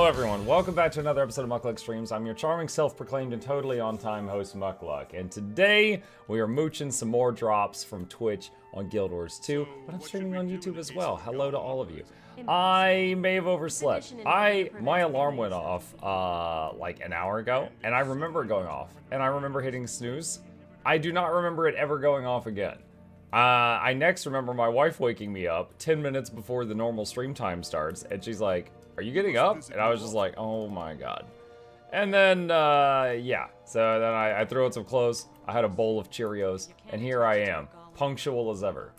Hello everyone, welcome back to another episode of Mukluk Streams. I'm your charming, self-proclaimed, and totally on-time host, Mukluk. And today, we are mooching some more drops from Twitch on Guild Wars 2, but I'm streaming on YouTube as well. Hello to all of you. I may have overslept. My alarm went off like an hour ago, and I remember it going off, and I remember hitting snooze. I do not remember it ever going off again. I next remember my wife waking me up 10 minutes before the normal stream time starts, and she's like, "Are you getting up?" And I was just like, "Oh my god." And then, yeah. So then I threw out some clothes, I had a bowl of Cheerios, and here I am, punctual as ever.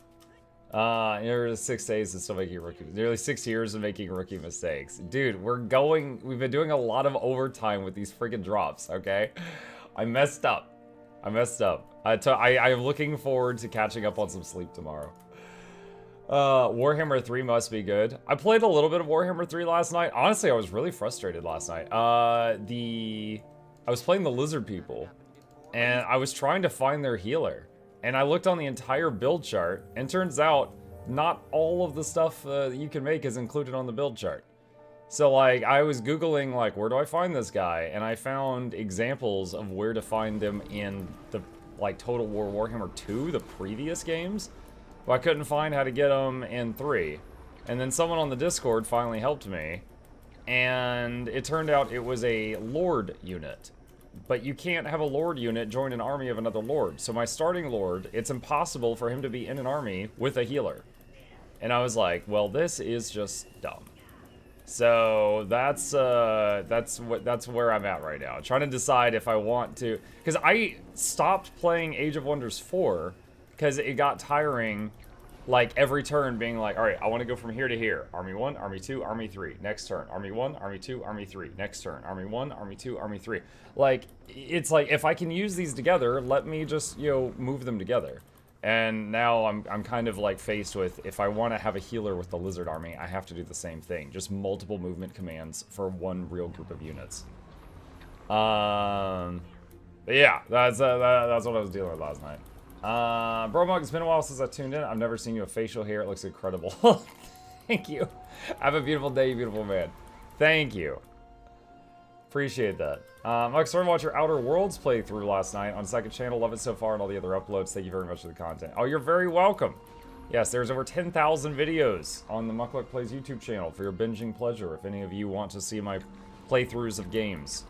Nearly 6 days of still making nearly 6 years of making rookie mistakes. Dude, we've been doing a lot of overtime with these freaking drops, okay? I messed up. I'm looking forward to catching up on some sleep tomorrow. Warhammer 3 must be good. I played a little bit of Warhammer 3 last night. Honestly, I was really frustrated last night. I was playing the lizard people, and I was trying to find their healer. And I looked on the entire build chart, and turns out not all of the stuff you can make is included on the build chart. So, like, I was Googling, like, where do I find this guy? And I found examples of where to find them in the, like, Total War Warhammer 2, the previous games. But I couldn't find how to get them in 3. And then someone on the Discord finally helped me. And it turned out it was a Lord unit. But you can't have a Lord unit join an army of another Lord. So my starting Lord, it's impossible for him to be in an army with a healer. And I was like, well, this is just dumb. So that's where I'm at right now. Trying to decide if I want to, because I stopped playing Age of Wonders 4 because it got tiring, like every turn being like, all right, I want to go from here to here. Army 1, Army 2, Army 3. Next turn. Army 1, Army 2, Army 3. Next turn. Army 1, Army 2, Army 3. Like, it's like, if I can use these together, let me just, you know, move them together. And now I'm kind of like faced with, if I want to have a healer with the lizard army, I have to do the same thing. Just multiple movement commands for one real group of units. But yeah, that's what I was dealing with last night. Bromog, it's been a while since I tuned in. I've never seen you with facial hair. It looks incredible. Thank you. Have a beautiful day, you beautiful man. Thank you. Appreciate that. I started to watch your Outer Worlds playthrough last night on second channel. Love it so far and all the other uploads. Thank you very much for the content. Oh, you're very welcome. Yes, there's over 10,000 videos on the Mukluk Plays YouTube channel for your binging pleasure if any of you want to see my playthroughs of games.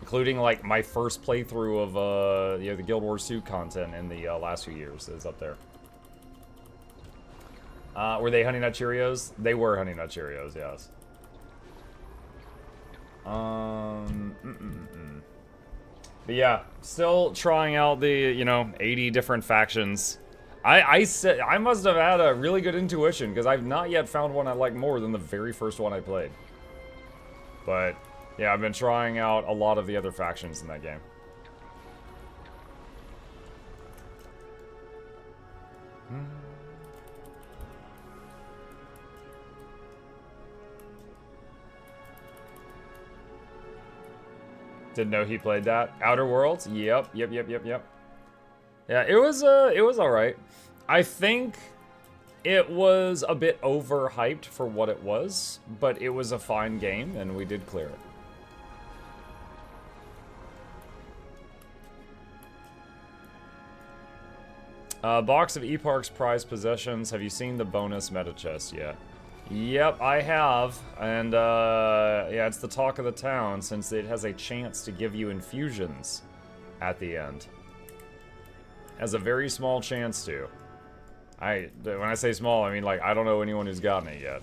Including, like, my first playthrough of, you know, the Guild Wars 2 content in the last few years is up there. Were they Honey Nut Cheerios? They were Honey Nut Cheerios, yes. But yeah, still trying out the, you know, 80 different factions. I must have had a really good intuition, because I've not yet found one I like more than the very first one I played. But yeah, I've been trying out a lot of the other factions in that game. Didn't know he played that. Outer Worlds? Yep. Yeah, it was alright. I think it was a bit overhyped for what it was, but it was a fine game, and we did clear it. Box of E-Park's prized possessions. Have you seen the bonus meta chest yet? Yep, I have. And, yeah, it's the talk of the town since it has a chance to give you infusions at the end. Has a very small chance to. When I say small, I mean, like, I don't know anyone who's gotten it yet.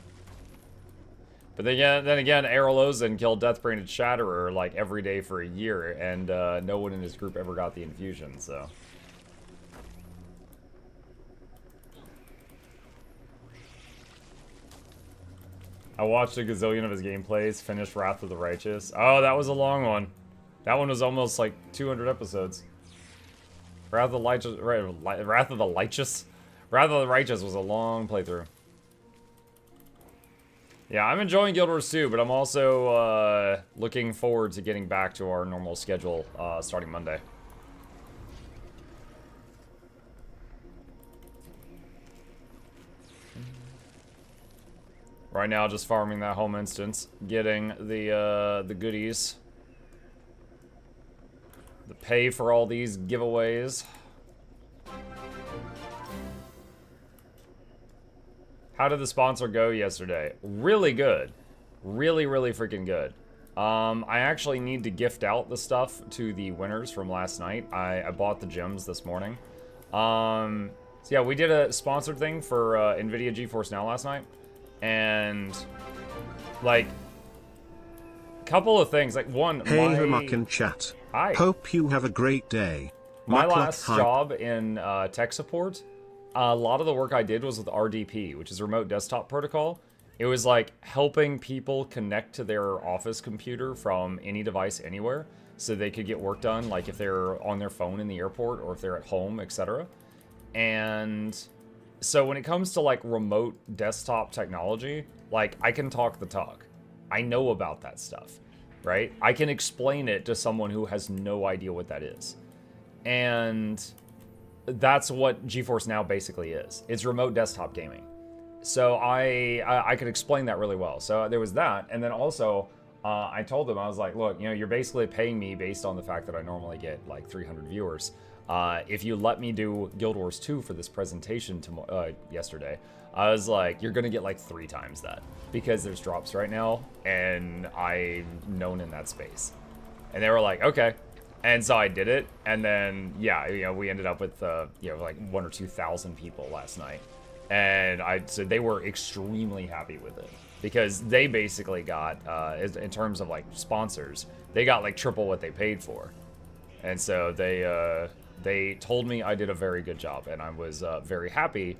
But then again, Errol killed Death-Branded Shatterer, like, every day for a year, and, no one in his group ever got the infusion, so. I watched a gazillion of his gameplays, finished Wrath of the Righteous. Oh, that was a long one. That one was almost like 200 episodes. Wrath of the Righteous was a long playthrough. Yeah, I'm enjoying Guild Wars 2, but I'm also looking forward to getting back to our normal schedule starting Monday. Right now, just farming that home instance, getting the goodies, the pay for all these giveaways. How did the sponsor go yesterday? Really good. Really, really freaking good. I actually need to gift out the stuff to the winners from last night. I bought the gems this morning. So yeah, we did a sponsored thing for Nvidia GeForce Now last night. And, like, couple of things. Like, one, hey, Muck and chat. Hi. Hope you have a great day. My last job in tech support, a lot of the work I did was with RDP, which is Remote Desktop Protocol. It was like helping people connect to their office computer from any device anywhere so they could get work done, like if they're on their phone in the airport or if they're at home, etc. And so when it comes to like remote desktop technology, like I can talk the talk. I know about that stuff, right? I can explain it to someone who has no idea what that is. And that's what GeForce Now basically is. It's remote desktop gaming. So I could explain that really well. So there was that. And then also, I told them, I was like, look, you know, you're basically paying me based on the fact that I normally get like 300 viewers. If you let me do Guild Wars 2 for this presentation yesterday, I was like, you're going to get like 3 times that. Because there's drops right now, and I'm known in that space. And they were like, okay. And so I did it, and then, yeah, you know, we ended up with, you know, like 1,000 or 2,000 people last night. And so they were extremely happy with it. Because they basically got, in terms of, like, sponsors, they got, like, triple what they paid for. And so they told me I did a very good job, and I was very happy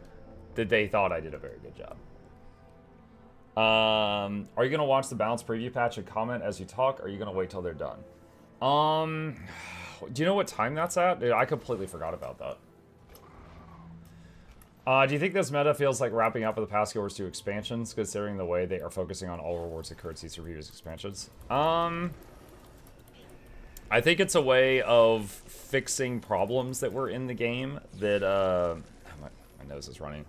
that they thought I did a very good job. Are you going to watch the balance preview patch and comment as you talk, or are you going to wait till they're done? Do you know what time that's at? Dude, I completely forgot about that. Do you think this meta feels like wrapping up with the past Guild Wars 2 expansions, considering the way they are focusing on all rewards and currencies for previous expansions? I think it's a way of fixing problems that were in the game that, my nose is running.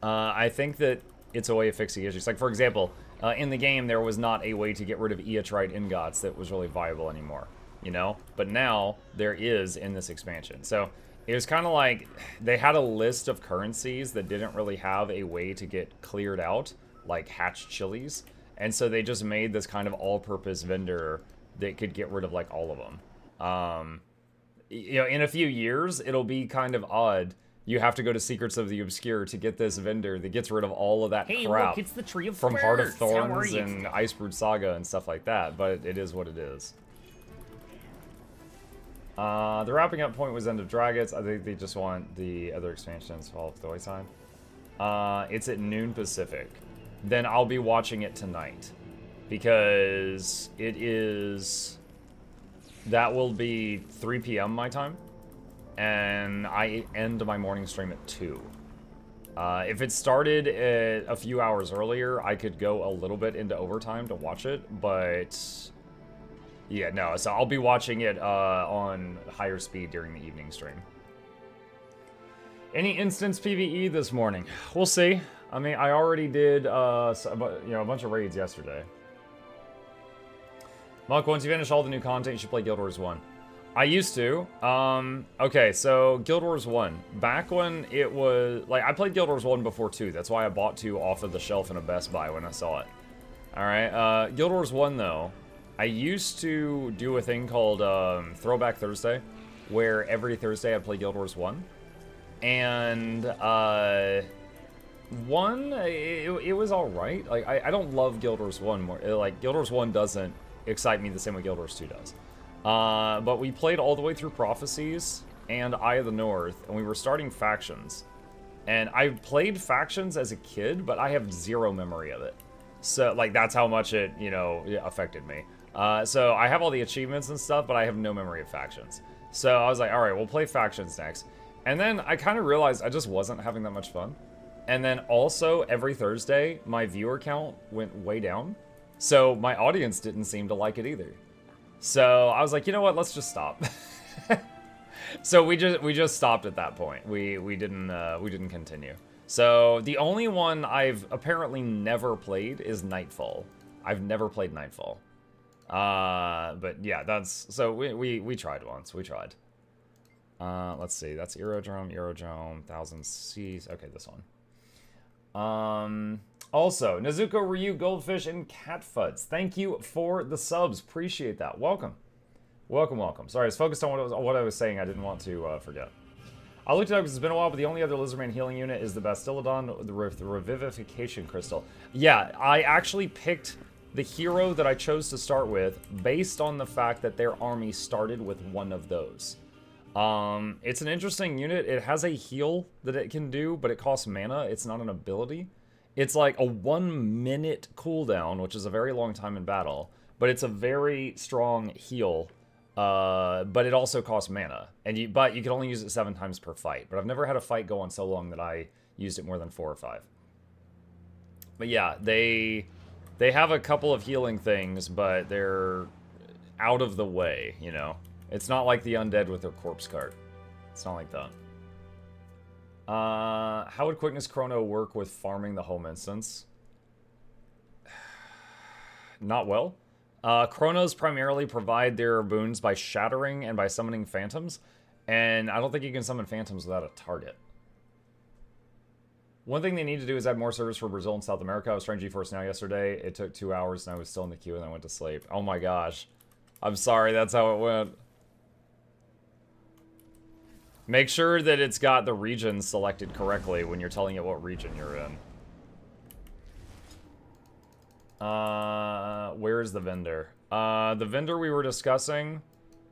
I think that it's a way of fixing issues. Like, for example, in the game, there was not a way to get rid of Eotrite ingots that was really viable anymore, you know? But now, there is in this expansion. So, it was kind of like, they had a list of currencies that didn't really have a way to get cleared out, like hatched chilies. And so they just made this kind of all-purpose vendor that could get rid of, like, all of them. You know, in a few years, it'll be kind of odd. You have to go to Secrets of the Obscure to get this vendor that gets rid of all of that crap. Look, it's the Tree of from Heart of Spirits. How are Thorns you? and Icebrood Saga and stuff like that, but it is what it is. The wrapping up point was End of Dragons. I think they just want the other expansions to fall off the wayside. It's at noon Pacific. Then I'll be watching it tonight. Because it is... That will be 3 p.m. my time. And I end my morning stream at 2. If it started a few hours earlier, I could go a little bit into overtime to watch it, but... Yeah, no, so I'll be watching it on higher speed during the evening stream. Any instance PvE this morning? We'll see. I mean, I already did, a bunch of raids yesterday. Monk, once you finish all the new content, you should play Guild Wars 1. I used to. Okay, so Guild Wars 1. Back when it was... Like, I played Guild Wars 1 before 2. That's why I bought 2 off of the shelf in a Best Buy when I saw it. Alright, Guild Wars 1, though. I used to do a thing called Throwback Thursday, where every Thursday I'd play Guild Wars 1. And, it was alright. Like, I don't love Guild Wars 1 more. Like, Guild Wars 1 doesn't excite me the same way Guild Wars 2 does. But we played all the way through Prophecies and Eye of the North, and we were starting factions. And I played factions as a kid, but I have zero memory of it. So, like, that's how much it, you know, affected me. So I have all the achievements and stuff, but I have no memory of factions. So I was like, alright, we'll play factions next. And then I kind of realized I just wasn't having that much fun. And then also, every Thursday, my viewer count went way down. So my audience didn't seem to like it either. So I was like, you know what, let's just stop. So we just stopped at that point. We didn't continue. So the only one I've apparently never played is Nightfall. I've never played Nightfall. But yeah, that's, so we tried once. We tried. Let's see. That's Aerodrome, 1000 Cs. Okay, this one. Also, Nezuko, Ryu, Goldfish, and Catfuds. Thank you for the subs. Appreciate that. Welcome. Welcome, welcome. Sorry, I was focused on what I was saying. I didn't want to forget. I looked it up because it's been a while, but the only other Lizardman healing unit is the Bastillodon, the Revivification Crystal. Yeah, I actually picked the hero that I chose to start with based on the fact that their army started with one of those. It's an interesting unit. It has a heal that it can do, but it costs mana. It's not an ability. It's like a 1 minute cooldown, which is a very long time in battle, but it's a very strong heal. But it also costs mana, and but you can only use it 7 times per fight. But I've never had a fight go on so long that I used it more than 4 or 5. But yeah, they have a couple of healing things, but they're out of the way, you know. It's not like the undead with their corpse cart. It's not like that. How would Quickness Chrono work with farming the home instance? Not well. Chronos primarily provide their boons by shattering and by summoning phantoms, and I don't think you can summon phantoms without a target. One thing they need to do is add more service for Brazil and South America. I was trying GeForce Now yesterday. It took 2 hours and I was still in the queue and I went to sleep. Oh my gosh. I'm sorry, that's how it went. Make sure that it's got the region selected correctly when you're telling it what region you're in. Where is the vendor? The vendor we were discussing,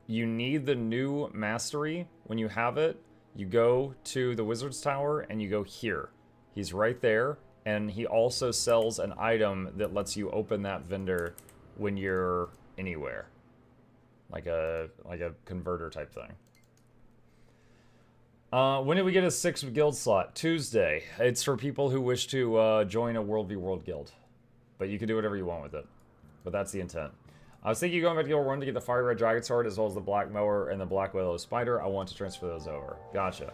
you need the new mastery. When you have it, you go to the Wizard's Tower and you go here. He's right there, and he also sells an item that lets you open that vendor when you're anywhere. Like a converter type thing. When did we get a 6th guild slot? Tuesday. It's for people who wish to join a World v World guild. But you can do whatever you want with it. But that's the intent. I was thinking going back to Guild 1 to get the Fiery Red Dragon Sword as well as the Black Mower and the Black Willow Spider. I want to transfer those over. Gotcha.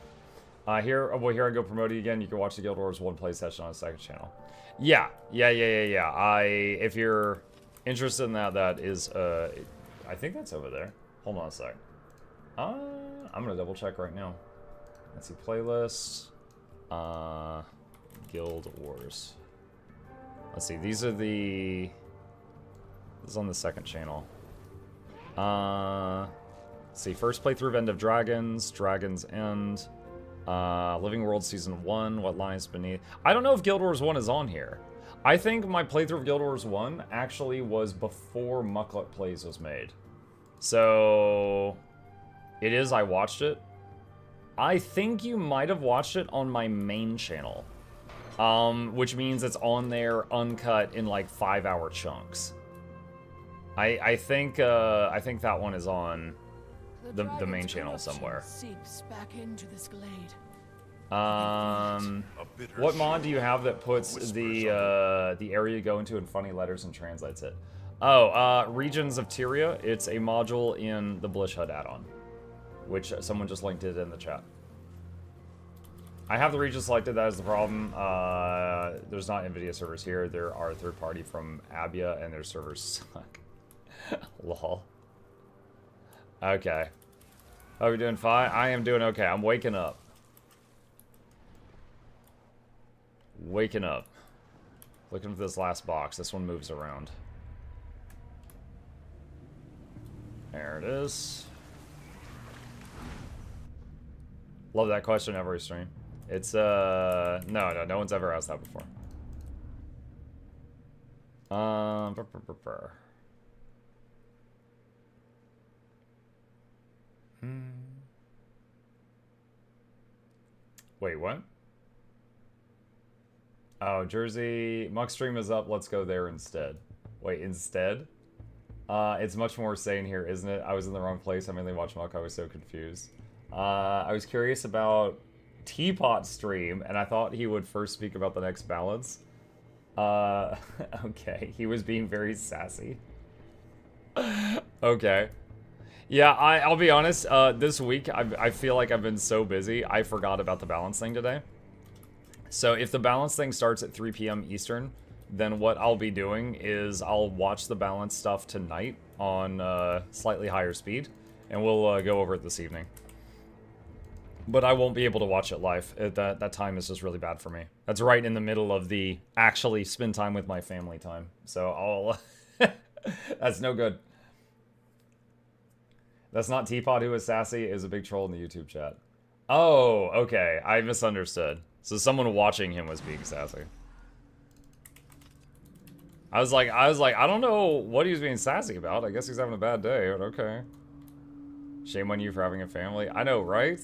Here I go promoting again. You can watch the Guild Wars 1 play session on the second channel. Yeah. If you're interested in that, that is, I think that's over there. Hold on a sec. I'm gonna double check right now. Let's see, playlist. Guild Wars. Let's see, these are the... This is on the second channel. Let's see, first playthrough of End of Dragons, Dragon's End, Living World Season 1, What Lies Beneath. I don't know if Guild Wars 1 is on here. I think my playthrough of Guild Wars 1 actually was before Mukluk Plays was made. So... It is, I watched it. I think you might have watched it on my main channel. Which means it's on there uncut in like 5-hour chunks. I think that one is on the main channel somewhere. What mod do you have that puts the area you go into in funny letters and translates it? Oh, Regions of Tyria. It's a module in the Blish HUD add-on, which someone just linked it in the chat. I have the region selected, that is the problem. There's not Nvidia servers here. There are third-party from Abia, and their servers suck. Lol. Okay. Are we doing fine? I am doing okay. I'm waking up. Waking up. Looking for this last box. This one moves around. There it is. Love that question every stream. It's, no one's ever asked that before. Wait, what? Oh, Jersey, Muck stream is up, let's go there instead. Wait, instead? It's much more sane here, isn't it? I was in the wrong place, I mainly watched Muck, I was so confused. I was curious about Teapot stream, and I thought he would first speak about the next balance. Okay, he was being very sassy. Okay. Yeah, I'll be honest, this week, I feel like I've been so busy, I forgot about the balance thing today. So if the balance thing starts at 3 p.m. Eastern, then what I'll be doing is I'll watch the balance stuff tonight on slightly higher speed, and we'll go over it this evening. But I won't be able to watch it live. That time is just really bad for me. That's right in the middle of the actually spend time with my family time. So I'll... That's no good. That's not Teapot who is sassy, is a big troll in the YouTube chat. Oh, okay. I misunderstood. So someone watching him was being sassy. I was like, I don't know what he was being sassy about. I guess he's having a bad day, but okay. Shame on you for having a family. I know, right?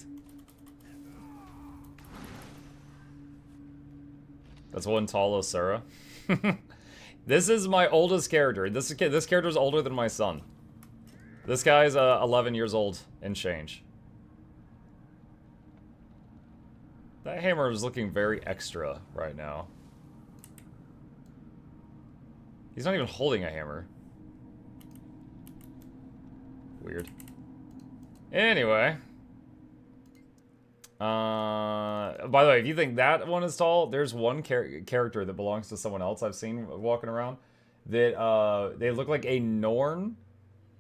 That's one tall Osura. This is my oldest character. This character is older than my son. This guy's 11 years old and change. That hammer is looking very extra right now. He's not even holding a hammer. Weird. Anyway. By the way, if you think that one is tall, there's one character that belongs to someone else I've seen walking around that they look like a Norn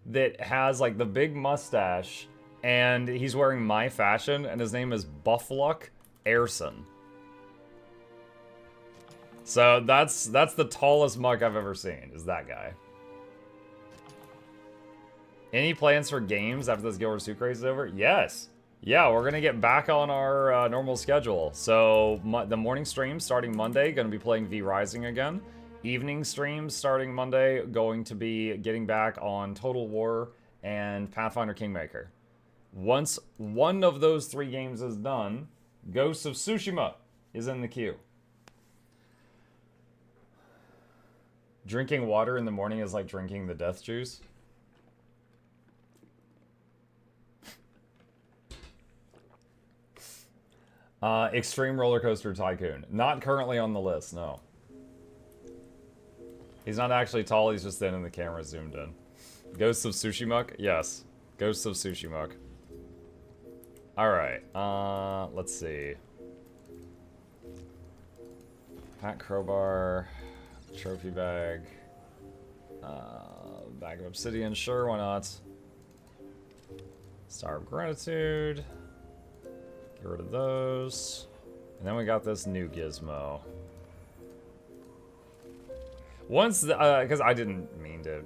that has like the big mustache, and he's wearing my fashion, and his name is Buffluck Airson. So that's the tallest muck I've ever seen, is that guy. Any plans for games after this Guild Wars 2 craze is over? Yes. Yeah, we're gonna get back on our normal schedule. So the morning stream starting Monday, gonna be playing V Rising again. Evening streams starting Monday, going to be getting back on Total War and Pathfinder Kingmaker. Once one of those 3 games is done, Ghosts of Tsushima is in the queue. Drinking water in the morning is like drinking the death juice. Extreme Roller Coaster Tycoon. Not currently on the list, no. He's not actually tall, he's just thin and the camera zoomed in. Ghosts of Tsushima? Yes. Ghosts of Tsushima. Alright, let's see. Pat Crowbar. Trophy bag. Bag of Obsidian, sure, why not? Star of Gratitude. Get rid of those. And then we got this new gizmo. Once, because I didn't mean to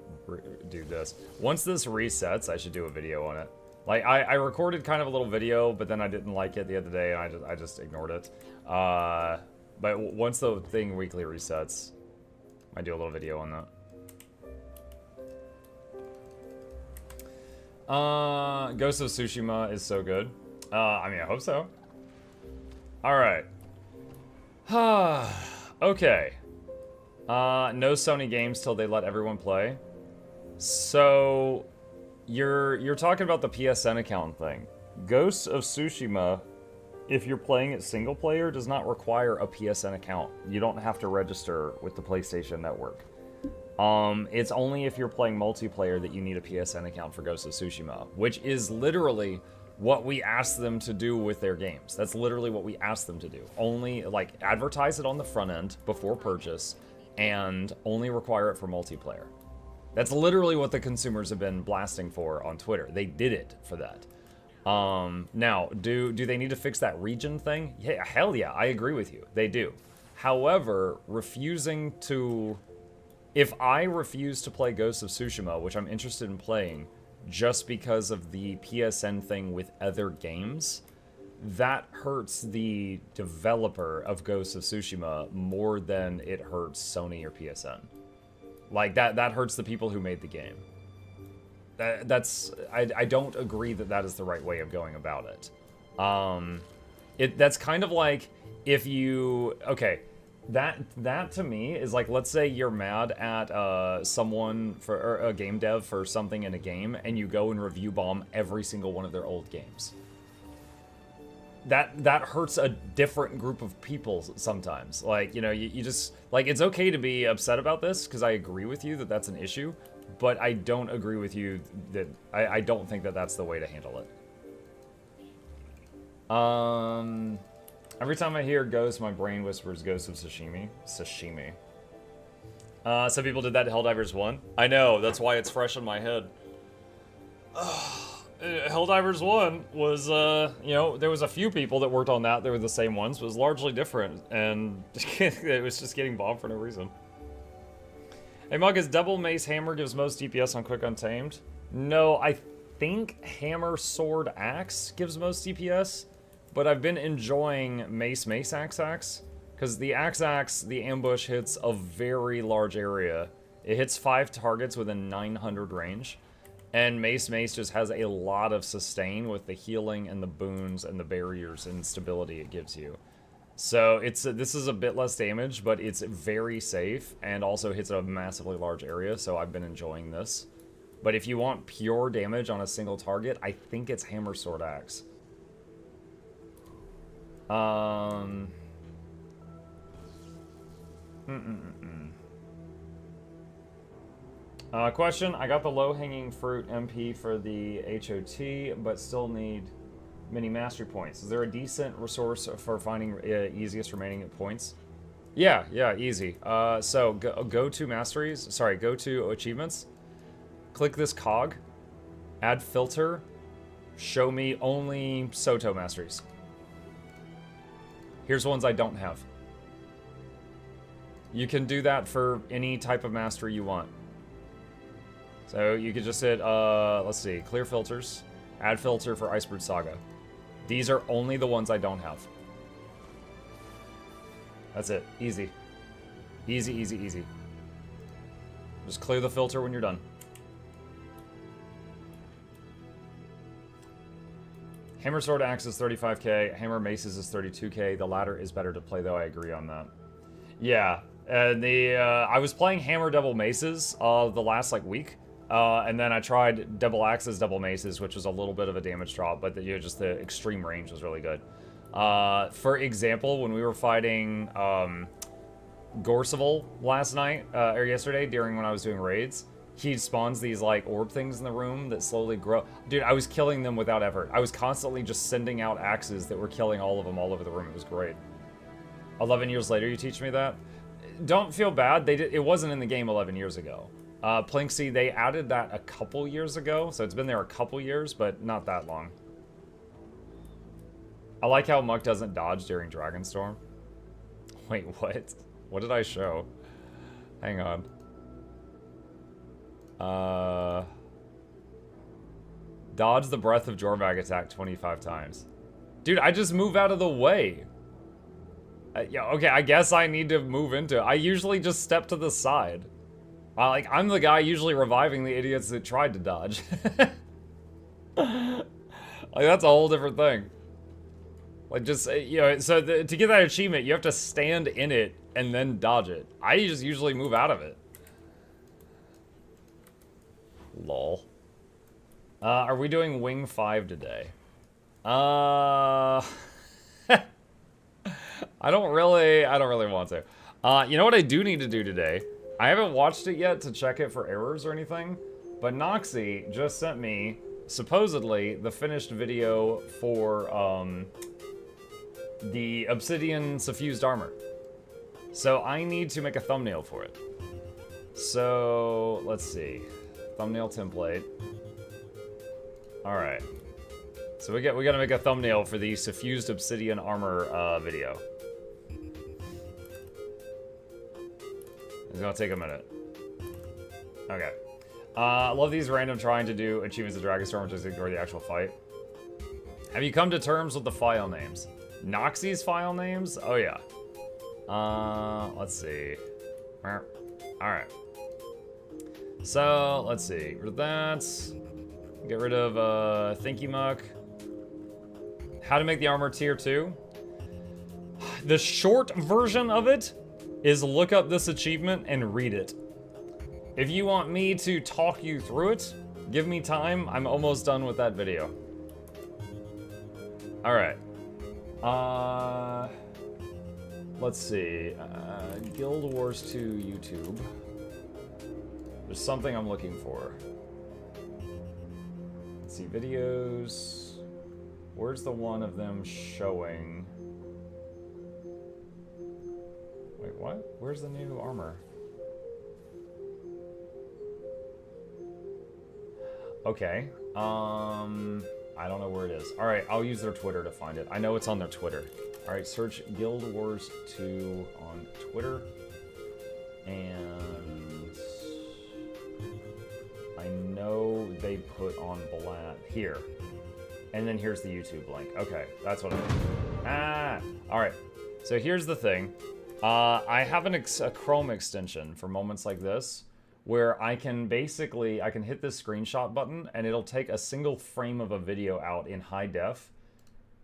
do this. Once this resets, I should do a video on it. Like, I recorded kind of a little video, but then I didn't like it the other day, and I just ignored it. But once the thing weekly resets, I do a little video on that. Ghost of Tsushima is so good. I mean, I hope so. Alright. Okay. No Sony games till they let everyone play. So, you're talking about the PSN account thing. Ghosts of Tsushima, if you're playing it single player, does not require a PSN account. You don't have to register with the PlayStation Network. It's only if you're playing multiplayer that you need a PSN account for Ghosts of Tsushima, which is literally what we asked them to do with their games. That's literally what we asked them to do. Only, like, advertise it on the front end before purchase, and only require it for multiplayer. That's literally what the consumers have been blasting for on Twitter. They did it for that. Now, do they need to fix that region thing? Yeah, hell yeah, I agree with you. They do. However, refusing to... If I refuse to play Ghosts of Tsushima, which I'm interested in playing, just because of the PSN thing with other games, that hurts the developer of Ghosts of Tsushima more than it hurts Sony or PSN. Like, that hurts the people who made the game. I don't agree that that is the right way of going about it. That's kind of like if you... Okay, that to me is like, let's say you're mad at someone or a game dev for something in a game, and you go and review bomb every single one of their old games. That hurts a different group of people sometimes. Like, you know, you just... Like, it's okay to be upset about this, because I agree with you that that's an issue, but I don't agree with you that... I don't think that that's the way to handle it. Every time I hear ghost, my brain whispers ghost of sashimi. Sashimi. Some people did that to Helldivers 1. I know, that's why it's fresh in my head. Helldivers 1 was, you know, there was a few people that worked on that. They were the same ones. It was largely different, and it was just getting bombed for no reason. Hey, Mug, is double mace hammer gives most DPS on quick untamed? No, I think hammer sword axe gives most DPS, but I've been enjoying mace axe. Because the axe, the ambush hits a very large area. It hits 5 targets within 900 range. And mace just has a lot of sustain with the healing and the boons and the barriers and stability it gives you. So this is a bit less damage, but it's very safe and also hits a massively large area, so I've been enjoying this. But if you want pure damage on a single target, I think it's hammer sword axe. Question, I got the low-hanging fruit MP for the HOT, but still need many mastery points. Is there a decent resource for finding easiest remaining points? Yeah, easy. So go to masteries, sorry, go to achievements, click this cog, add filter, show me only Soto masteries. Here's ones I don't have. You can do that for any type of mastery you want. So you could just hit, let's see, clear filters, add filter for Icebird Saga. These are only the ones I don't have. That's it, easy. Easy. Just clear the filter when you're done. Hammer Sword Axe is 35k, Hammer Maces is 32k. The latter is better to play though, I agree on that. Yeah, and I was playing Hammer Double Maces the last like week. And then I tried Double Axes, Double Maces, which was a little bit of a damage drop, but just the extreme range was really good. For example, when we were fighting Gorseval last night, or yesterday, when I was doing raids, he spawns these like orb things in the room that slowly grow. Dude, I was killing them without effort. I was constantly just sending out axes that were killing all of them all over the room. It was great. 11 years later, you teach me that? Don't feel bad. It wasn't in the game 11 years ago. Plinksy, they added that a couple years ago, so it's been there a couple years, but not that long. I like how Muck doesn't dodge during Dragonstorm. Wait, what? What did I show? Hang on. Dodge the Breath of Jorvag attack 25 times. Dude, I just move out of the way. Yeah, okay, I guess I need to move into it. I usually just step to the side. Like, I'm the guy usually reviving the idiots that tried to dodge. Like, that's a whole different thing. Like, just, you know, so to get that achievement, you have to stand in it and then dodge it. I just usually move out of it. Lol. Are we doing Wing 5 today? I don't really want to. You know what I do need to do today? I haven't watched it yet to check it for errors or anything, but Noxxi just sent me, supposedly, the finished video for, the Obsidian suffused armor. So I need to make a thumbnail for it. So, let's see. Thumbnail template. Alright. So we gotta make a thumbnail for the suffused obsidian armor video. It's gonna take a minute. Okay. I love these random trying to do achievements of Dragonstorm, just ignore the actual fight. Have you come to terms with the file names? Noxxi's file names? Oh yeah. Let's see. Alright. So, let's see. Rid of that. Get rid of Thinky Muck. How to make the armor tier 2. The short version of it is look up this achievement and read it. If you want me to talk you through it, give me time. I'm almost done with that video. Alright. Let's see. Guild Wars 2 YouTube. There's something I'm looking for. Let's see, videos. Where's the one of them showing? What? Where's the new armor? Okay. I don't know where it is. Alright, I'll use their Twitter to find it. I know it's on their Twitter. Alright, search Guild Wars 2 on Twitter. And I know they put on Blat here. And then here's the YouTube link. Okay, that's what I mean. Ah! Alright, so here's the thing. I have a Chrome extension for moments like this, where I can basically, I can hit this screenshot button and it'll take a single frame of a video out in high def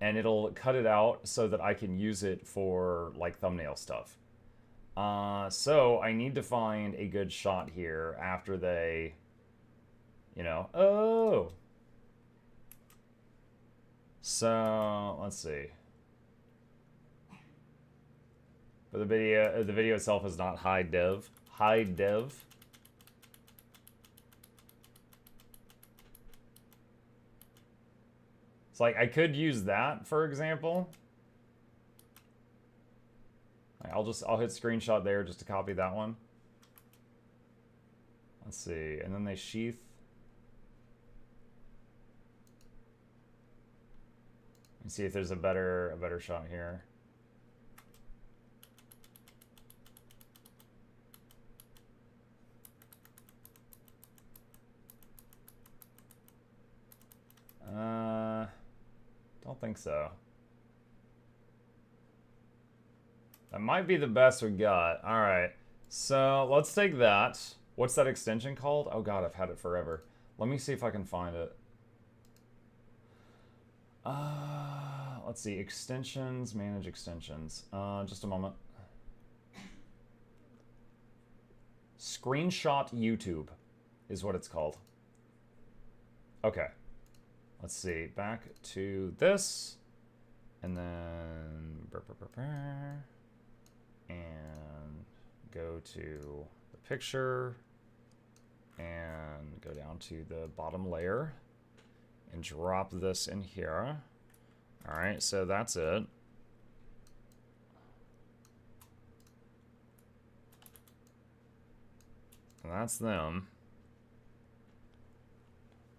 and it'll cut it out so that I can use it for like thumbnail stuff. So I need to find a good shot here after they, you know, oh. So let's see. But the video itself is not high dev. High dev. It's like, I could use that, for example. I'll hit screenshot there just to copy that one. Let's see, and then they sheath. Let me see if there's a better shot here. Don't think so. That might be the best we got. All right, so let's take that. What's that extension called? Oh God, I've had it forever. Let me see if I can find it. Let's see, extensions, manage extensions. Just a moment. Screenshot YouTube is what it's called. Okay. Let's see, back to this, and then, and go to the picture, and go down to the bottom layer, and drop this in here. All right, so that's it. And that's them.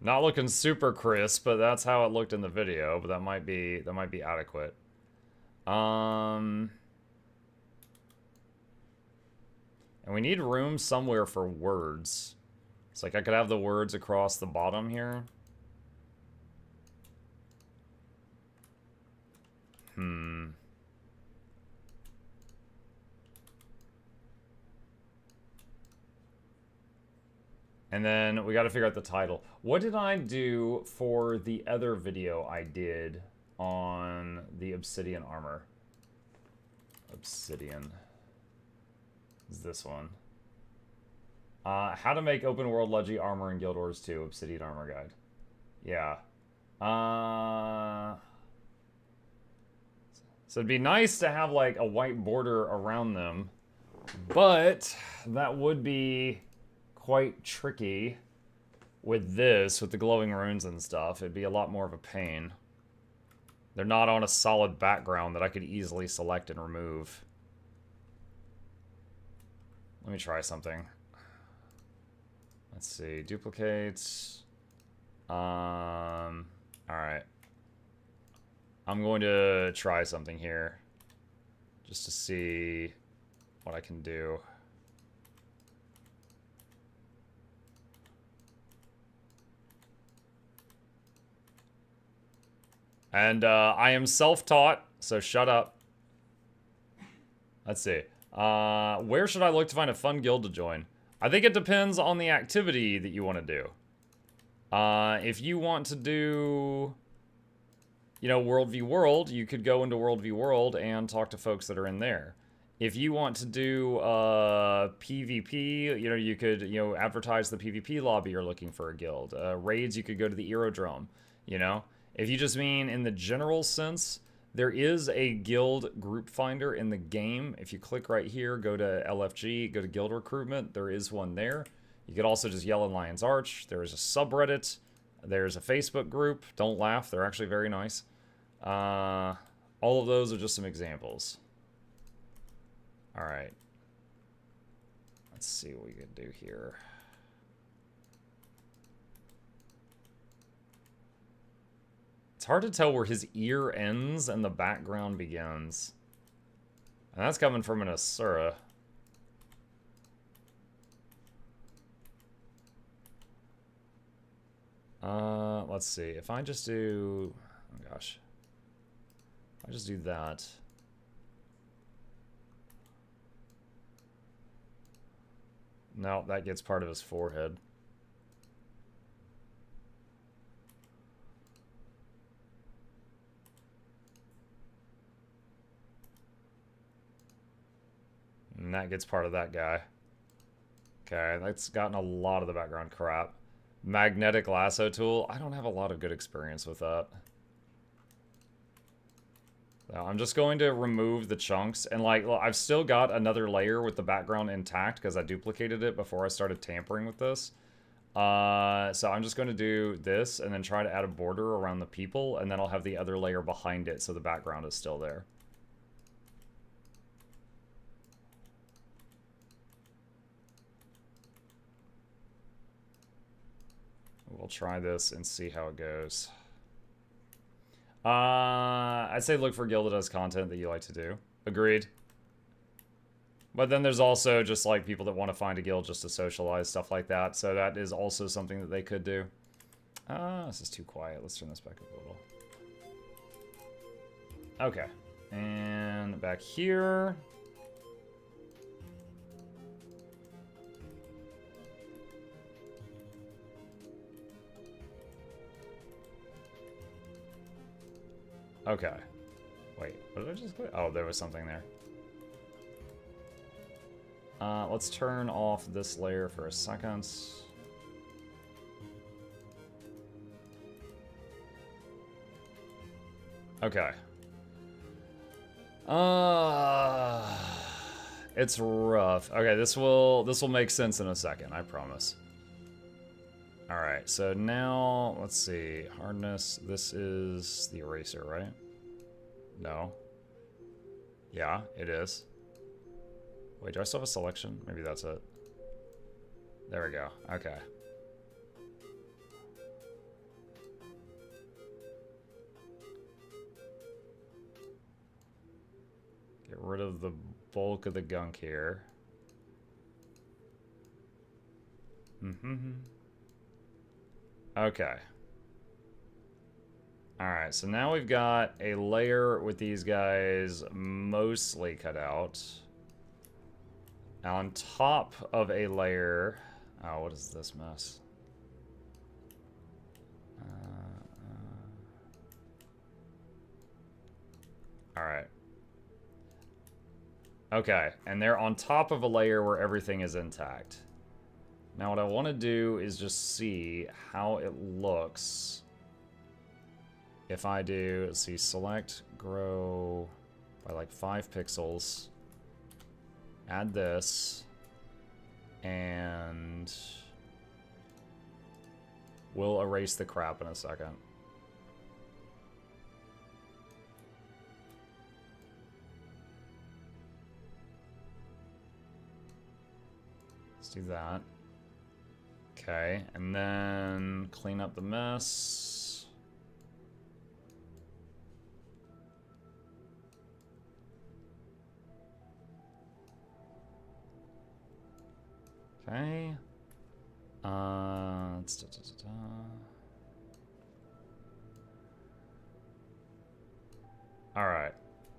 Not looking super crisp, but that's how it looked in the video, but that might be adequate. And we need room somewhere for words. It's like I could have the words across the bottom here. And then we got to figure out the title. What did I do for the other video I did on the Obsidian armor? Obsidian is this one. How to make open world Leggy armor in Guild Wars 2 Obsidian armor guide. Yeah. So it'd be nice to have like a white border around them, but that would be quite tricky with this, with the glowing runes and stuff. It'd be a lot more of a pain. They're not on a solid background that I could easily select and remove. Let me try something. Let's see, duplicates. Alright. I'm going to try something here, just to see what I can do. And I am self-taught, so shut up. Let's see. Where should I look to find a fun guild to join? I think it depends on the activity that you want to do. If you want to do, you know, World v World, you could go into World v World and talk to folks that are in there. If you want to do PvP, you know, you could, you know, advertise the PvP lobby you're looking for a guild. Raids, you could go to the Aerodrome, you know. If you just mean in the general sense, there is a guild group finder in the game. If you click right here, go to LFG, go to guild recruitment, there is one there. You could also just yell in Lion's Arch. There is a subreddit. There's a Facebook group. Don't laugh, they're actually very nice. All of those are just some examples. All right, Let's see what we can do here. It's hard to tell where his ear ends and the background begins. And that's coming from an Asura. Let's see. If I just do... Oh, gosh. If I just do that... No, that gets part of his forehead. And that gets part of that guy. Okay, that's gotten a lot of the background crap. Magnetic lasso tool. I don't have a lot of good experience with that. So I'm just going to remove the chunks. And like, I've still got another layer with the background intact because I duplicated it before I started tampering with this. So I'm just going to do this and then try to add a border around the people. And then I'll have the other layer behind it so the background is still there. We'll try this and see how it goes. I'd say look for guild that does content that you like to do. Agreed. But then there's also just like people that want to find a guild just to socialize, stuff like that. So that is also something that they could do. This is too quiet. Let's turn this back up a little. Okay. And back here. Okay. Wait, what did I just click? Oh, there was something there. Let's turn off this layer for a second. Okay. It's rough. Okay, this will make sense in a second, I promise. Alright, so now, let's see. Hardness, this is the eraser, right? No. Yeah, it is. Wait, do I still have a selection? Maybe that's it. There we go. Okay. Get rid of the bulk of the gunk here. Okay. Alright, so now we've got a layer with these guys mostly cut out. On top of a layer... Oh, what is this mess? Alright. Okay, and they're on top of a layer where everything is intact. Now what I want to do is just see how it looks if I do, let's see, select, grow by like 5 pixels, add this, and we'll erase the crap in a second. Let's do that. Okay, and then clean up the mess. Okay. All right,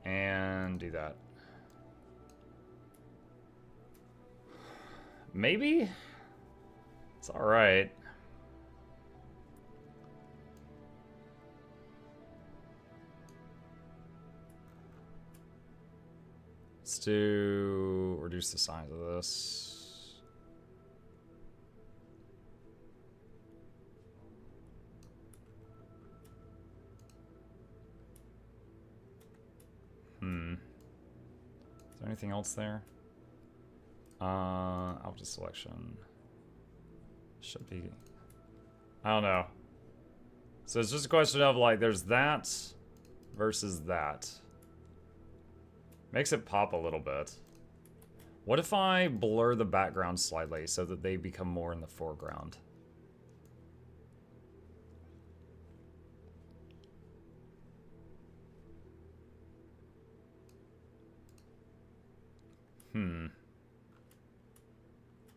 and do that. Maybe. It's all right. Let's do reduce the size of this. Is there anything else there? Out of selection. Should be. I don't know. So it's just a question of like, there's that versus that. Makes it pop a little bit. What if I blur the background slightly so that they become more in the foreground?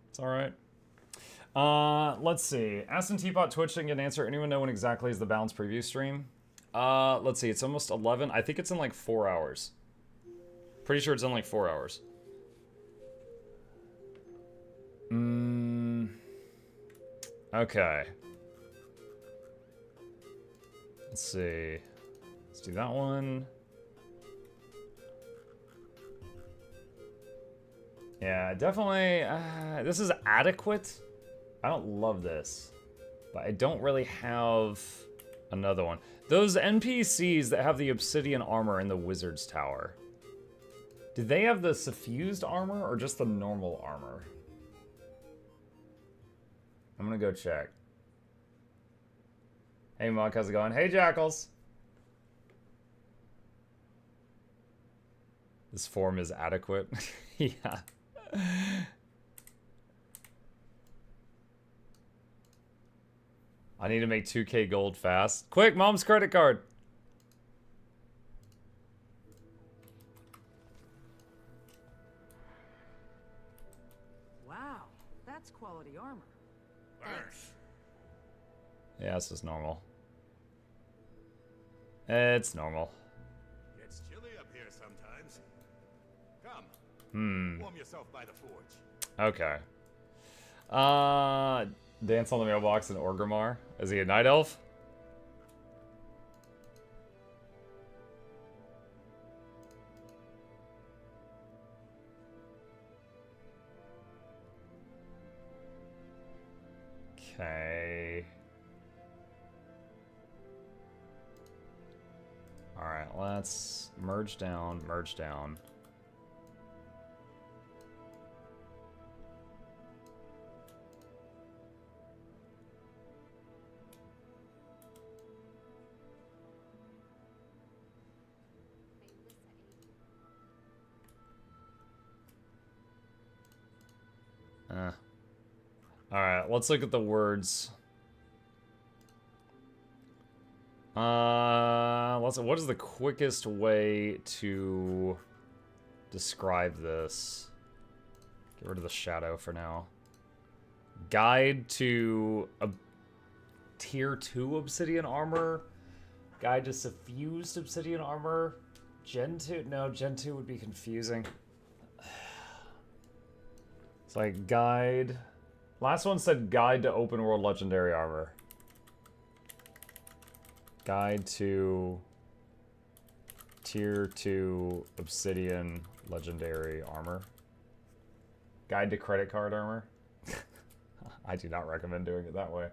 It's alright. Let's see. Aston Teapot Twitch didn't get an answer. Anyone know when exactly is the Balance preview stream? Let's see. It's almost 11. I think it's in like 4 hours. Pretty sure it's in like 4 hours. Okay. Let's see. Let's do that one. Yeah, definitely. This is adequate. I don't love this, but I don't really have another one. Those NPCs that have the Obsidian armor in the Wizard's Tower, do they have the suffused armor or just the normal armor? I'm gonna go check. Hey, Muck, how's it going? Hey, Jackals. This form is adequate. Yeah. I need to make 2K gold fast. Quick, mom's credit card. Wow, that's quality armor. Thanks. Yeah, this is normal. It's normal. It's chilly up here sometimes. Come. Warm yourself by the forge. Okay. Dance on the mailbox in Orgrimmar. Is he a night elf? Okay. Alright, let's merge down, merge down. Alright, let's look at the words. What is the quickest way to describe this? Get rid of the shadow for now. Guide to a tier 2 obsidian armor. Guide to suffused obsidian armor. Gen 2? No, Gen 2 would be confusing. It's like guide. Last one said guide to open world legendary armor. Guide to tier 2 obsidian legendary armor. Guide to credit card armor. I do not recommend doing it that way.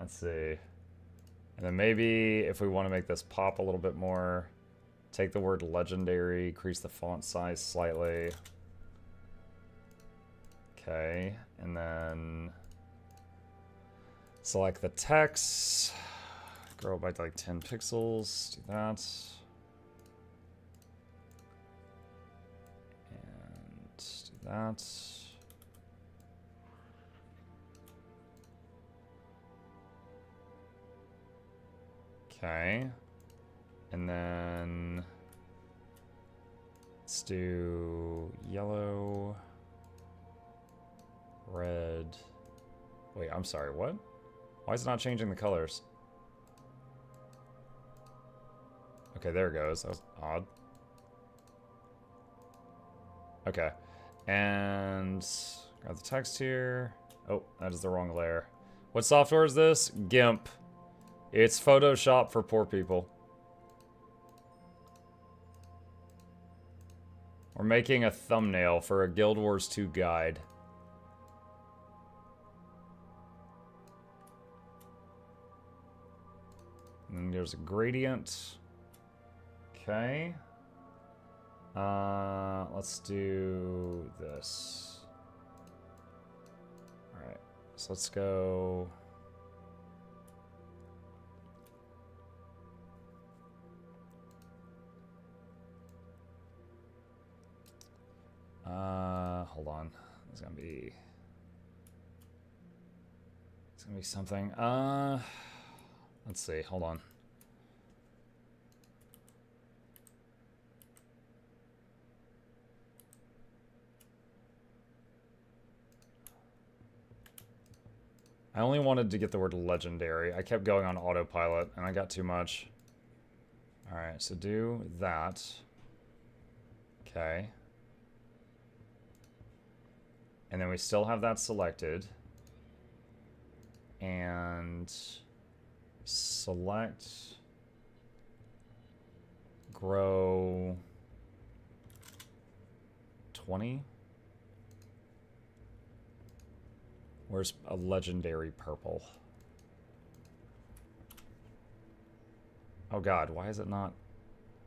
Let's see. And then maybe if we want to make this pop a little bit more, take the word legendary, increase the font size slightly. Okay, and then select the text, grow it by like 10 pixels, do that. And do that. Okay, and then let's do yellow, red. Wait, I'm sorry, what? Why is it not changing the colors? Okay, there it goes. That was odd. Okay, and grab the text here. Oh, that is the wrong layer. What software is this? GIMP. It's Photoshop for poor people. We're making a thumbnail for a Guild Wars 2 guide. And then there's a gradient. Okay. Let's do this. Alright, so let's go... hold on. It's gonna be something. Let's see. Hold on. I only wanted to get the word legendary. I kept going on autopilot and I got too much. All right, so do that. Okay. And then we still have that selected. And select, grow 20. Where's a legendary purple? Oh God, why is it not?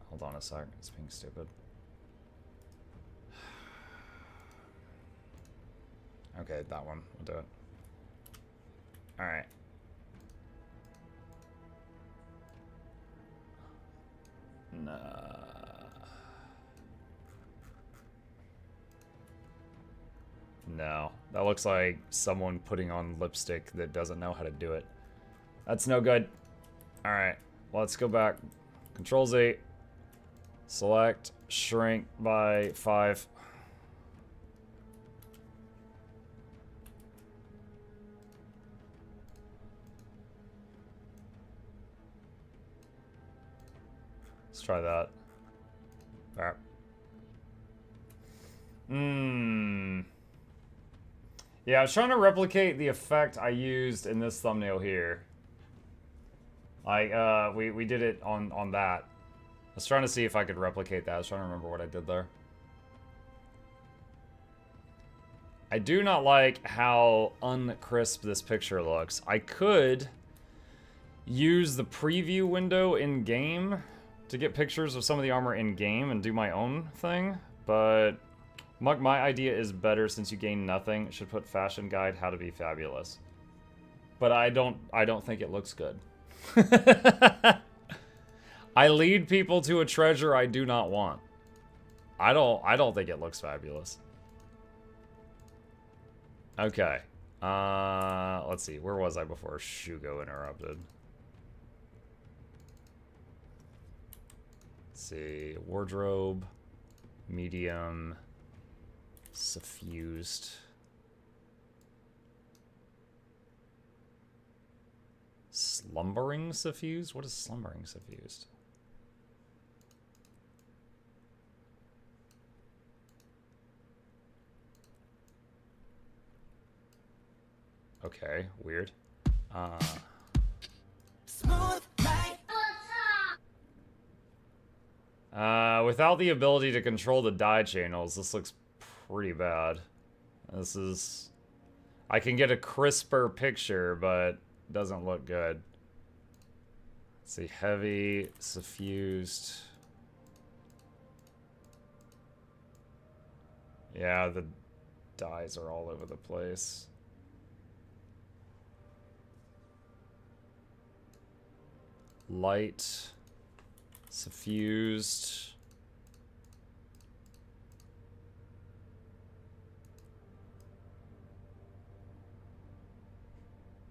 Hold on a sec, it's being stupid. Okay, that one, we'll do it. All right. Nah. No, that looks like someone putting on lipstick that doesn't know how to do it. That's no good. All right, let's go back. Control Z. Select, shrink by 5. Let's try that. Alright. Yeah, I was trying to replicate the effect I used in this thumbnail here. Like, we did it on that. I was trying to see if I could replicate that. I was trying to remember what I did there. I do not like how uncrisp this picture looks. I could use the preview window in-game to get pictures of some of the armor in-game and do my own thing, but Mug, my idea is better since you gain nothing. Should put fashion guide how to be fabulous. But I don't think it looks good. I lead people to a treasure I do not want. I don't think it looks fabulous. Okay. Let's see. Where was I before Shugo interrupted? Let's see. Wardrobe. Medium. Suffused. Slumbering suffused? What is slumbering suffused? Okay, weird. Without the ability to control the dye channels, this looks pretty bad. This is... I can get a crisper picture, but it doesn't look good. Let's see, heavy, suffused. Yeah, the dyes are all over the place. Light, suffused.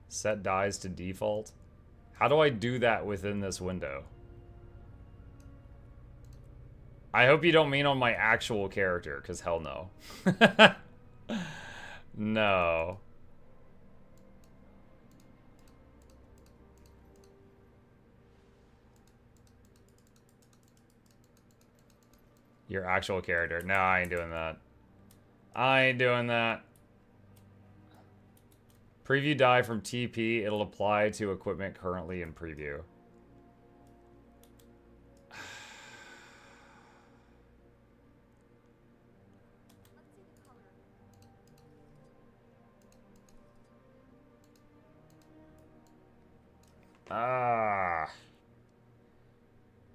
Set dyes to default. How do I do that within this window? I hope you don't mean on my actual character, because hell no. No. Your actual character. No, I ain't doing that. I ain't doing that. Preview dye from TP. It'll apply to equipment currently in preview. Ah.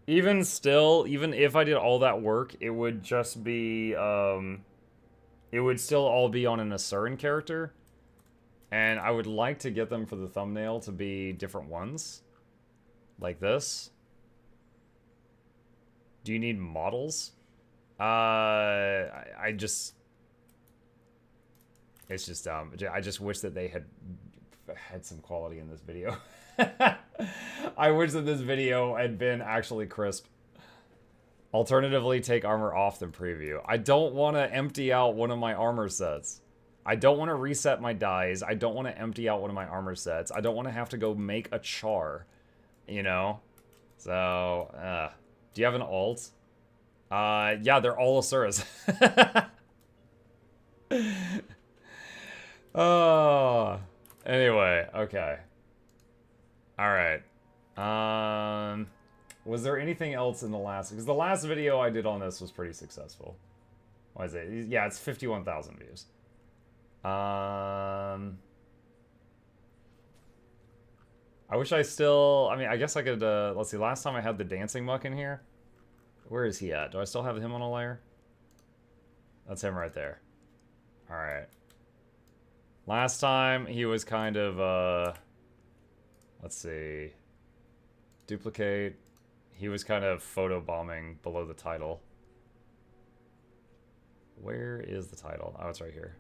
Even still, even if I did all that work, it would just be, it would still all be on an Asuran character. And I would like to get them for the thumbnail to be different ones. Like this. Do you need models? I just... It's just dumb. I just wish that they had some quality in this video. I wish that this video had been actually crisp. Alternatively, take armor off the preview. I don't want to empty out one of my armor sets. I don't want to reset my dies. I don't want to empty out one of my armor sets. I don't want to have to go make a char. You know? So, do you have an alt? Yeah, they're all Asuras. Oh. Anyway, okay. Alright. Was there anything else in the last... Because the last video I did on this was pretty successful. What is it? Yeah, it's 51,000 views. I wish I still... I mean, I guess I could... let's see, last time I had the dancing muck in here. Where is he at? Do I still have him on a layer? That's him right there. Alright. Last time, he was kind of, let's see. Duplicate. He was kind of photobombing below the title. Where is the title? Oh, it's right here.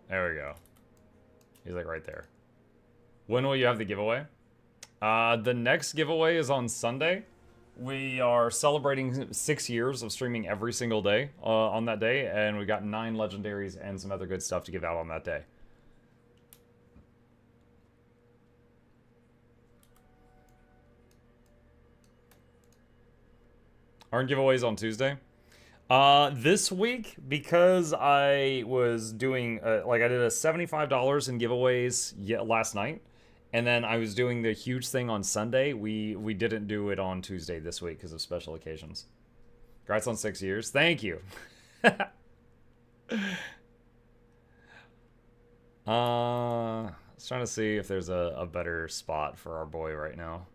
There we go. He's like right there. When will you have the giveaway? The next giveaway is on Sunday. We are celebrating 6 years of streaming every single day on that day, and we got 9 legendaries and some other good stuff to give out on that day. Aren't giveaways on Tuesday? This week, because I was doing, like I did a $75 in giveaways last night, and then I was doing the huge thing on Sunday. We didn't do it on Tuesday this week because of special occasions. Congrats on 6 years. Thank you. I was trying to see if there's a better spot for our boy right now.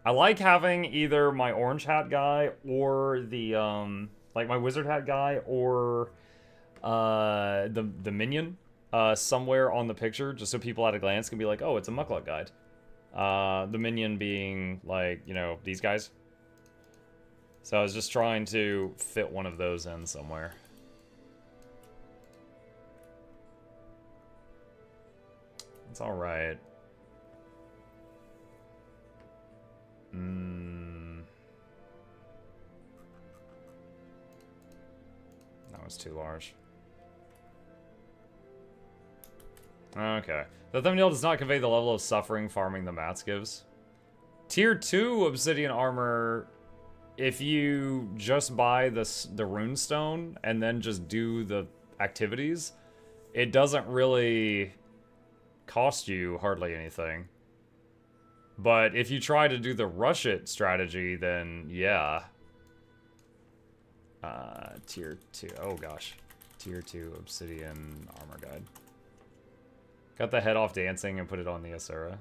I like having either my orange hat guy or the, like my wizard hat guy or the minion somewhere on the picture, just so people at a glance can be like, oh, it's a Mukluk guide. The minion being like, you know, these guys. So I was just trying to fit one of those in somewhere. It's alright. That was too large. Okay. The thumbnail does not convey the level of suffering farming the mats gives. Tier 2 Obsidian armor, if you just buy the runestone and then just do the activities, it doesn't really cost you hardly anything. But if you try to do the rush it strategy, then yeah. Tier 2. Oh gosh. Tier 2 Obsidian armor guide. Got the head off dancing and put it on the Asura.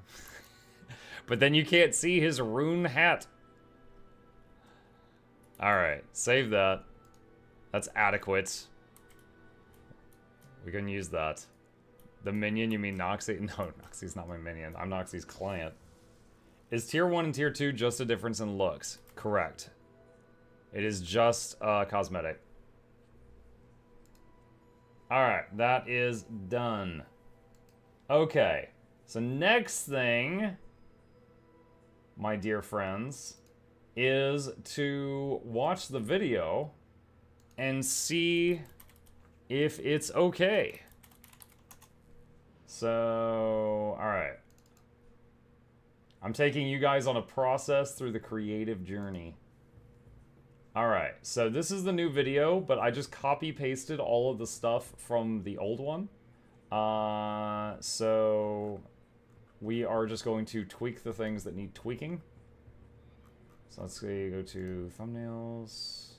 But then you can't see his rune hat. Alright, save that. That's adequate. We can use that. The minion, you mean Noxxi? No, Noxxi's not my minion. I'm Noxxi's client. Is tier 1 and tier 2 just a difference in looks? Correct. It is just cosmetic. Alright, that is done. Okay, so next thing, my dear friends, is to watch the video and see if it's okay. So, alright. I'm taking you guys on a process through the creative journey. Alright, so this is the new video, but I just copy-pasted all of the stuff from the old one. So we are just going to tweak the things that need tweaking. So let's see, go to thumbnails.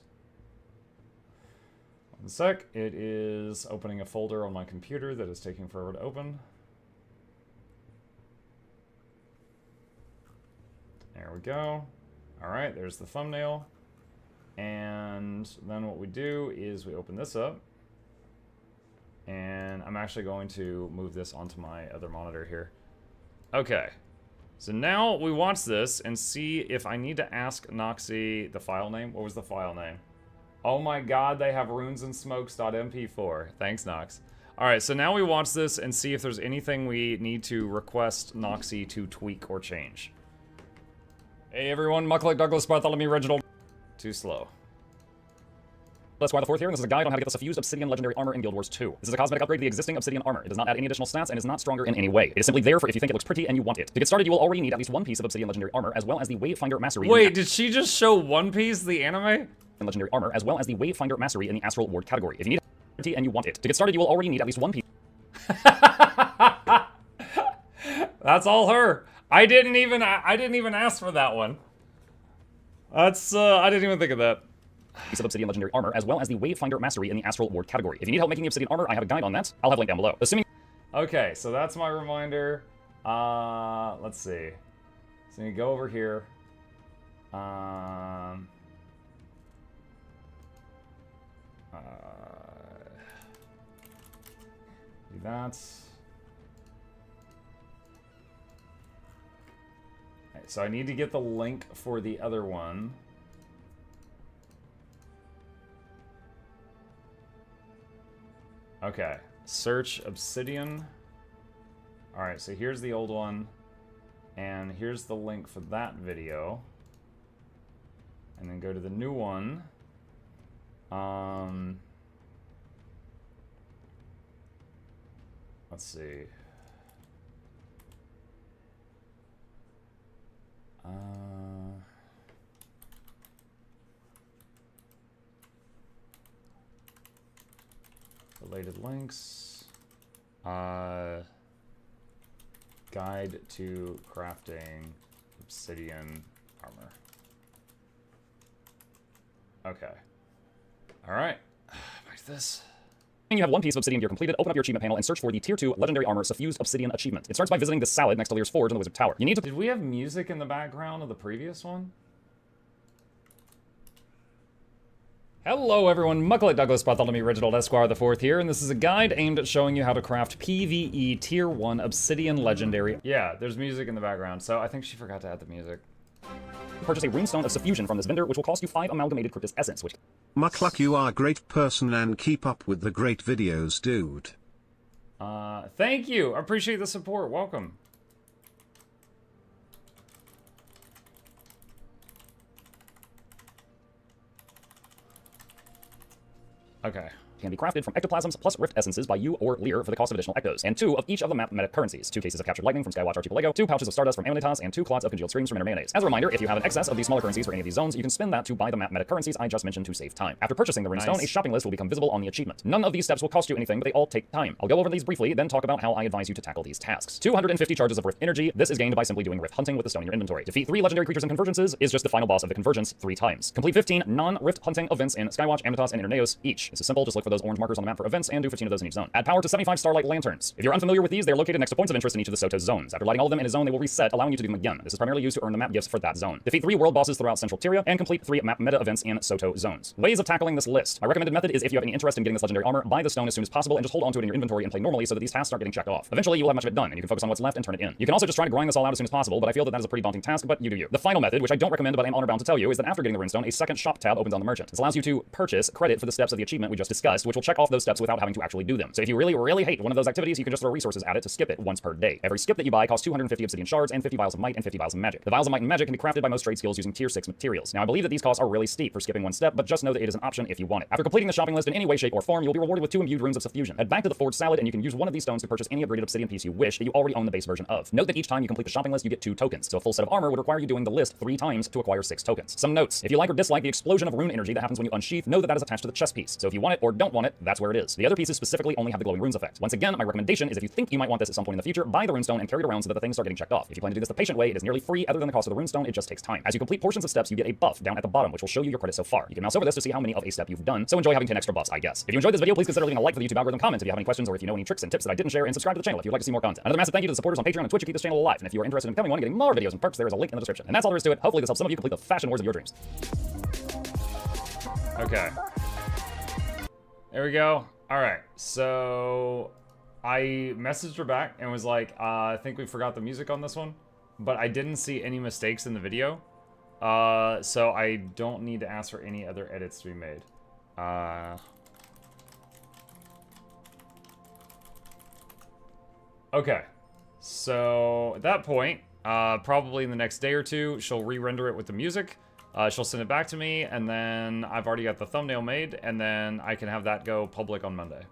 One sec. It is opening a folder on my computer that is taking forever to open. There we go. All right, there's the thumbnail. And then what we do is we open this up. And I'm actually going to move this onto my other monitor here. Okay. So now we watch this and see if I need to ask Noxxi the file name. What was the file name? Oh my god, they have runesandSmokes.mp4. Thanks, Nox. Alright, so now we watch this and see if there's anything we need to request Noxxi to tweak or change. Hey everyone, Mukluk, Douglas, Bartholomew, Reginald. Too slow. That's why the fourth here, and this is a guide on how to get the suffused Obsidian legendary armor in Guild Wars 2. This is a cosmetic upgrade to the existing Obsidian armor. It does not add any additional stats and is not stronger in any way. It is simply there for if you think it looks pretty and you want it. To get started, you will already need at least one piece of Obsidian legendary armor, as well as the Wayfinder Mastery. Wait, did she just show One Piece, the anime? Legendary armor, as well as the Wayfinder Mastery in the Astral Ward category. If you need it and you want it. To get started, you will already need at least one piece. That's all her. I didn't even ask for that one. That's I didn't even think of that. Piece of Obsidian legendary armor, as well as the Wayfinder Mastery in the Astral Ward category. If you need help making the Obsidian armor, I have a guide on that. I'll have a link down below. Assuming. Okay, so that's my reminder. Let's see. So you go over here. Do that. Okay, so I need to get the link for the other one. Okay, search Obsidian. Alright, so here's the old one. And here's the link for that video. And then go to the new one. Let's see. Related links. Guide to crafting Obsidian armor. Okay. Alright. Back to this. You have one piece of Obsidian gear completed, open up your achievement panel and search for the Tier 2 Legendary Armor Suffused Obsidian achievement. It starts by visiting the salad next to Lear's Forge in the Wizard Tower. You need to— Did we have music in the background of the previous one? Hello everyone, Mukluk, Douglas, Bartholomew, Reginald, Esquire the Fourth here, and this is a guide aimed at showing you how to craft PvE Tier 1 Obsidian Legendary. Yeah, there's music in the background, so I think she forgot to add the music. Purchase a runestone of suffusion from this vendor, which will cost you 5 amalgamated Cryptus Essence, which— Mukluk, you are a great person and keep up with the great videos, dude. Thank you, I appreciate the support, welcome. Okay. Can be crafted from ectoplasms plus rift essences by you or Lear for the cost of additional ectos, and 2 of each of the map meta currencies, 2 cases of captured lightning from Skywatch Archipelago, 2 pouches of stardust from Amanitas, and 2 clods of congealed streams from Inner Mayonnaise. As a reminder, if you have an excess of these smaller currencies for any of these zones, you can spend that to buy the map meta currencies I just mentioned to save time. After purchasing the runestone, a shopping list will become visible on the achievement. None of these steps will cost you anything, but they all take time. I'll go over these briefly, then talk about how I advise you to tackle these tasks. 250 charges of rift energy. This is gained by simply doing rift hunting with the stone in your inventory. Defeat 3 legendary creatures in convergences is just the final boss of the convergence 3 times. Complete 15 non-rift hunting events in Skywatch, Amanitas, and Inner Neos each. This is simple, just look for those orange markers on the map for events and do 15 of those in each zone. Add power to 75 starlight lanterns. If you're unfamiliar with these, they are located next to points of interest in each of the Soto zones. After lighting all of them in a zone, they will reset, allowing you to do them again. This is primarily used to earn the map gifts for that zone. Defeat 3 world bosses throughout Central Tyria, and complete 3 map meta events in Soto zones. Ways of tackling this list. My recommended method is if you have any interest in getting this legendary armor, buy the stone as soon as possible and just hold onto it in your inventory and play normally so that these tasks start getting checked off. Eventually, you will have much of it done, and you can focus on what's left and turn it in. You can also just try to grind this all out as soon as possible, but I feel that is a pretty daunting task, but you do you. The final method, which I don't recommend but I am honor bound to tell you, is that after getting the runestone, a second shop tab opens on the merchant. This allows you to purchase credit for the steps of the achievement we just discussed, which will check off those steps without having to actually do them. So if you really hate one of those activities, you can just throw resources at it to skip it once per day. Every skip that you buy costs 250 obsidian shards and 50 vials of might and 50 vials of magic. The vials of might and magic can be crafted by most trade skills using tier 6 materials. Now I believe that these costs are really steep for skipping one step, but just know that it is an option if you want it. After completing the shopping list in any way, shape, or form, you'll be rewarded with 2 imbued runes of suffusion. Head back to the Forge Salad and you can use one of these stones to purchase any upgraded obsidian piece you wish that you already own the base version of. Note that each time you complete the shopping list, you get 2 tokens, so a full set of armor would require you doing the list 3 times to acquire 6 tokens. Some notes. If you like or dislike the explosion of rune energy that happens when you unsheath, know that that is attached to the chest piece. So if you want it or don't want it, that's where it is. The other pieces specifically only have the glowing runes effect. Once again, my recommendation is if you think you might want this at some point in the future, buy the runestone and carry it around so that the things start getting checked off. If you plan to do this the patient way, it is nearly free. Other than the cost of the runestone, it just takes time. As you complete portions of steps, you get a buff down at the bottom, which will show you your credits so far. You can mouse over this to see how many of a step you've done, so enjoy having 10 extra buffs, I guess. If you enjoyed this video, please consider leaving a like for the YouTube algorithm, comment if you have any questions, or if you know any tricks and tips that I didn't share, and subscribe to the channel if you'd like to see more content. Another massive thank you to the supporters on Patreon and Twitch who keep this channel alive, and if you are interested in becoming one and getting more videos and perks, there is a link in the description. And that's all there is to it. Hopefully this helps some of you complete the fashion wars of your dreams. Okay. There we go. Alright, so I messaged her back and was like, I think we forgot the music on this one, but I didn't see any mistakes in the video, so I don't need to ask for any other edits to be made. Okay, so at that point, probably in the next day or two, she'll re-render it with the music. She'll send it back to me, and then I've already got the thumbnail made, and then I can have that go public on Monday.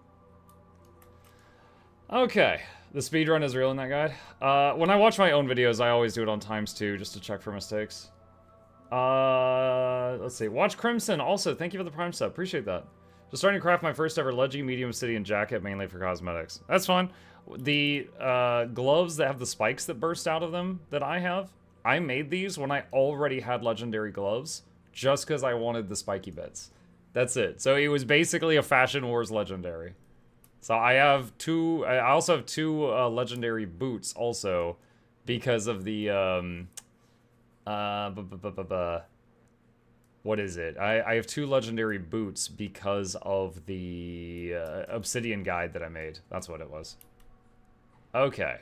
Okay, the speedrun is real in that guide. When I watch my own videos, I always do it on ×2 just to check for mistakes. Let's see. Watch Crimson, also, thank you for the Prime sub. Appreciate that. Just starting to craft my first ever Leggy medium Obsidian jacket, mainly for cosmetics. That's fun. The gloves that have the spikes that burst out of them that I have, I made these when I already had legendary gloves, just because I wanted the spiky bits. That's it. So it was basically a Fashion Wars legendary. So I have two, I also have two legendary boots also, because of the, what is it? I have two legendary boots because of the Obsidian guide that I made. That's what it was. Okay.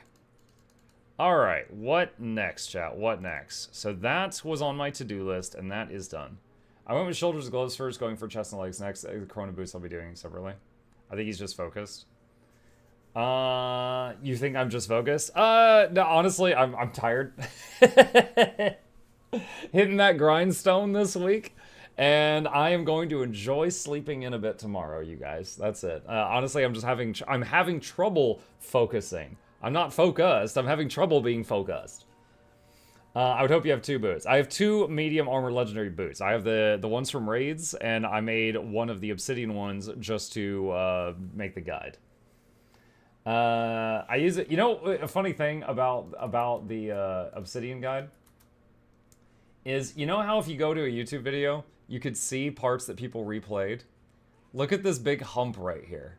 Alright, what next, chat? What next? So that was on my to-do list, and that is done. I went with shoulders and gloves first, going for chest and legs next. The Corona boots I'll be doing separately. I think he's just focused. You think I'm just focused? No, honestly, I'm tired. Hitting that grindstone this week, and I am going to enjoy sleeping in a bit tomorrow, you guys. That's it. Honestly, I'm having trouble focusing. I'm not focused. I'm having trouble being focused. I would hope you have two boots. I have two medium armor legendary boots. I have the ones from raids, and I made one of the Obsidian ones just to make the guide. I use it. You know, a funny thing about the Obsidian guide is, you know how if you go to a YouTube video, you could see parts that people replayed? Look at this big hump right here.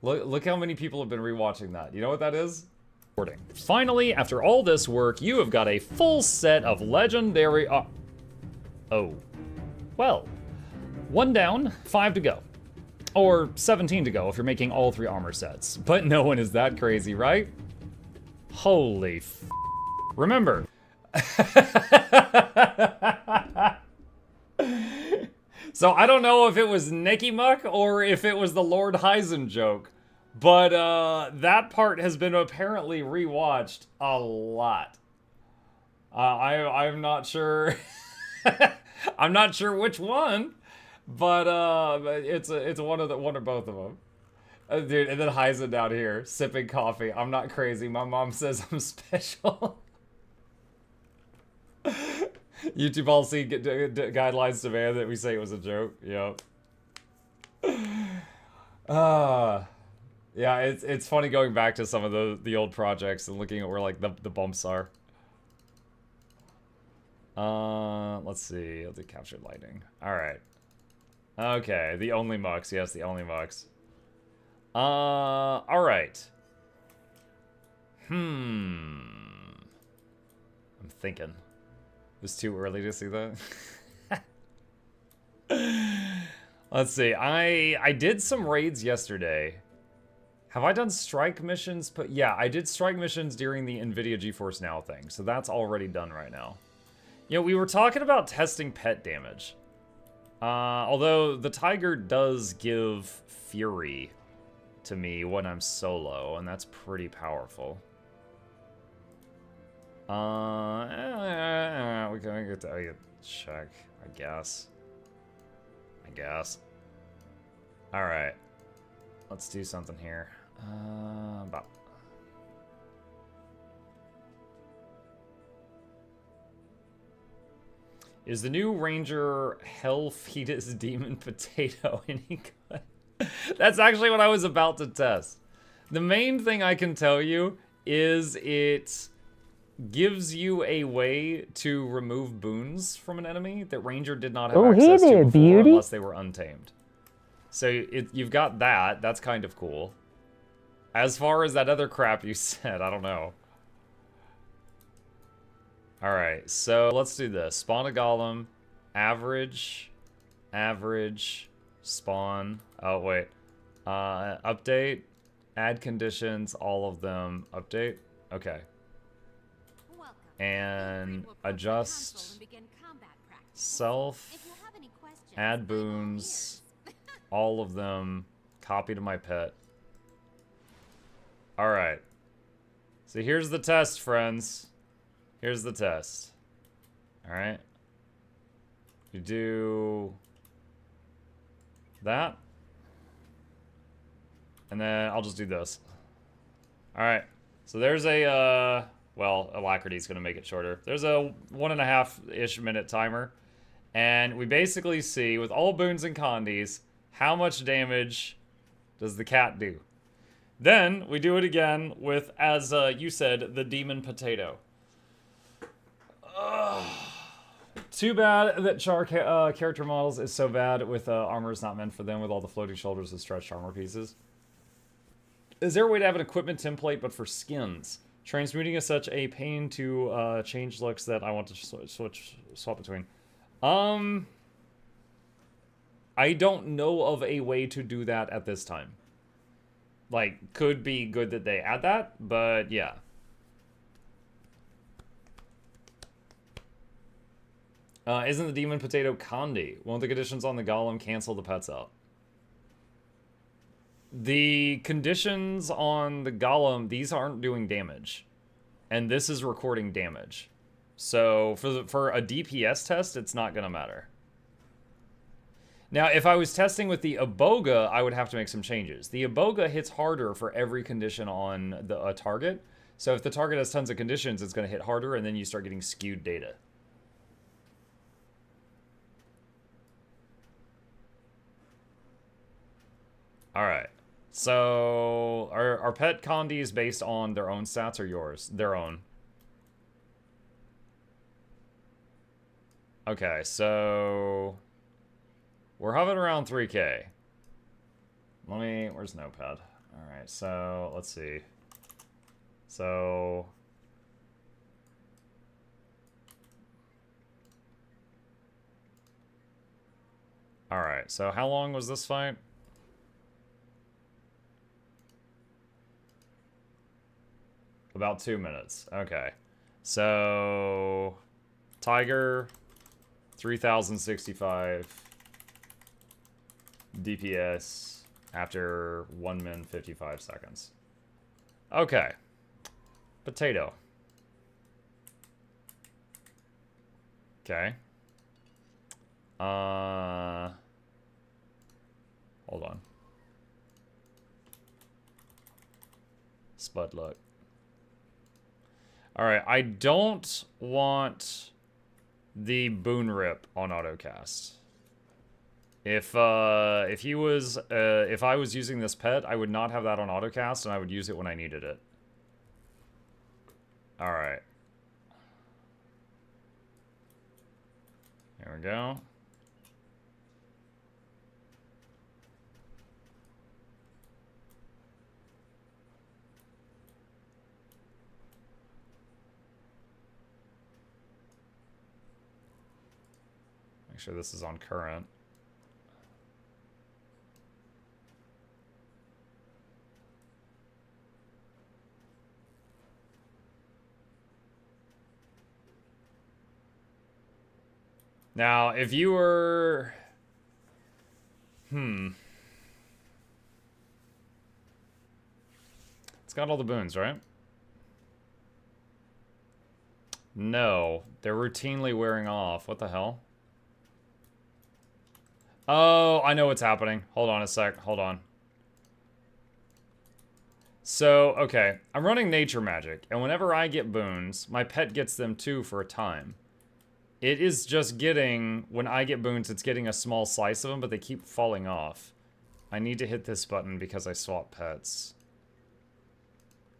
Look how many people have been rewatching that. You know what that is? Finally, after all this work, you have got a full set of legendary... Oh. Well. 1 down, 5 to go. Or 17 to go if you're making all 3 armor sets. But no one is that crazy, right? Holy f... Remember... So I don't know if it was Nicky Muck or if it was the Lord Heisen joke, but that part has been apparently rewatched a lot. I'm not sure. I'm not sure which one, but it's one or both of them. Dude, and then Heisen down here sipping coffee. I'm not crazy. My mom says I'm special. YouTube policy guidelines demand that we say it was a joke. Yep. Yeah, it's funny going back to some of the old projects and looking at where like the bumps are. Let's see. I'll do captured lighting. All right. Okay, the only mux. Yes, the only mux. All right. I'm thinking. It was too early to see that. Let's see. I did some raids yesterday. Have I done strike missions? But yeah, I did strike missions during the Nvidia GeForce Now thing, so that's already done right now. You know, we were talking about testing pet damage. Although the tiger does give fury to me when I'm solo, and that's pretty powerful. We can get to check, I guess. Alright. Let's do something here. Is the new Ranger Hell Fetus Demon Potato any good? That's actually what I was about to test. The main thing I can tell you is it gives you a way to remove boons from an enemy that Ranger did not have access to before unless they were untamed. So you've got that. That's kind of cool. As far as that other crap you said, I don't know. Alright, so let's do this. Spawn a golem. Average. Average. Spawn. Oh, wait. Update. Add conditions. All of them. Update. Okay. And adjust. Self. Add boons. All of them. Copy to my pet. Alright. So here's the test, friends. Here's the test. Alright. You do that. And then I'll just do this. Alright. So there's a, well, Alacrity's gonna make it shorter. There's a 1.5-ish minute timer. And we basically see, with all boons and condies, how much damage does the cat do. Then, we do it again with, as you said, the demon potato. Too bad that Char character models is so bad with armor is not meant for them with all the floating shoulders and stretched armor pieces. Is there a way to have an equipment template but for skins? Transmuting is such a pain to change looks that I want to swap between. I don't know of a way to do that at this time. Like, could be good that they add that, but yeah. Isn't the demon potato Condi? Won't the conditions on the golem cancel the pets out? The conditions on the golem, these aren't doing damage. And this is recording damage. So for a DPS test, it's not gonna matter. Now, if I was testing with the Iboga, I would have to make some changes. The Iboga hits harder for every condition on a target. So if the target has tons of conditions, it's going to hit harder, and then you start getting skewed data. Alright. So, are pet condies based on their own stats or yours? Their own. Okay, so we're hovering around 3K. Where's Notepad? Alright, so, let's see. So, alright, so how long was this fight? About 2 minutes. Okay. So, Tiger, 3065 DPS after 1 min 55 seconds. Okay. Potato. Okay. Hold on. Spud luck. Alright, I don't want the boon rip on autocast. If I was using this pet, I would not have that on autocast, and I would use it when I needed it. Alright. There we go. Make sure this is on current. Now, if you were... It's got all the boons, right? No. They're routinely wearing off. What the hell? Oh, I know what's happening. Hold on a sec. Hold on. So, okay. I'm running nature magic, and whenever I get boons, my pet gets them too for a time. It is just getting, when I get boons, it's getting a small slice of them, but they keep falling off. I need to hit this button because I swap pets.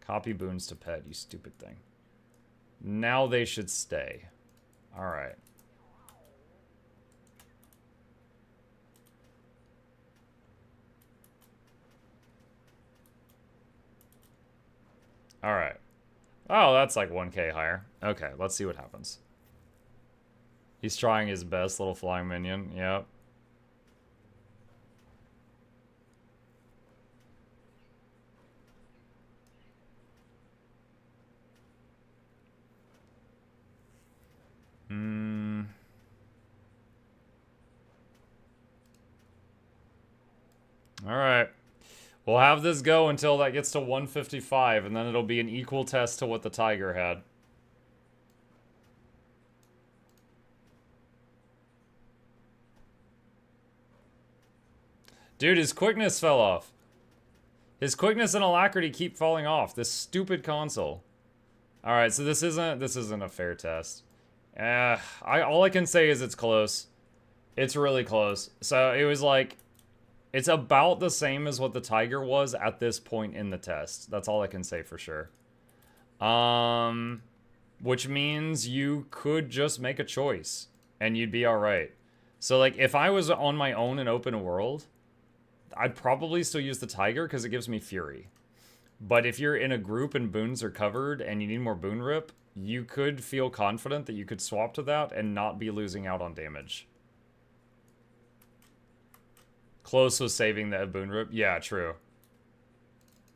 Copy boons to pet, you stupid thing. Now they should stay. Alright. Alright. Oh, that's like 1k higher. Okay, let's see what happens. He's trying his best, little flying minion. Yep. Alright. We'll have this go until that gets to 155, and then it'll be an equal test to what the tiger had. Dude, his quickness fell off. His quickness and alacrity keep falling off. This stupid console. Alright, so this isn't a fair test. All I can say is it's close. It's really close. So it was like, it's about the same as what the tiger was at this point in the test. That's all I can say for sure. Which means you could just make a choice and you'd be alright. So like, if I was on my own in open world, I'd probably still use the tiger because it gives me fury. But if you're in a group and boons are covered and you need more boon rip, you could feel confident that you could swap to that and not be losing out on damage. Close was saving the boon rip. Yeah, true.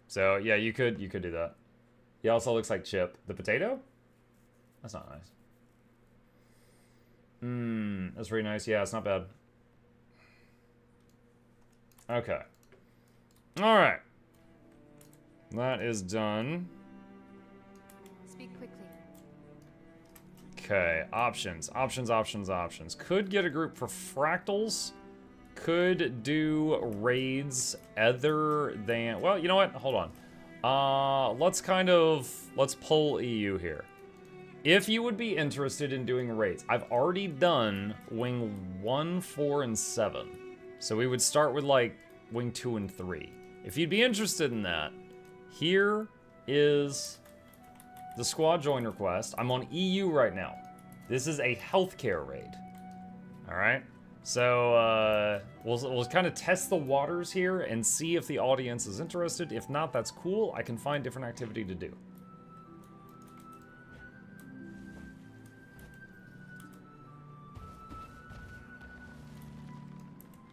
So yeah, you could do that. He also looks like Chip. The potato? That's not nice. That's pretty nice. Yeah, it's not bad. Okay. Alright. That is done. Speak quickly. Okay, options. Could get a group for fractals. Could do raids other than... Well, you know what? Hold on. Let's pull EU here. If you would be interested in doing raids, I've already done wing 1, 4, and 7. So we would start with like wing 2 and 3. If you'd be interested in that, here is the squad join request. I'm on EU right now. This is a healthcare raid. All right. So we'll kind of test the waters here and see if the audience is interested. If not, that's cool. I can find different activity to do.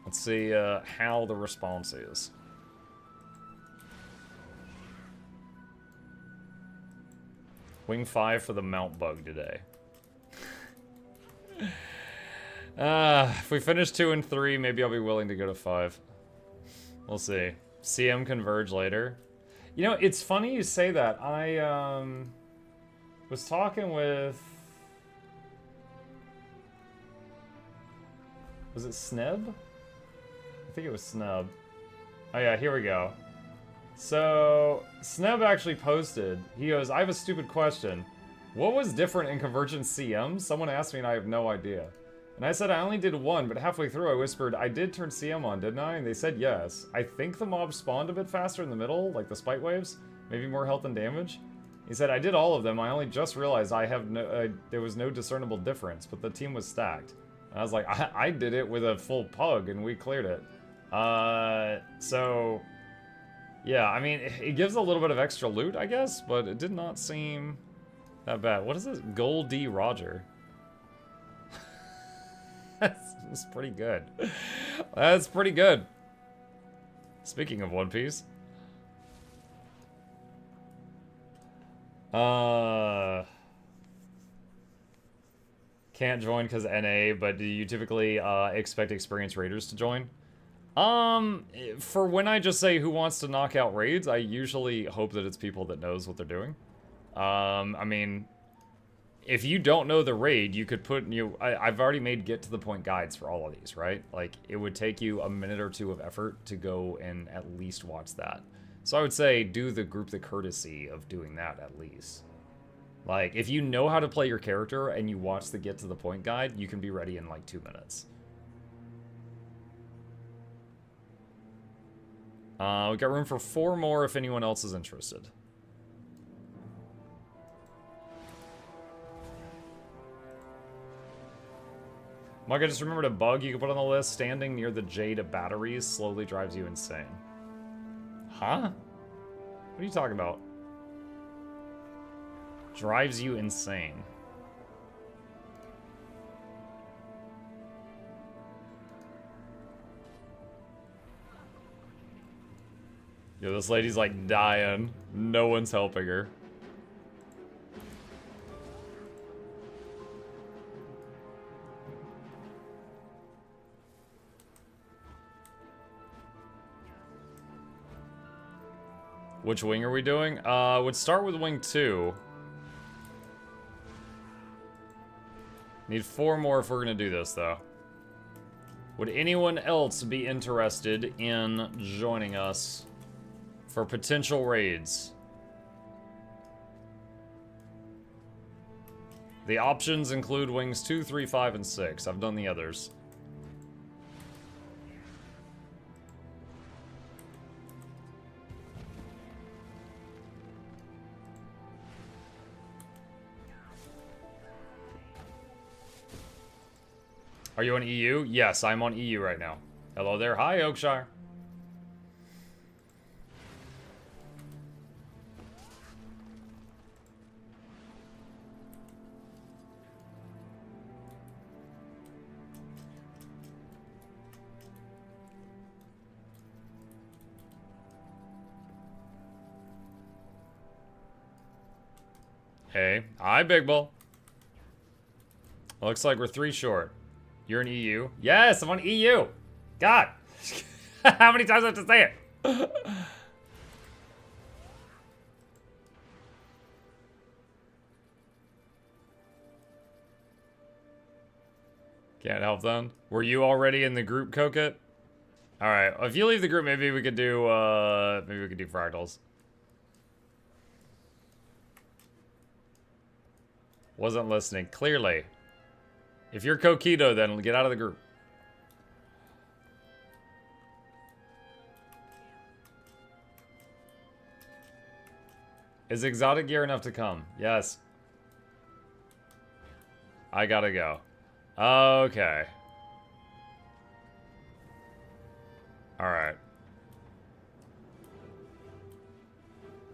Let's see how the response is. Wing 5 for the mount bug today. If we finish 2 and 3, maybe I'll be willing to go to 5. We'll see. CM converge later. You know, it's funny you say that. I was talking with... Was it Sneb? I think it was Snub. Oh yeah, here we go. So, Snub actually posted, he goes, I have a stupid question. What was different in Convergent CM? Someone asked me and I have no idea. And I said I only did one, but halfway through I whispered, I did turn CM on, didn't I? And they said yes. I think the mobs spawned a bit faster in the middle, like the spite waves. Maybe more health and damage. He said, I did all of them, I only just realized I have no, there was no discernible difference, but the team was stacked. And I was like, I did it with a full pug and we cleared it. So, yeah, I mean, it gives a little bit of extra loot, I guess, but it did not seem that bad. What is this? Gold D Roger. That's pretty good. That's pretty good. Speaking of One Piece. Can't join because NA, but do you typically expect experienced raiders to join? For when I just say who wants to knock out raids, I usually hope that it's people that knows what they're doing. I mean, if you don't know the raid, you could put, I've already made get to the point guides for all of these, right? Like, it would take you a minute or two of effort to go and at least watch that. So I would say do the group the courtesy of doing that at least. Like, if you know how to play your character and you watch the get to the point guide, you can be ready in like 2 minutes. We got room for 4 more if anyone else is interested. Mike, I just remembered a bug you can put on the list. Standing near the Jade batteries slowly drives you insane. Huh? What are you talking about? Drives you insane. Yo, this lady's like dying. No one's helping her. Which wing are we doing? Would start with wing 2. Need 4 more if we're gonna do this, though. Would anyone else be interested in joining us for potential raids? The options include wings 2, 3, 5, and 6. I've done the others. Are you on EU? Yes, I'm on EU right now. Hello there. Hi, Oakshire. Hey. Hi, Big Bull. Looks like we're 3 short. You're in EU? Yes, I'm on EU! God! How many times do I have to say it? Can't help them. Were you already in the group, Kokit? Alright, if you leave the group, maybe we could do, Fractals. Wasn't listening, clearly. If you're Coquito, then get out of the group. Is exotic gear enough to come? Yes. I gotta go. Okay. Alright.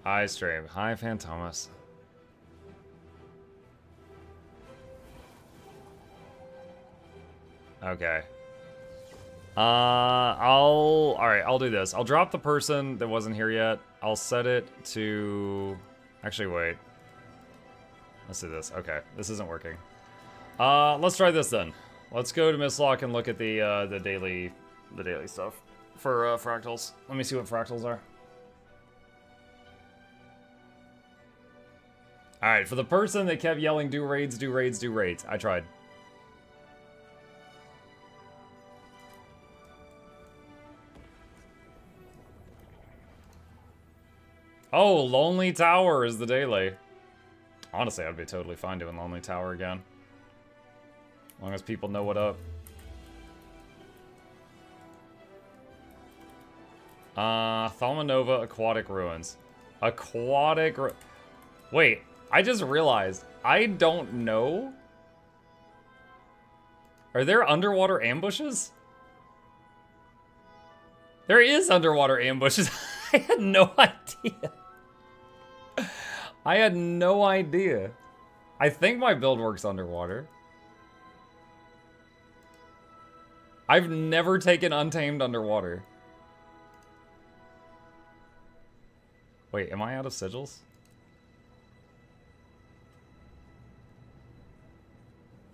Hi, stream. Hi, Phantomas. Okay. I'll do this. I'll drop the person that wasn't here yet. I'll set it to... Actually, wait. Let's do this. Okay, this isn't working. Let's try this then. Let's go to Mistlock and look at the daily stuff for fractals. Let me see what fractals are. Alright, for the person that kept yelling, do raids, do raids, do raids. I tried. Oh, Lonely Tower is the daily. Honestly, I'd be totally fine doing Lonely Tower again. As long as people know what up. Thalmanova Aquatic Ruins. Wait, I just realized. I don't know. Are there underwater ambushes? There is underwater ambushes. I had no idea. I had no idea. I think my build works underwater. I've never taken Untamed underwater. Wait, am I out of sigils?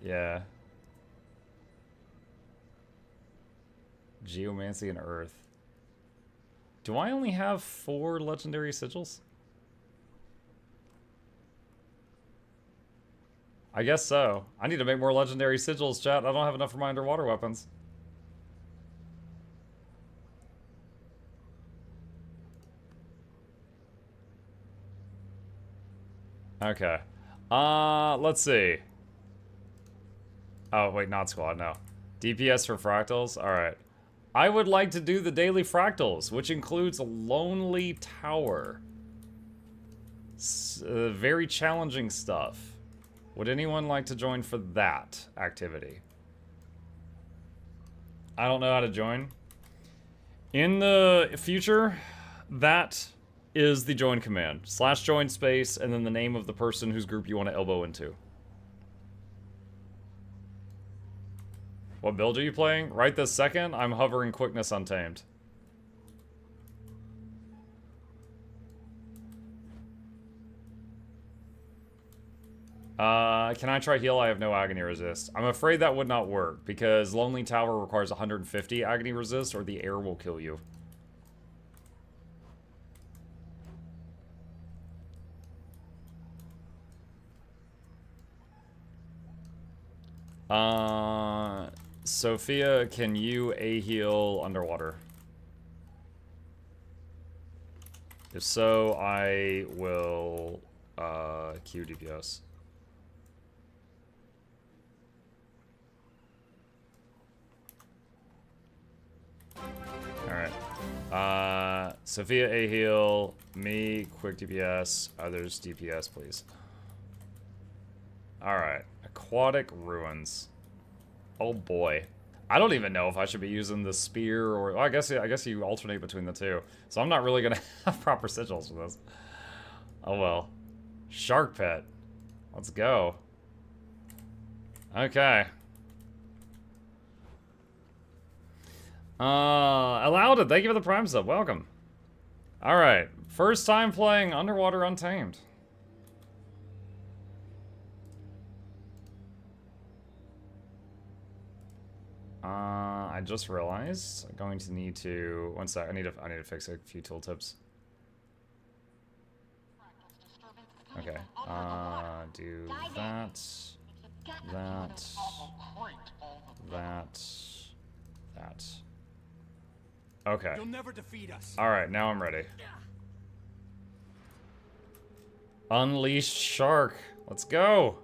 Yeah. Geomancy and Earth. Do I only have 4 legendary sigils? I guess so. I need to make more legendary sigils, chat. I don't have enough for my underwater weapons. Okay. Let's see. Oh, wait, not squad, no. DPS for fractals? Alright. I would like to do the daily fractals, which includes a lonely tower. Very challenging stuff. Would anyone like to join for that activity? I don't know how to join. In the future, that is the join command. /join space, and then the name of the person whose group you want to elbow into. What build are you playing? Right this second, I'm hovering Quickness Untamed. Can I try heal? I have no agony resist. I'm afraid that would not work, because Lonely Tower requires 150 agony resist, or the air will kill you. Sophia, can you A-heal underwater? If so, I will, Q DPS. Alright. Sophia A-heal, me, quick DPS, others DPS, please. Alright. Aquatic ruins. Oh boy. I don't even know if I should be using the spear or... Well, I guess you alternate between the two. So I'm not really gonna have proper sigils for this. Oh well. Shark pet. Let's go. Okay. Allowed it. Thank you for the Prime sub. Welcome. Alright. First time playing Underwater Untamed. I just realized I'm going to need to... One sec. I need to fix a few tooltips. Okay. Do that. That. Okay. You'll never defeat us. Alright, now I'm ready. Unleashed Shark. Let's go.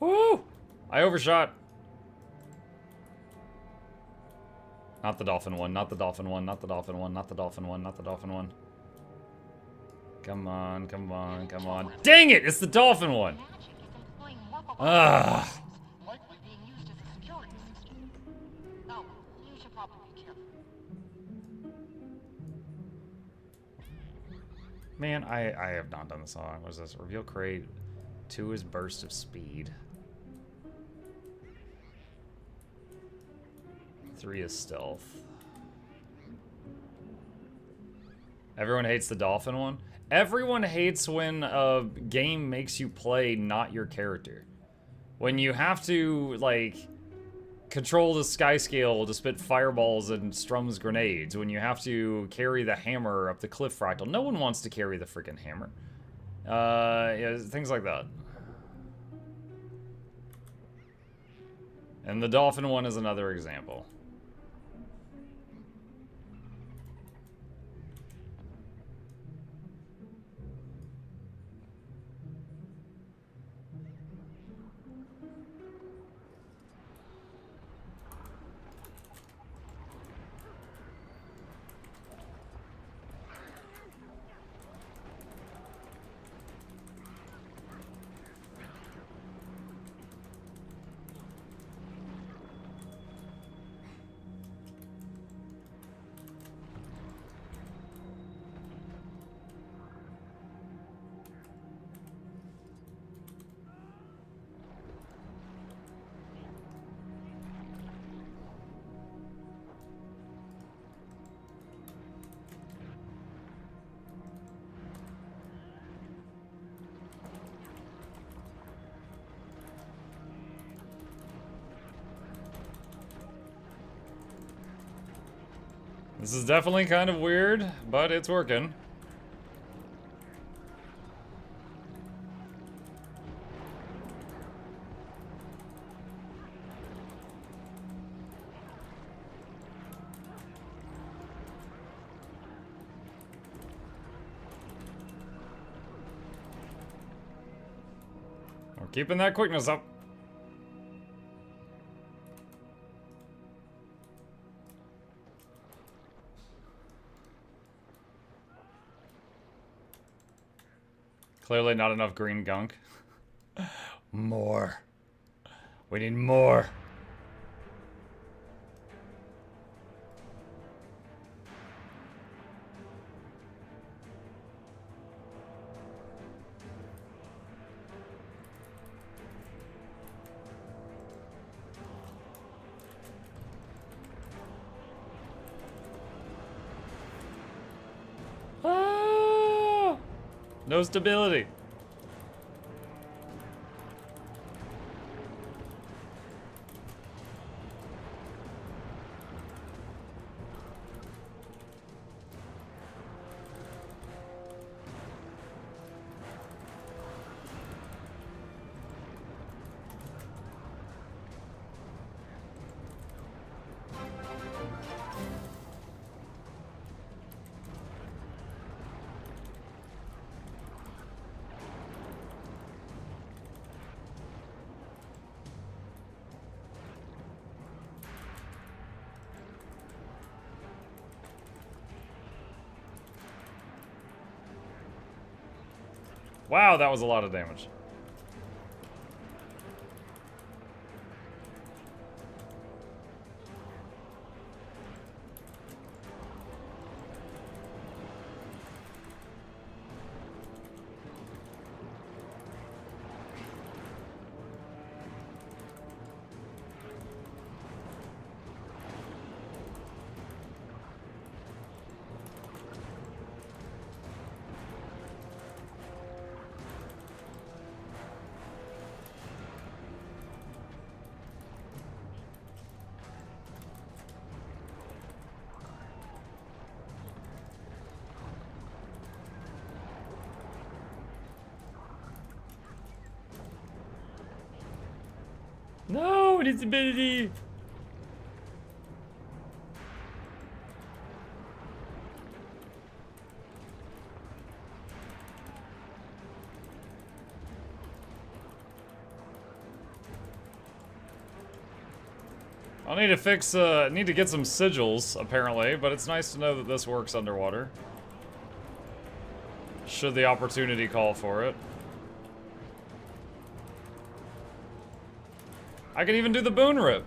Woo! I overshot. Not the dolphin one, not the dolphin one, not the dolphin one, not the dolphin one, not the dolphin one. Come on, come on, come on. Dang it! It's the dolphin one! Ugh. Man, I have not done this song. What is this? Reveal crate. 2 is burst of speed. 3 is stealth. Everyone hates the dolphin one? Everyone hates when a game makes you play not your character. When you have to, like, control the sky scale to spit fireballs and strums grenades. When you have to carry the hammer up the cliff fractal. No one wants to carry the freaking hammer. Yeah, things like that. And the dolphin one is another example. This is definitely kind of weird, but it's working. Keeping that quickness up. Clearly not enough green gunk. More. We need more. Ah! No stability. Wow, that was a lot of damage. No, it is ability. I'll need to fix, need to get some sigils, apparently, but it's nice to know that this works underwater. Should the opportunity call for it. I can even do the boon rip.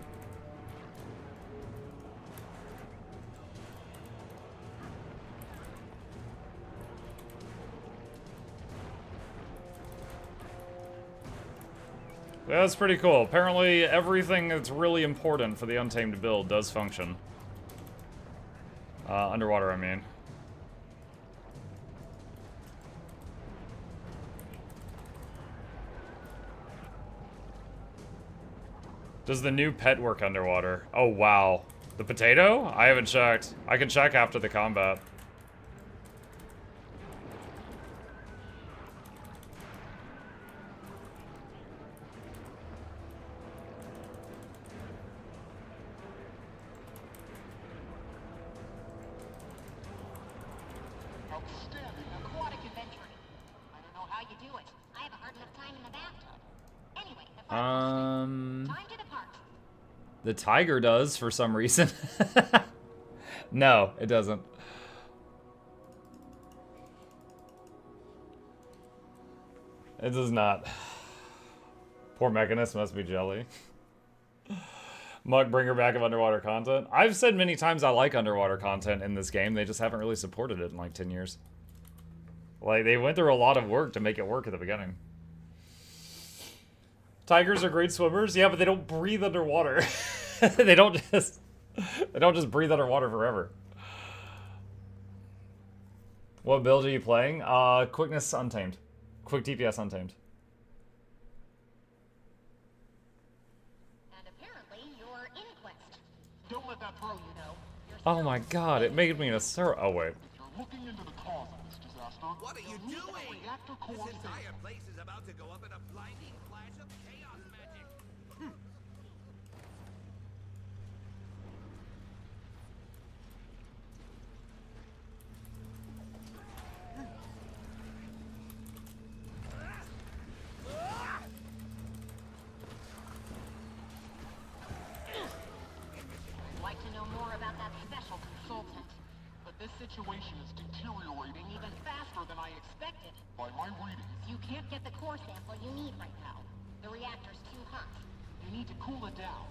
Yeah, that's pretty cool. Apparently, everything that's really important for the Untamed build does function. Underwater, I mean. Does the new pet work underwater? Oh, wow. The potato? I haven't checked. I can check after the combat. Outstanding aquatic inventory. I don't know how you do it. I have a hard enough time in the bathtub. Anyway, the time to depart. The tiger does for some reason. No, it doesn't. It does not. Poor Mechanist must be jelly. Mug bringer back of underwater content. I've said many times I like underwater content in this game. They just haven't really supported it in like 10 years. Like, they went through a lot of work to make it work at the beginning. Tigers are great swimmers, yeah, but they don't breathe underwater. they don't just breathe underwater forever. What build are you playing? Quickness Untamed. Quick DPS Untamed. And apparently you're inquest. Don't let that throw you know. Oh my god, it made me in a oh wait. You're looking into the cause of this disaster. What are you doing? This entire place is about to go up in a blinding flash of chaos magic. situation is deteriorating Even faster than I expected. by my readings. You can't get the core sample you need right now. The reactor's too hot. You need to cool it down.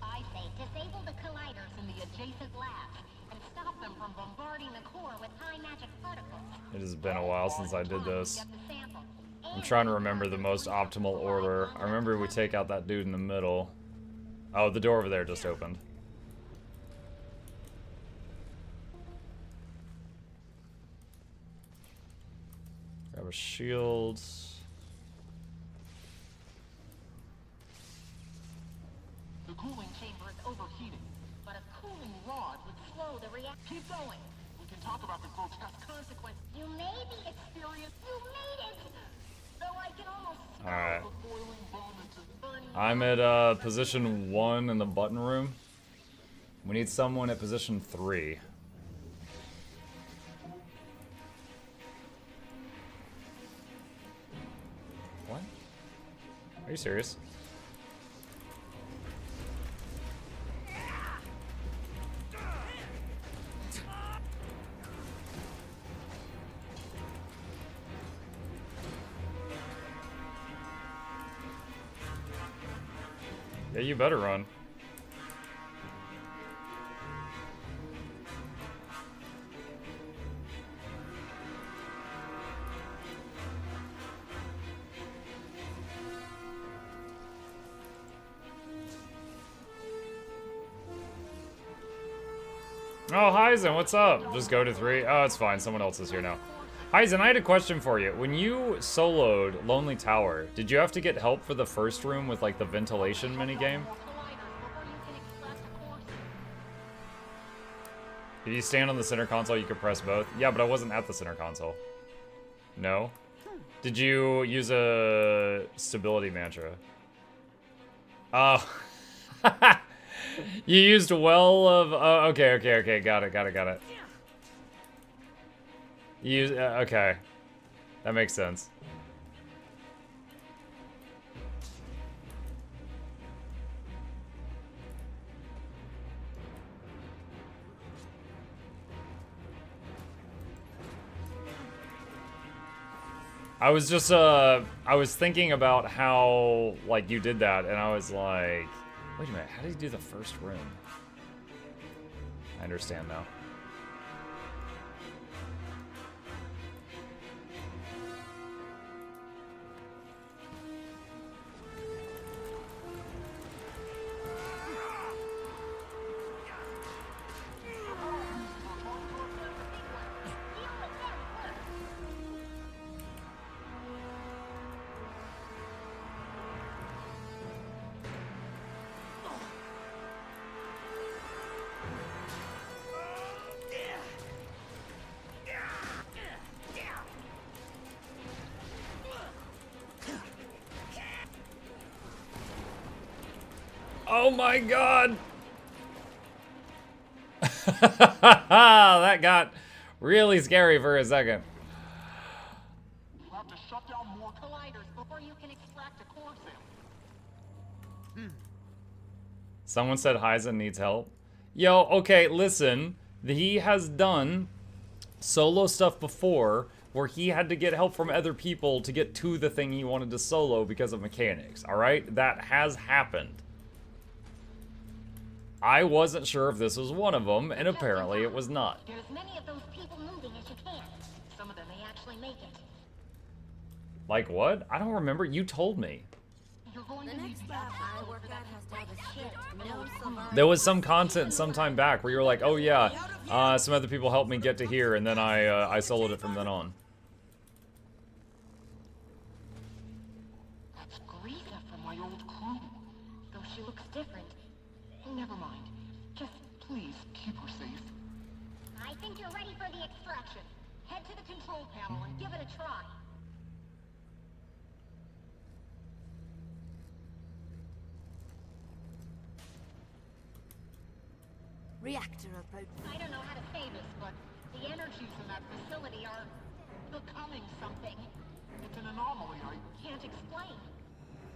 I say disable the colliders in the adjacent labs and stop them from bombarding the core with high magic particles. It has been a while since I did this. Get the sample. I'm trying to remember the most optimal order. I remember we take out that dude in the middle. Oh, the door over there just opened. Grab a shield. The cooling chamber is overheating. But a cooling rod would slow the reaction. Keep going. We can talk about the grotesque Consequence. You may be experienced. You made it! Though I can almost smell Alright. the boiling bone into burning. I'm at position 1 in the button room. We need someone at position 3. What? Are you serious? Yeah, you better run. Oh, Hyzen, what's up? Just go to 3. Oh, it's fine. Someone else is here now. Hyzen, I had a question for you. When you soloed Lonely Tower, did you have to get help for the first room with, like, the ventilation minigame? If you stand on the center console, you could press both. Yeah, but I wasn't at the center console. No? Did you use a stability mantra? Oh. You used well of... Oh, okay. Got it. You use... okay. That makes sense. I was just, I was thinking about how, like, you did that, and I was like... Wait a minute, how did you do the first room? I understand now. Oh my god! That got really scary for a second. You have to shut down more Colliders before you can extract a core sample. Someone said Hyzen needs help. Yo, okay, listen. He has done solo stuff before where he had to get help from other people to get to the thing he wanted to solo because of mechanics, alright? That has happened. I wasn't sure if this was one of them, and apparently it was not. Get as many of those people moving as you can. Some of them may actually make it. Like what? I don't remember. You told me. You're going The to need next lab I work at has to have a shift. No survival. There was some content sometime back where you were like, oh yeah, some other people helped me get to here, and then I soloed it from then on. That's Greta from my old crew. Though she looks different. Never mind. Just Please keep her safe. I think you're ready for the extraction. Head to the control panel and give it a try. Reactor approach. I don't know how to say this, but the energies in that facility are becoming something. It's an anomaly. I Can't explain.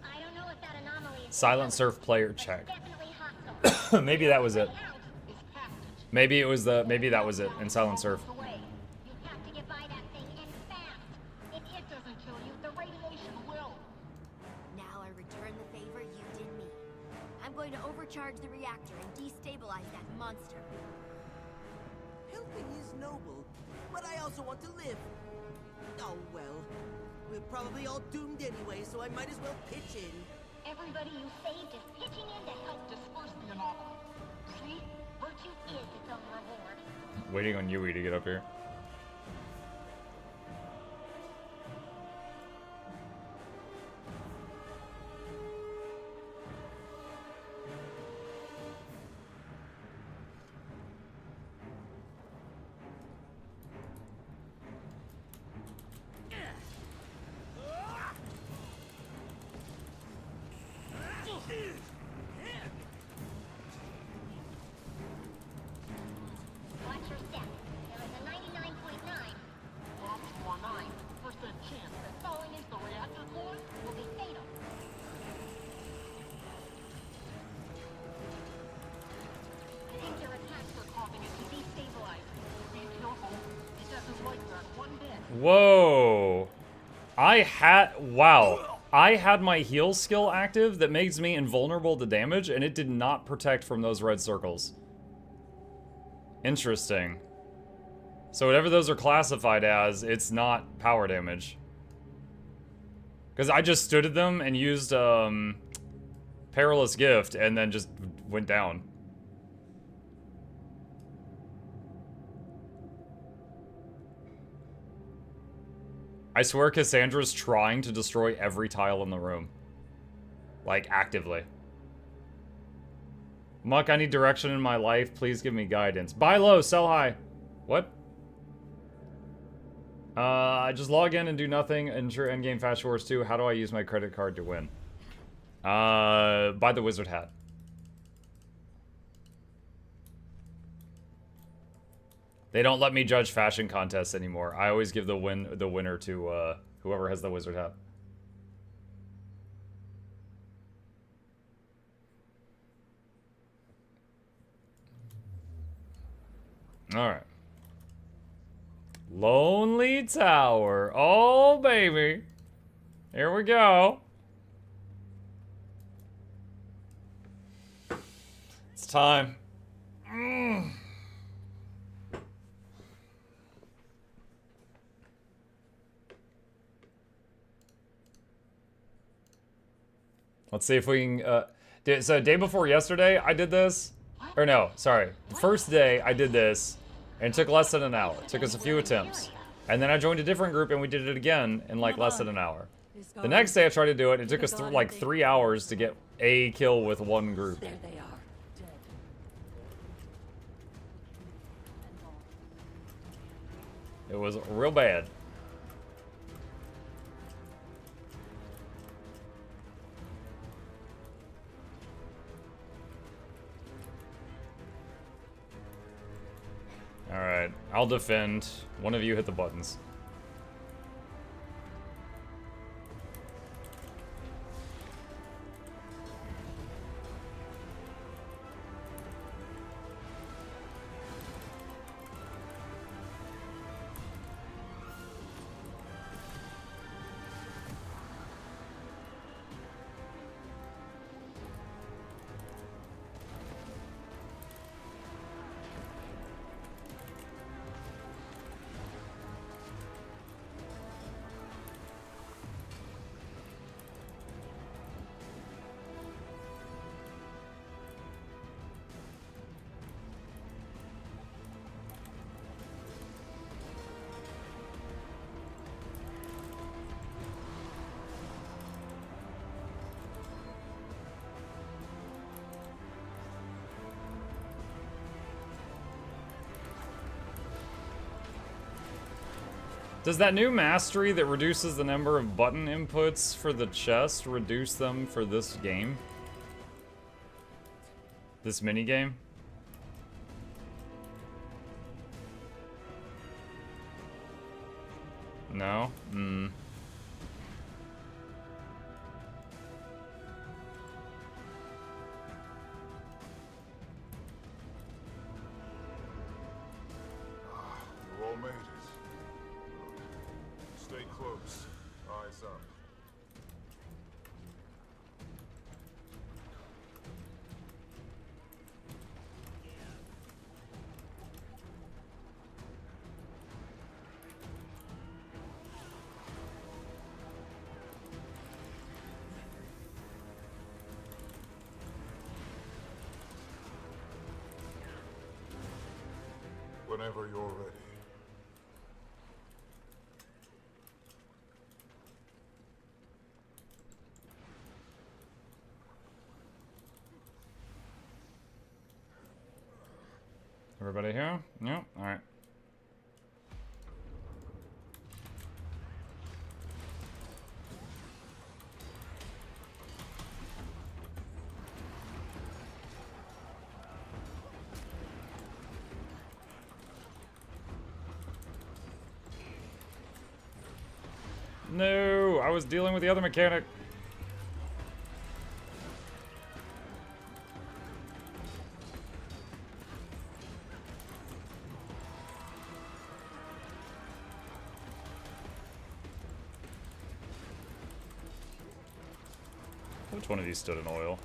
I don't know if that anomaly is Silent Surf player check. definitely hostile. Maybe that was it. Out is past it. Maybe it was the, maybe that was it in Silent Surf. Away. You have to get by that thing and fast. If it doesn't kill you, the radiation will. Now I return the favor you did me. I'm going to overcharge the reactor and destabilize that monster. Helping is noble, but I also want to live. Oh well. We're probably all doomed anyway, so I might as well pitch in. Everybody you saved is pitching in to help Disperse the anomaly. See? Virtue is its own reward. Waiting on Yui to get up here. Watch your step. There is a 99.9. Lots more 9% chance that falling into the reactor core Will be fatal. I think their attacks are causing it to destabilize. Be careful. It doesn't like that one bit. Whoa. Wow. I had my heal skill active that makes me invulnerable to damage, and it did not protect from those red circles. Interesting. So whatever those are classified as, it's not power damage. Because I just stood at them and used Perilous Gift and then just went down. I swear Cassandra's trying to destroy every tile in the room. Like, actively. Muck, I need direction in my life. Please give me guidance. Buy low, sell high. What? I just log in and do nothing. Ensure endgame fast forwards too. How do I use my credit card to win? Buy the wizard hat. They don't let me judge fashion contests anymore. I always give the winner to whoever has the wizard hat. All right. Lonely Tower. Oh, baby. Here we go. It's time. Let's see if we can, so day before yesterday, I did this. Or no, sorry. The first day, I did this, and it took less than an hour. It took us a few attempts. And then I joined a different group, and we did it again in, like, less than an hour. The next day I tried to do it, it took us, like, 3 hours to get a kill with one group. There they are, dead. It was real bad. Alright, I'll defend. One of you hit the buttons. Does that new mastery that reduces the number of button inputs for the chest reduce them for this game? This mini game? No? Hmm. made it. Stay close. Eyes up. Whenever you're ready. Everybody here? Yep. All right. No, I was dealing with the other mechanic. Which one of these stood in oil?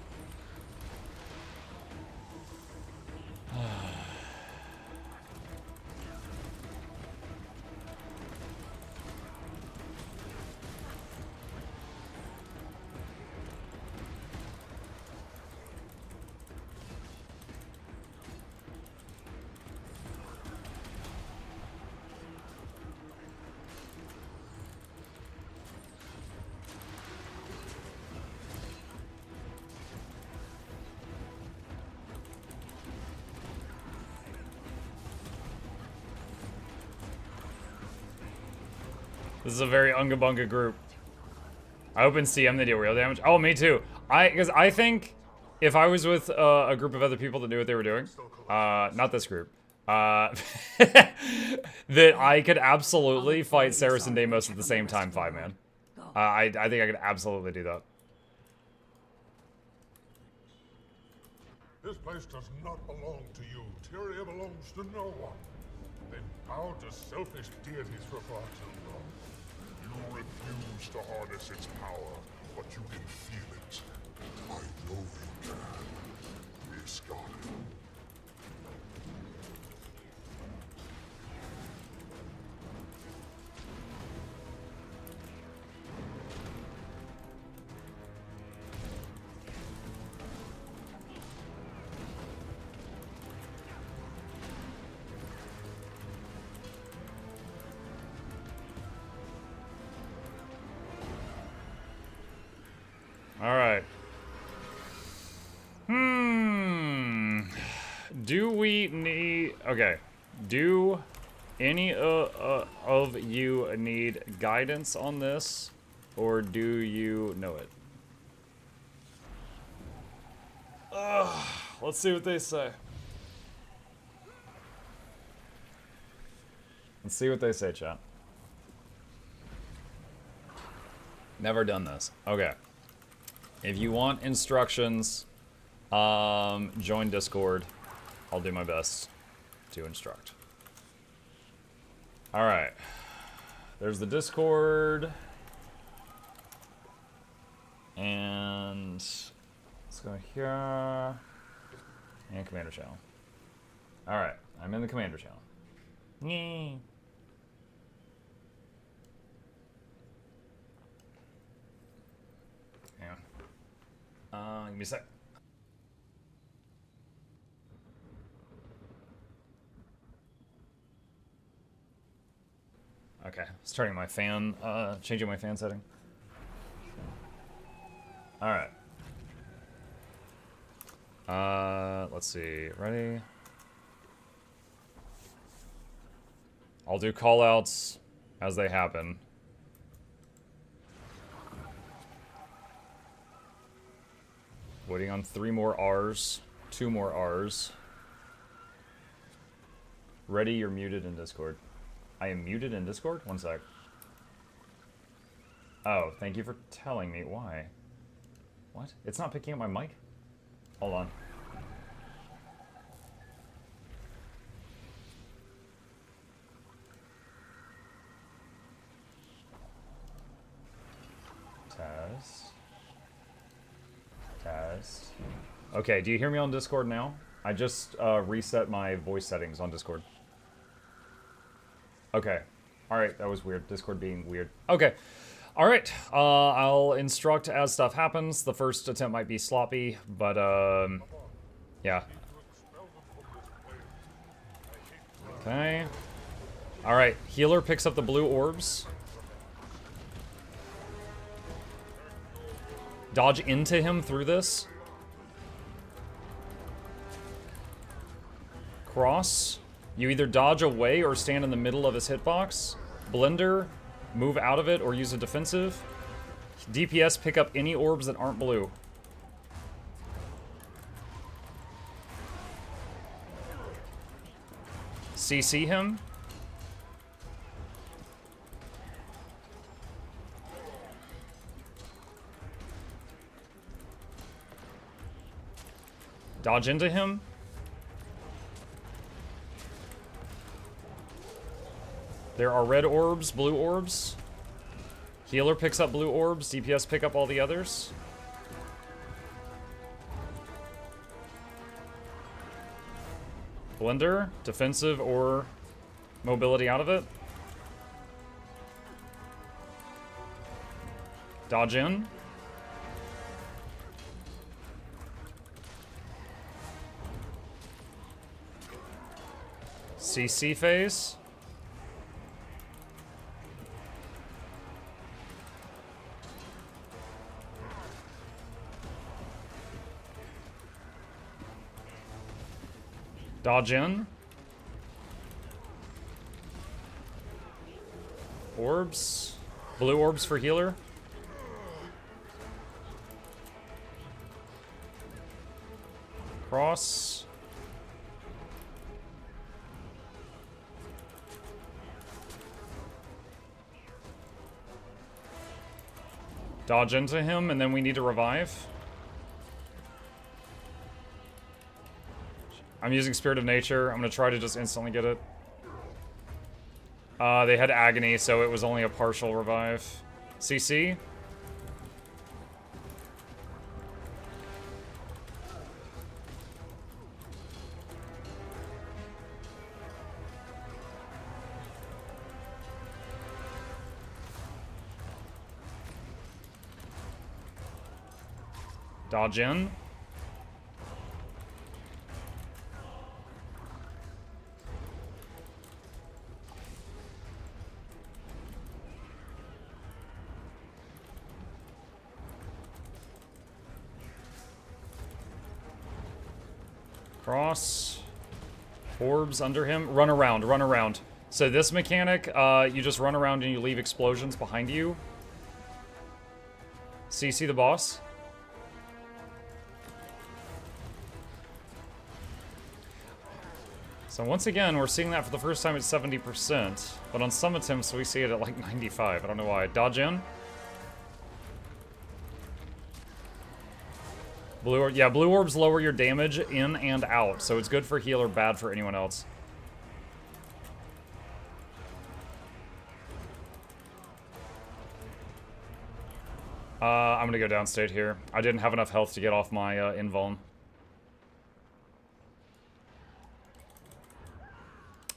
This is a very unga bunga group. I hope in CM they deal real damage. Oh, me too. Because I think if I was with a group of other people that knew what they were doing, not this group, that I could absolutely fight Saris and Deimos at the same time, 5-man. I think I could absolutely do that. This place does not belong to you. Tyria belongs to no one. They've bowed to selfish deities for far too long. You refuse to harness its power, but you can feel it. I know you can. Misguided. Alright. Do we need... Okay. Do any of you need guidance on this? Or do you know it? Let's see what they say. Let's see what they say, chat. Never done this. Okay. If you want instructions, join Discord. I'll do my best to instruct. Alright. There's the Discord. And let's go here. And Commander Channel. Alright. I'm in the Commander Channel. Yay. Hang on. Give me a sec. Okay, it's turning my fan, changing my fan setting. Alright. Let's see, ready? I'll do callouts as they happen. Waiting on 3 more R's, 2 more R's. Ready, you're muted in Discord. I am muted in Discord? One sec. Oh, thank you for telling me. Why? What? It's not picking up my mic? Hold on. Christ. Okay, do you hear me on Discord now? I just reset my voice settings on Discord. Okay. Alright, that was weird. Discord being weird. Okay. Alright, I'll instruct as stuff happens. The first attempt might be sloppy, but, yeah. Okay. Alright, healer picks up the blue orbs. Dodge into him through this. Cross. You either dodge away or stand in the middle of his hitbox. Blender, move out of it or use a defensive. DPS, pick up any orbs that aren't blue. CC him. Dodge into him. There are red orbs, blue orbs. Healer picks up blue orbs, DPS pick up all the others. Blender, defensive or mobility out of it. Dodge in. CC phase. Dodge in. Orbs. Blue orbs for healer. Cross. Dodge into him, and then we need to revive. I'm using Spirit of Nature. I'm going to try to just instantly get it. They had Agony, so it was only a partial revive. CC. Dodge in. Cross. Orbs under him. Run around, run around. So this mechanic, you just run around and you leave explosions behind you. CC the boss. So once again, we're seeing that for the first time at 70%, but on some attempts we see it at like 95. I don't know why. Dodge in. Blue orb, yeah, blue orbs lower your damage in and out, so it's good for healer, bad for anyone else. I'm gonna go downstate here. I didn't have enough health to get off my invuln.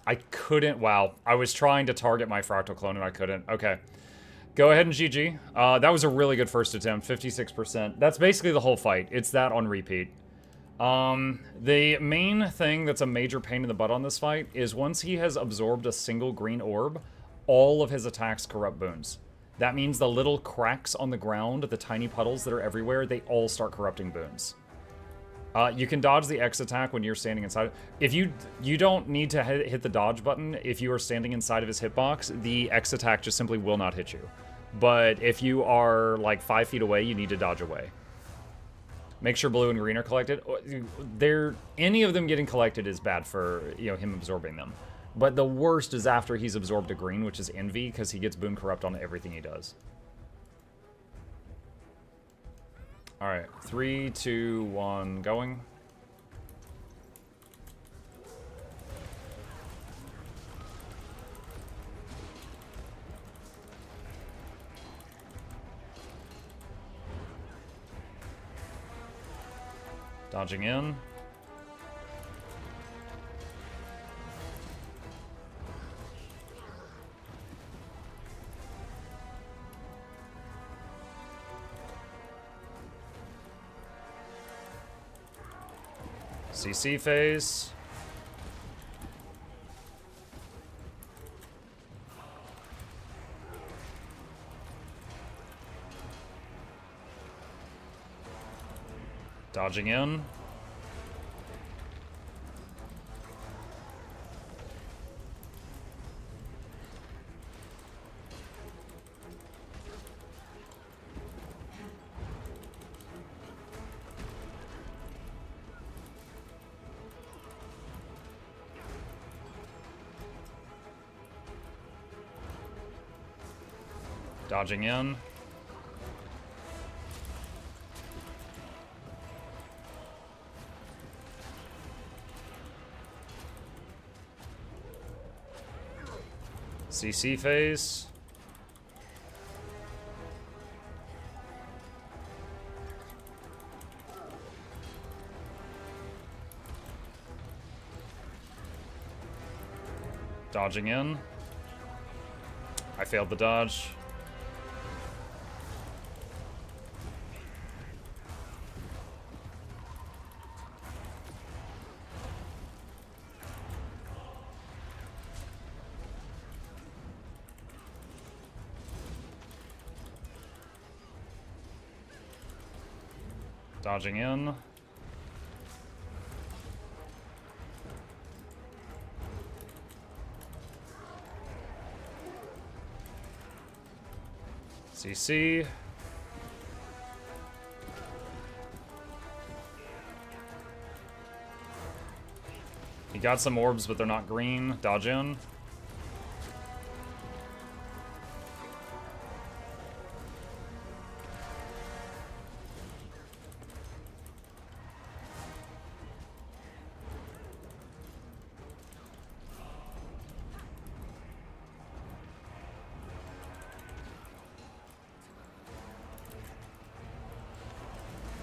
I couldn't, wow. I was trying to target my fractal clone and I couldn't. Okay. Go ahead and GG. That was a really good first attempt, 56%. That's basically the whole fight. It's that on repeat. The main thing that's a major pain in the butt on this fight is once he has absorbed a single green orb, all of his attacks corrupt boons. That means the little cracks on the ground, the tiny puddles that are everywhere, they all start corrupting boons. You can dodge the X attack when you're standing inside. If you don't need to hit the dodge button if you are standing inside of his hitbox. The X attack just simply will not hit you. But if you are like 5 feet away, you need to dodge away. Make sure blue and green are collected. Any of them getting collected is bad for him absorbing them. But the worst is after he's absorbed a green, which is Envy, because he gets boon corrupt on everything he does. Alright, 3, 2, 1, going. Dodging in. CC phase. Dodging in. Dodging in. CC phase. Dodging in. I failed the dodge. Dodging in. CC. He got some orbs, but they're not green. Dodge in.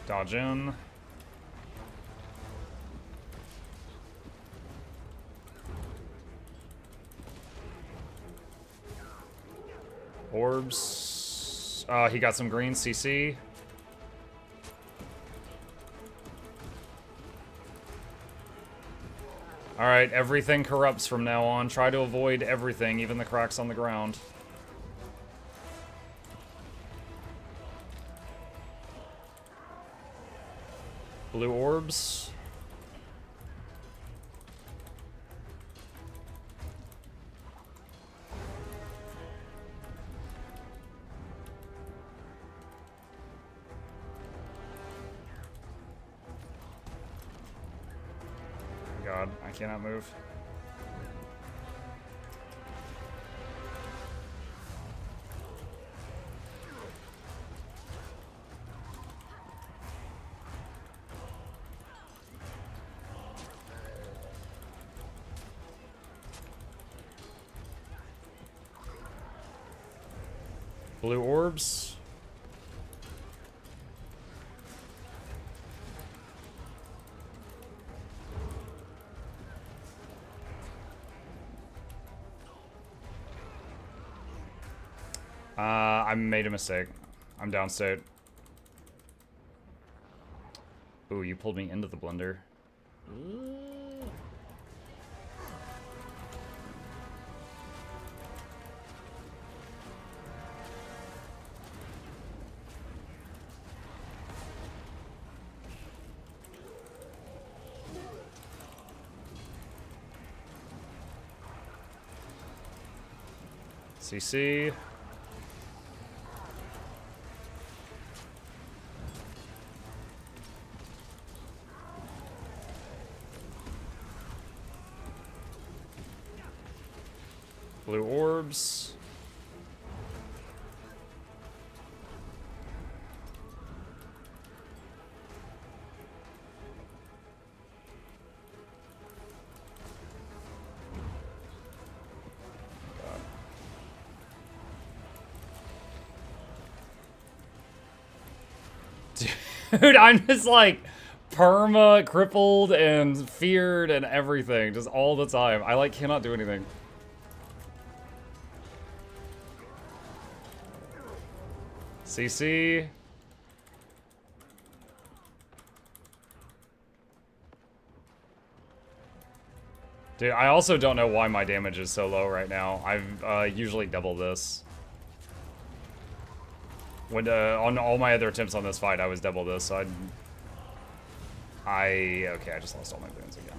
Dodge in. Orbs. He got some green CC. Alright, everything corrupts from now on. Try to avoid everything, even the cracks on the ground. Blue orbs. God, I cannot move. Blue orbs. I made a mistake. I'm downstate. Ooh, you pulled me into the blender. CC. Blue orbs. Dude, I'm just like, perma crippled and feared and everything, just all the time. I like cannot do anything. CC. Dude, I also don't know why my damage is so low right now. I've usually double this. When on all my other attempts on this fight, I was double this, so okay, I just lost all my boons again.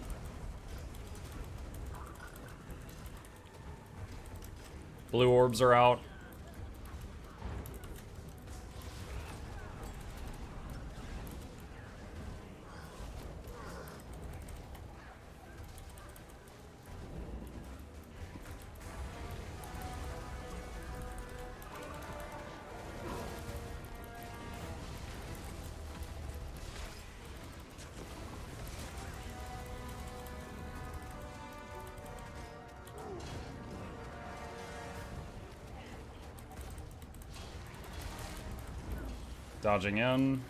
Blue orbs are out. Dodging in.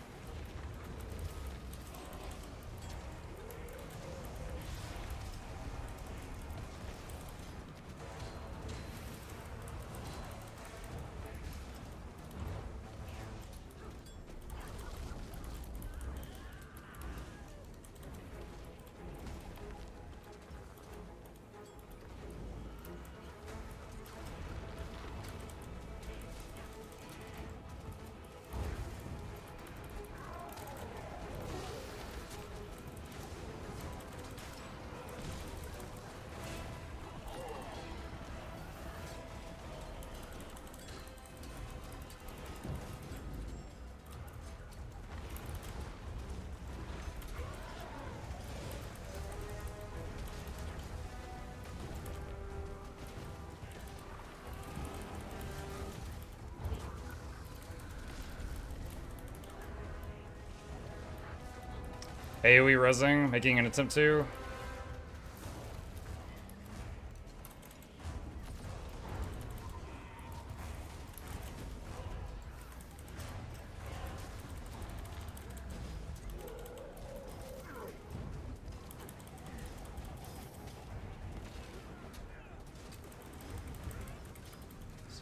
AoE resing, making an attempt to.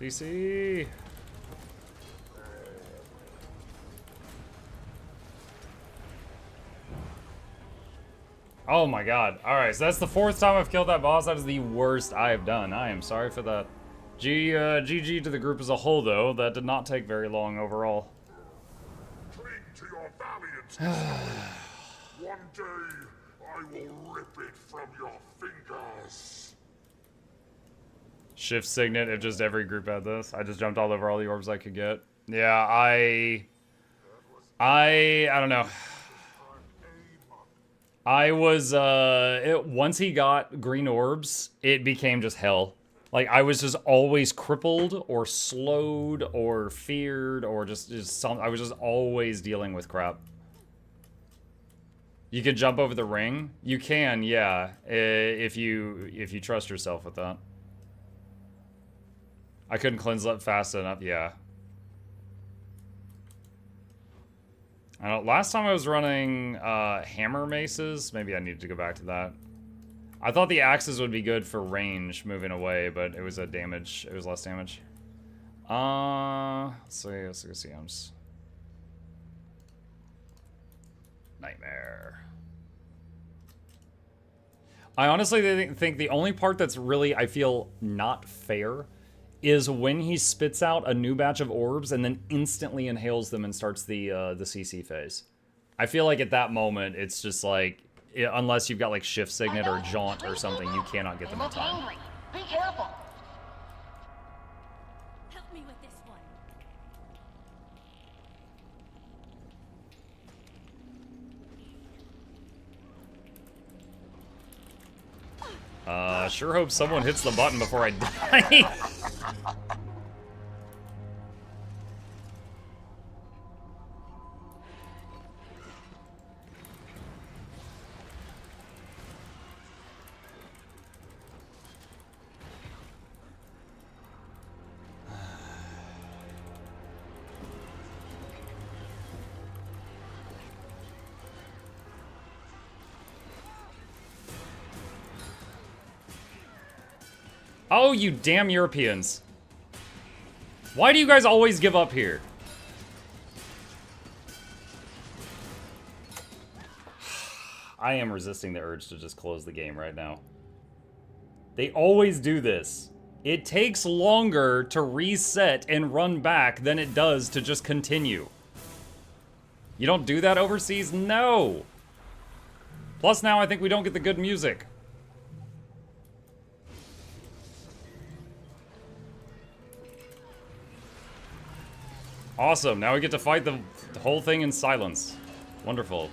CC. Oh my god. Alright, so that's the 4th time I've killed that boss. That is the worst I have done. I am sorry for that. GG to the group as a whole, though. That did not take very long overall. Cling to your valiance. One day, I will rip it from your fingers. Shift Signet if just every group had this. I just jumped all over all the orbs I could get. Yeah, I don't know. I was, once he got green orbs, it became just hell. Like, I was just always crippled, or slowed, or feared, or just I was just always dealing with crap. You can jump over the ring? You can, yeah, if you trust yourself with that. I couldn't cleanse up fast enough, yeah. I don't, last time I was running hammer maces. Maybe I needed to go back to that. I thought the axes would be good for range moving away, but it was a damage. It was less damage. Let's see. Let's go CMs. Nightmare. I honestly think the only part that's really, I feel, not fair is when he spits out a new batch of orbs and then instantly inhales them and starts the CC phase. I feel like at that moment, it's just like, unless you've got like Shift Signet or Jaunt or something, you cannot get them in time. Angry. Be careful. Help me with this one. Sure hope someone hits the button before I die. Oh, you damn Europeans. Why do you guys always give up here? I am resisting the urge to just close the game right now. They always do this. It takes longer to reset and run back than it does to just continue. You don't do that overseas? No! Plus now I think we don't get the good music. Awesome, now we get to fight the whole thing in silence. Wonderful.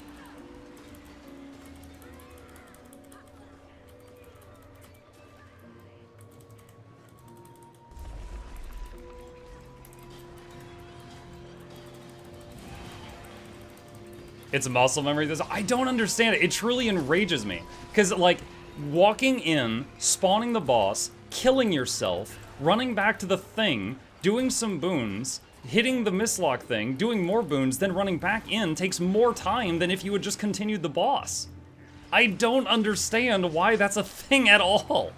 It's a muscle memory. I don't understand it. It truly enrages me. Because, like, walking in, spawning the boss, killing yourself, running back to the thing, doing some boons, hitting the mislock thing, doing more boons, then running back in takes more time than if you had just continued the boss. I don't understand why that's a thing at all.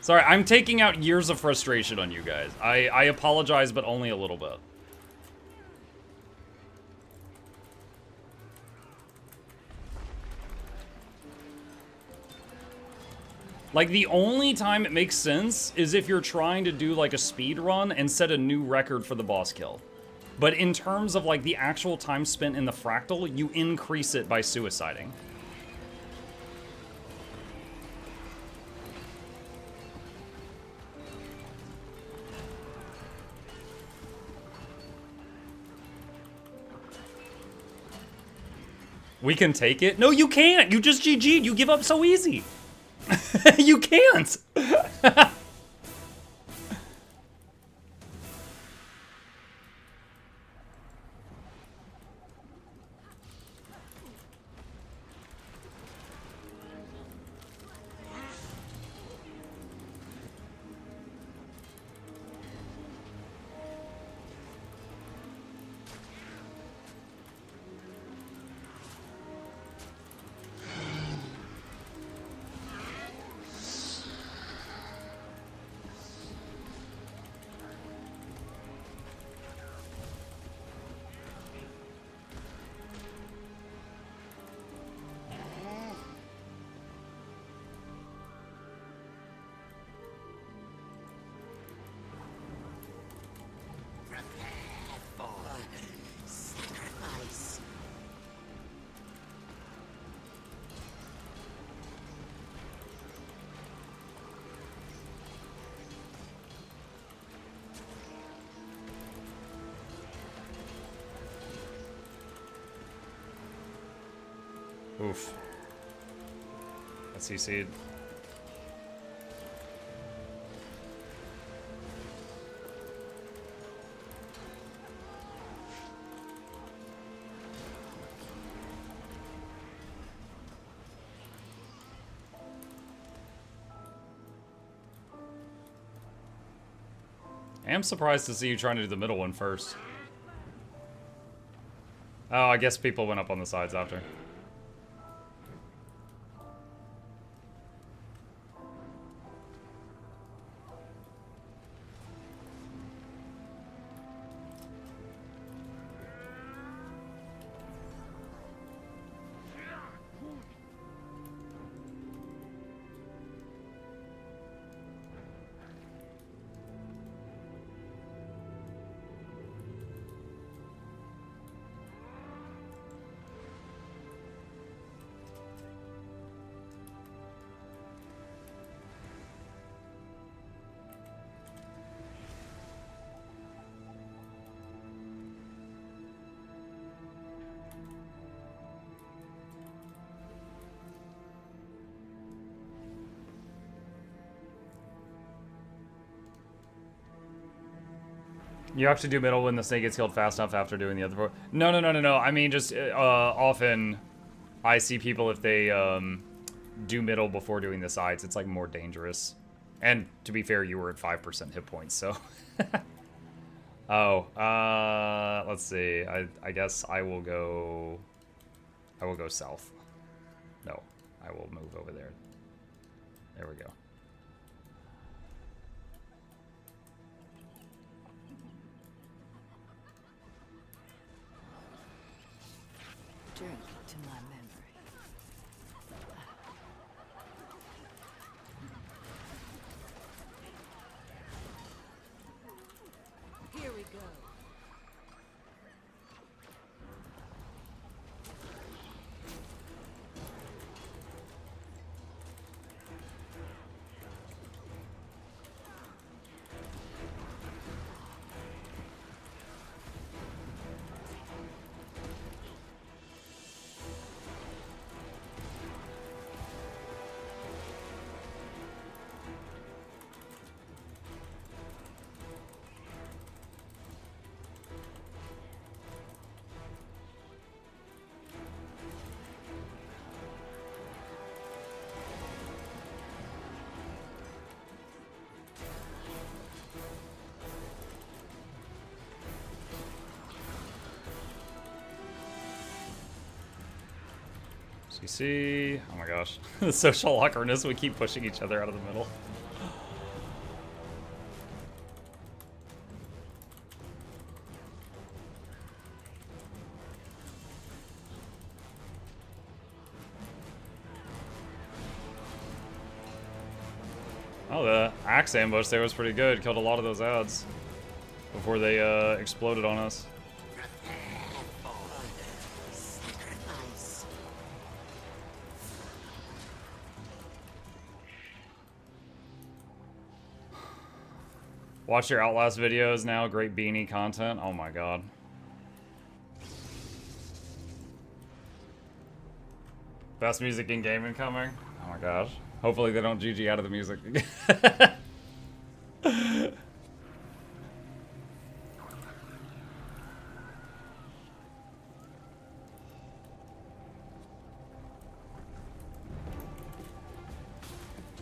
Sorry, I'm taking out years of frustration on you guys. I apologize, but only a little bit. Like, the only time it makes sense is if you're trying to do, like, a speed run and set a new record for the boss kill. But in terms of, like, the actual time spent in the fractal, you increase it by suiciding. We can take it? No, you can't! You just GG'd! You give up so easy! You can't! Oof. Let's see, seed. I am surprised to see you trying to do the middle one first. Oh, I guess people went up on the sides after. You actually do middle when the snake gets killed fast enough after doing the other four. No. I mean, just often I see people, if they do middle before doing the sides, it's like more dangerous. And to be fair, you were at 5% hit points, so. Oh, let's see. I guess I will go south. No, I will move over there. There we go. Drink to my memory. Here we go. CC. Oh my gosh. The social awkwardness, we keep pushing each other out of the middle. Oh, the axe ambush there was pretty good. Killed a lot of those ads before they exploded on us. Watch your Outlast videos now. Great beanie content. Oh my god. Best music in gaming coming. Oh my gosh. Hopefully they don't GG out of the music.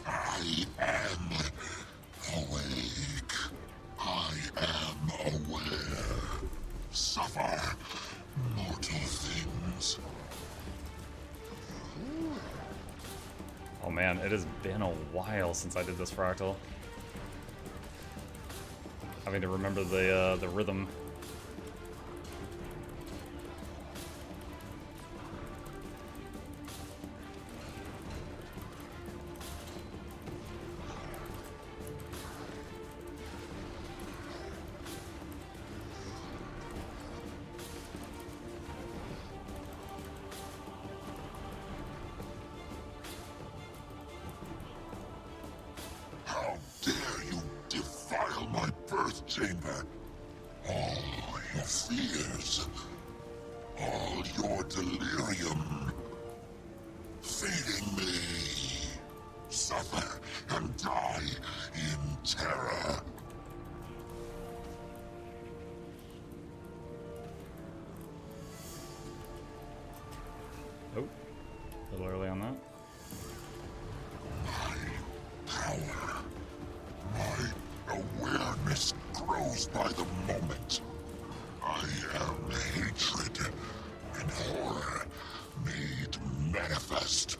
I am awake. I am aware. Suffer, mortal things. Oh man, it has been a while since I did this fractal. Having to remember the rhythm. How dare you defile my birth chamber? All your fears, all your delirium, feeding me. Suffer and die in terror. Oh, a little early on that. Power. My awareness grows by the moment. I am hatred and horror made manifest.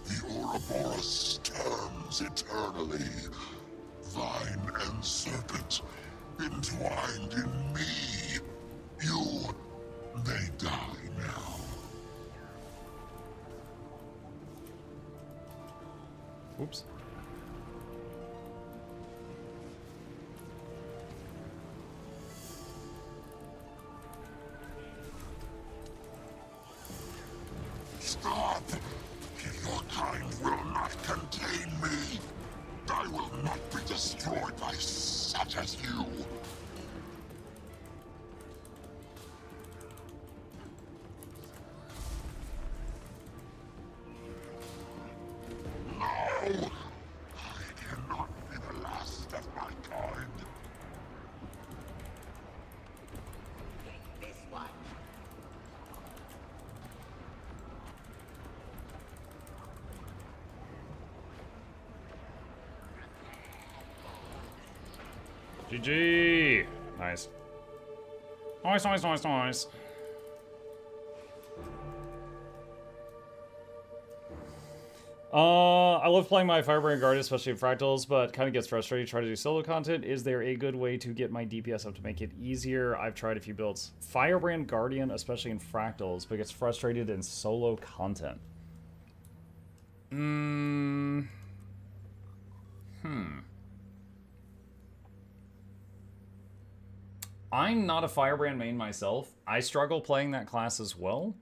The Ouroboros turns eternally. Vine and serpent entwined in me. You may die now. Oops. Stop! Your kind will not contain me. I will not be destroyed by such as you. No! I GG! Nice. Nice, nice, nice, nice. I love playing my Firebrand Guardian, especially in Fractals, but kind of gets frustrating trying to do solo content. Is there a good way to get my DPS up to make it easier? I've tried a few builds. Firebrand Guardian, especially in Fractals, but gets frustrated in solo content. I'm not a Firebrand main myself. I struggle playing that class as well.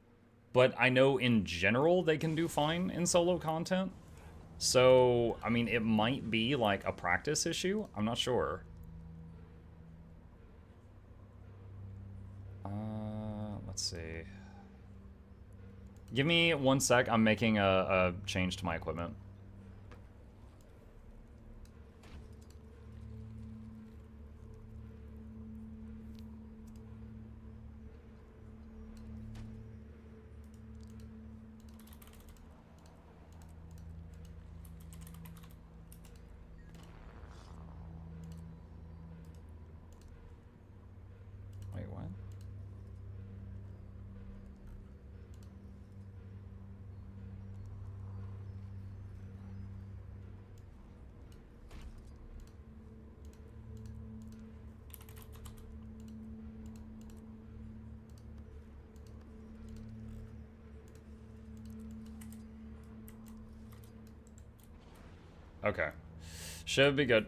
But I know in general they can do fine in solo content. So, I mean, it might be like a practice issue. I'm not sure. Let's see. Give me 1 sec. I'm making a change to my equipment. Wait, what? Okay. Should be good.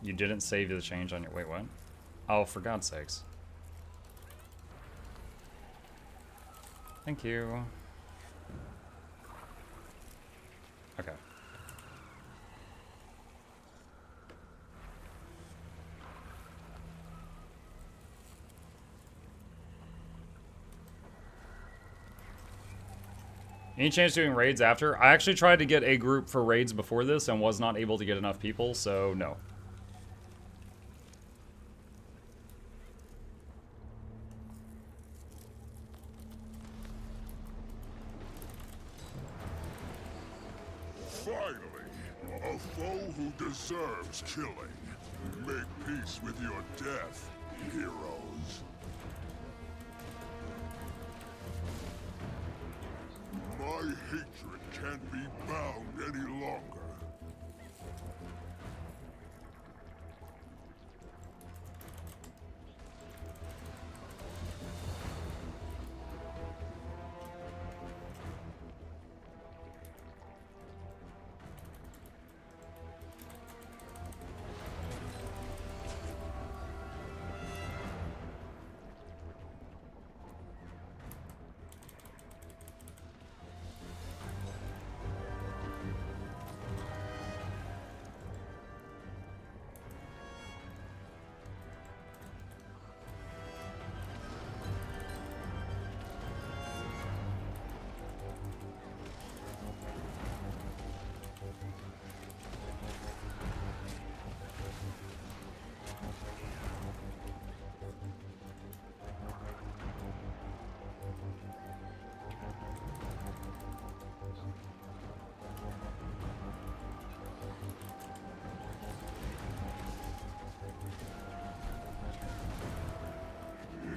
You didn't save the change on your... Wait, what? Oh, for God's sakes. Thank you. Okay. Any chance doing raids after? I actually tried to get a group for raids before this and was not able to get enough people, so no. Finally, a foe who deserves killing. Make peace with your death, heroes. My hatred can't be bound any longer.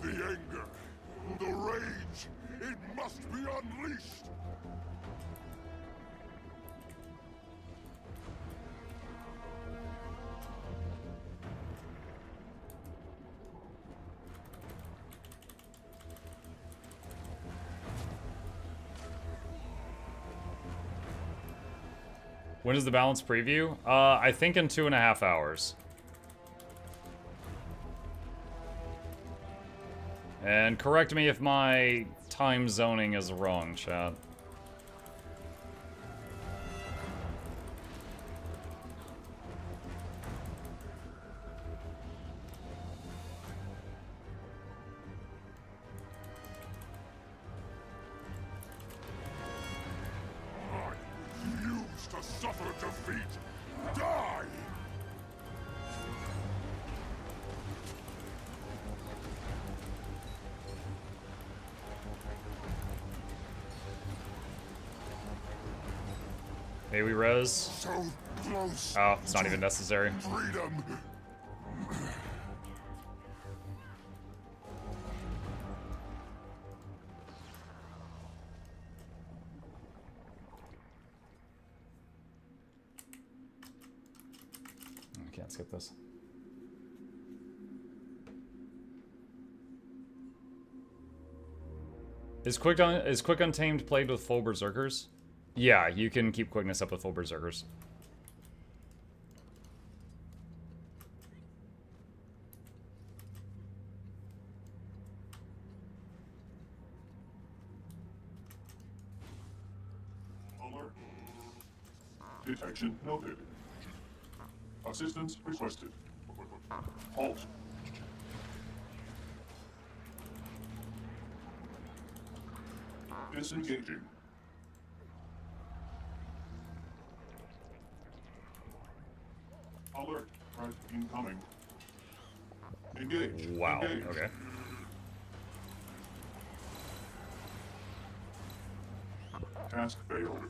The anger, the rage, it must be unleashed! When is the balance preview? I think in 2.5 hours. And correct me if my time zoning is wrong, chat. I refuse to suffer defeat! Die! Hey, we res. So close. Oh, it's not even necessary. Freedom. I can't skip this. Is Quick Untamed played with full berserkers? Yeah, you can keep quickness up with full berserkers. Alert. Detection noted. Assistance requested. Halt. Disengaging. Alert. Threat incoming. Engage. Wow, Engage. okay. Task failed.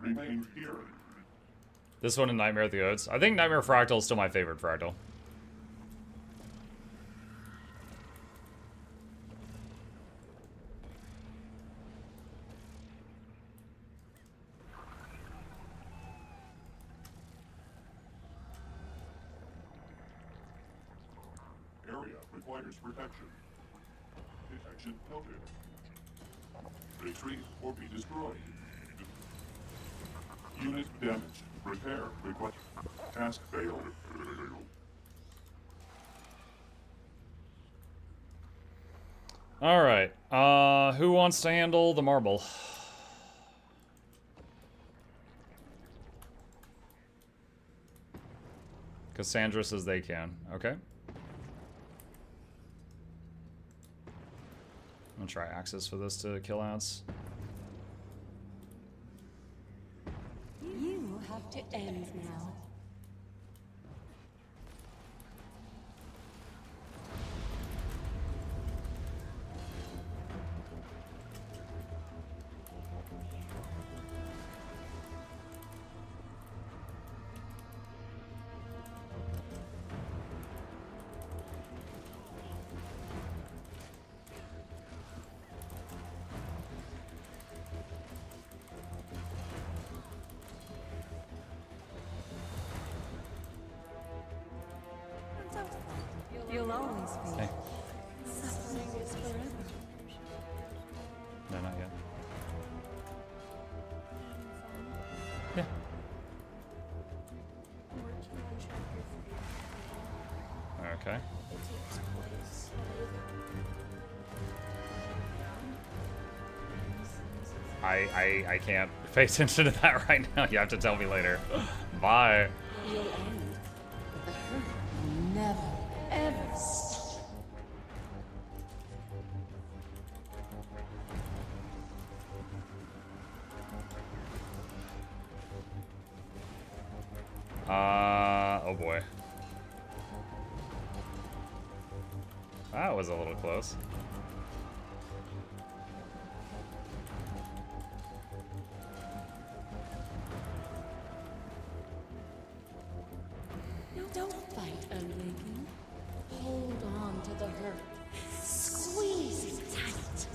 Remain here. This one and Nightmare of the Oats. I think Nightmare Fractal is still my favorite Fractal. Area requires protection. Detection noted. Retreat or be destroyed. Unit damaged. Repair request. Task failed. Alright, who wants to handle the marble? Cassandra says they can. Okay. I'm gonna try access for this to kill ants. You have to end now. You'll always be. Hey. Suffering is forever. No, not yet. Yeah. Okay. I can't pay attention to that right now. You have to tell me later. Bye. You'll end, but the hurt will never, ever stop. Oh boy. That was a little close. Don't fight, Unlinking. Hold on to the hurt. Squeeze it tight.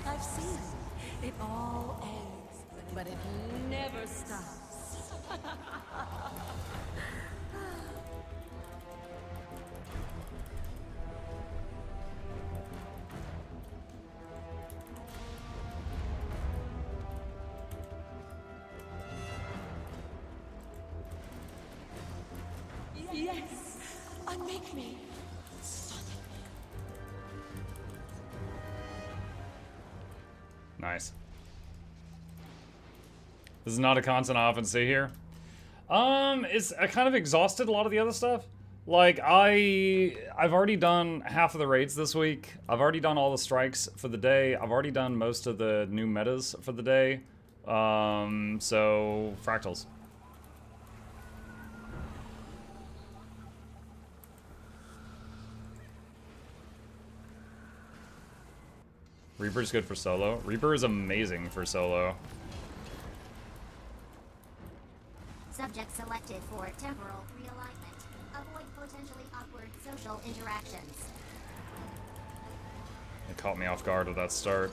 I've seen it. It all ends, but it never stops. Yes, unmake me. Nice. This is not a constant I often see here. I kind of exhausted a lot of the other stuff. Like, I've already done half of the raids this week. I've already done all the strikes for the day. I've already done most of the new metas for the day. So, Fractals. Reaper's good for solo. Reaper is amazing for solo. Subject selected for temporal realignment. Avoid potentially awkward social interactions. It caught me off guard at that start.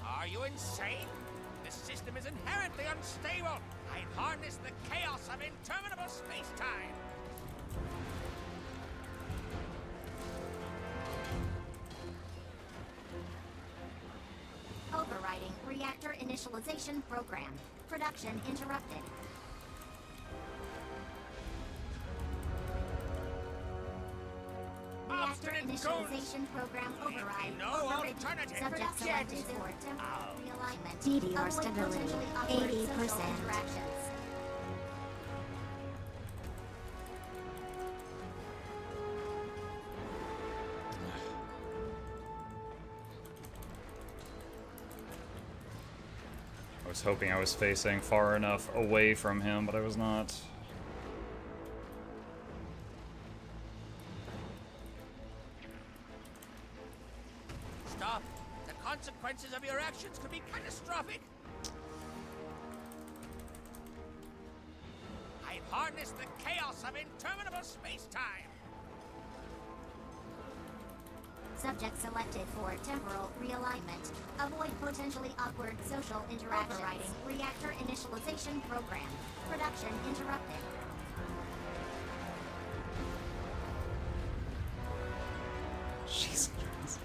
Are you insane? This system is inherently unstable. I've harnessed the chaos of interminable space-time. Overriding reactor initialization program. Production interrupted. Reactor initialization program override. No Overridden. alternative. Subject selected for temporal realignment. DDR stability 80%. I was hoping I was facing far enough away from him, but I was not. Stop. The consequences of your actions could be catastrophic. I've harnessed the chaos of interminable space-time. Subject selected for temporal realignment. Avoid potentially awkward social interactions. Overriding reactor initialization program. Production interrupted. Jesus Christ.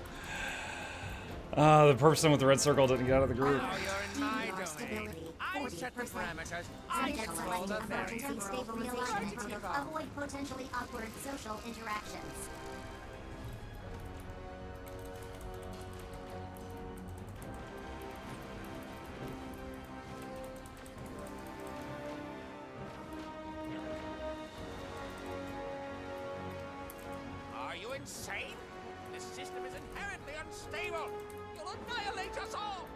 The person with the red circle didn't get out of the group. Now you're in my DDR domain. stability I set the 40%. parameters. I Subject control selected the for very temporal rules. realignment. Avoid potentially awkward social interactions. Are you insane? This system is inherently unstable. You'll annihilate us all.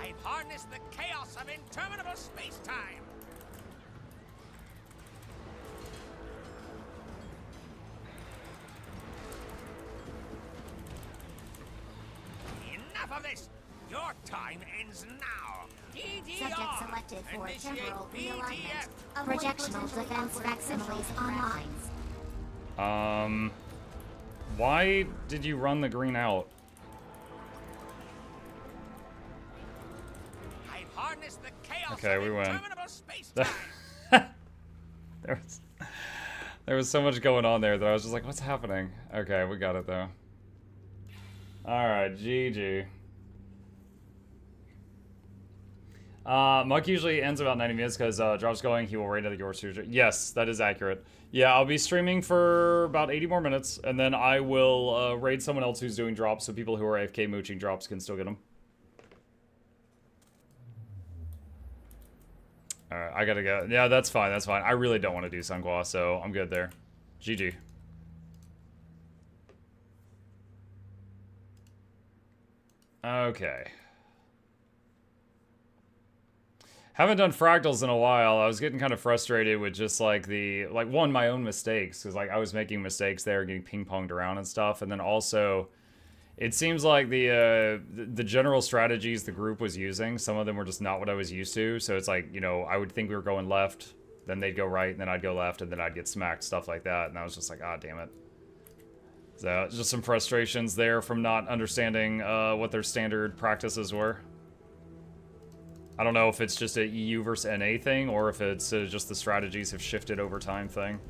I've harnessed the chaos of interminable space-time. Enough of this! Your time ends now. DDR. Subject selected for Initiate temporal PDF. realignment. Projectional defense facsimiles online. Why did you run the green out? I've harnessed the chaos Okay, of we win. interminable space-time. There was so much going on there that I was just like, what's happening? Okay, we got it though. Alright, GG. Muck usually ends about 90 minutes because Drop's going, he will raid at the yours. Yes, that is accurate. Yeah, I'll be streaming for about 80 more minutes, and then I will raid someone else who's doing drops, so people who are AFK mooching drops can still get them. Alright, I gotta go. Yeah, that's fine, that's fine. I really don't want to do Sunquas, so I'm good there. GG. Okay. Haven't done fractals in a while. I was getting kind of frustrated with just like my own mistakes, because like I was making mistakes there, getting ping-ponged around and stuff, and then also it seems like the general strategies the group was using, some of them were just not what I was used to. So it's like, you know, I would think we were going left, then they'd go right, and then I'd go left, and then I'd get smacked, stuff like that, and I was just like, ah, damn it. So just some frustrations there from not understanding what their standard practices were. I don't know if it's just a EU versus NA thing, or if it's just the strategies have shifted over time thing,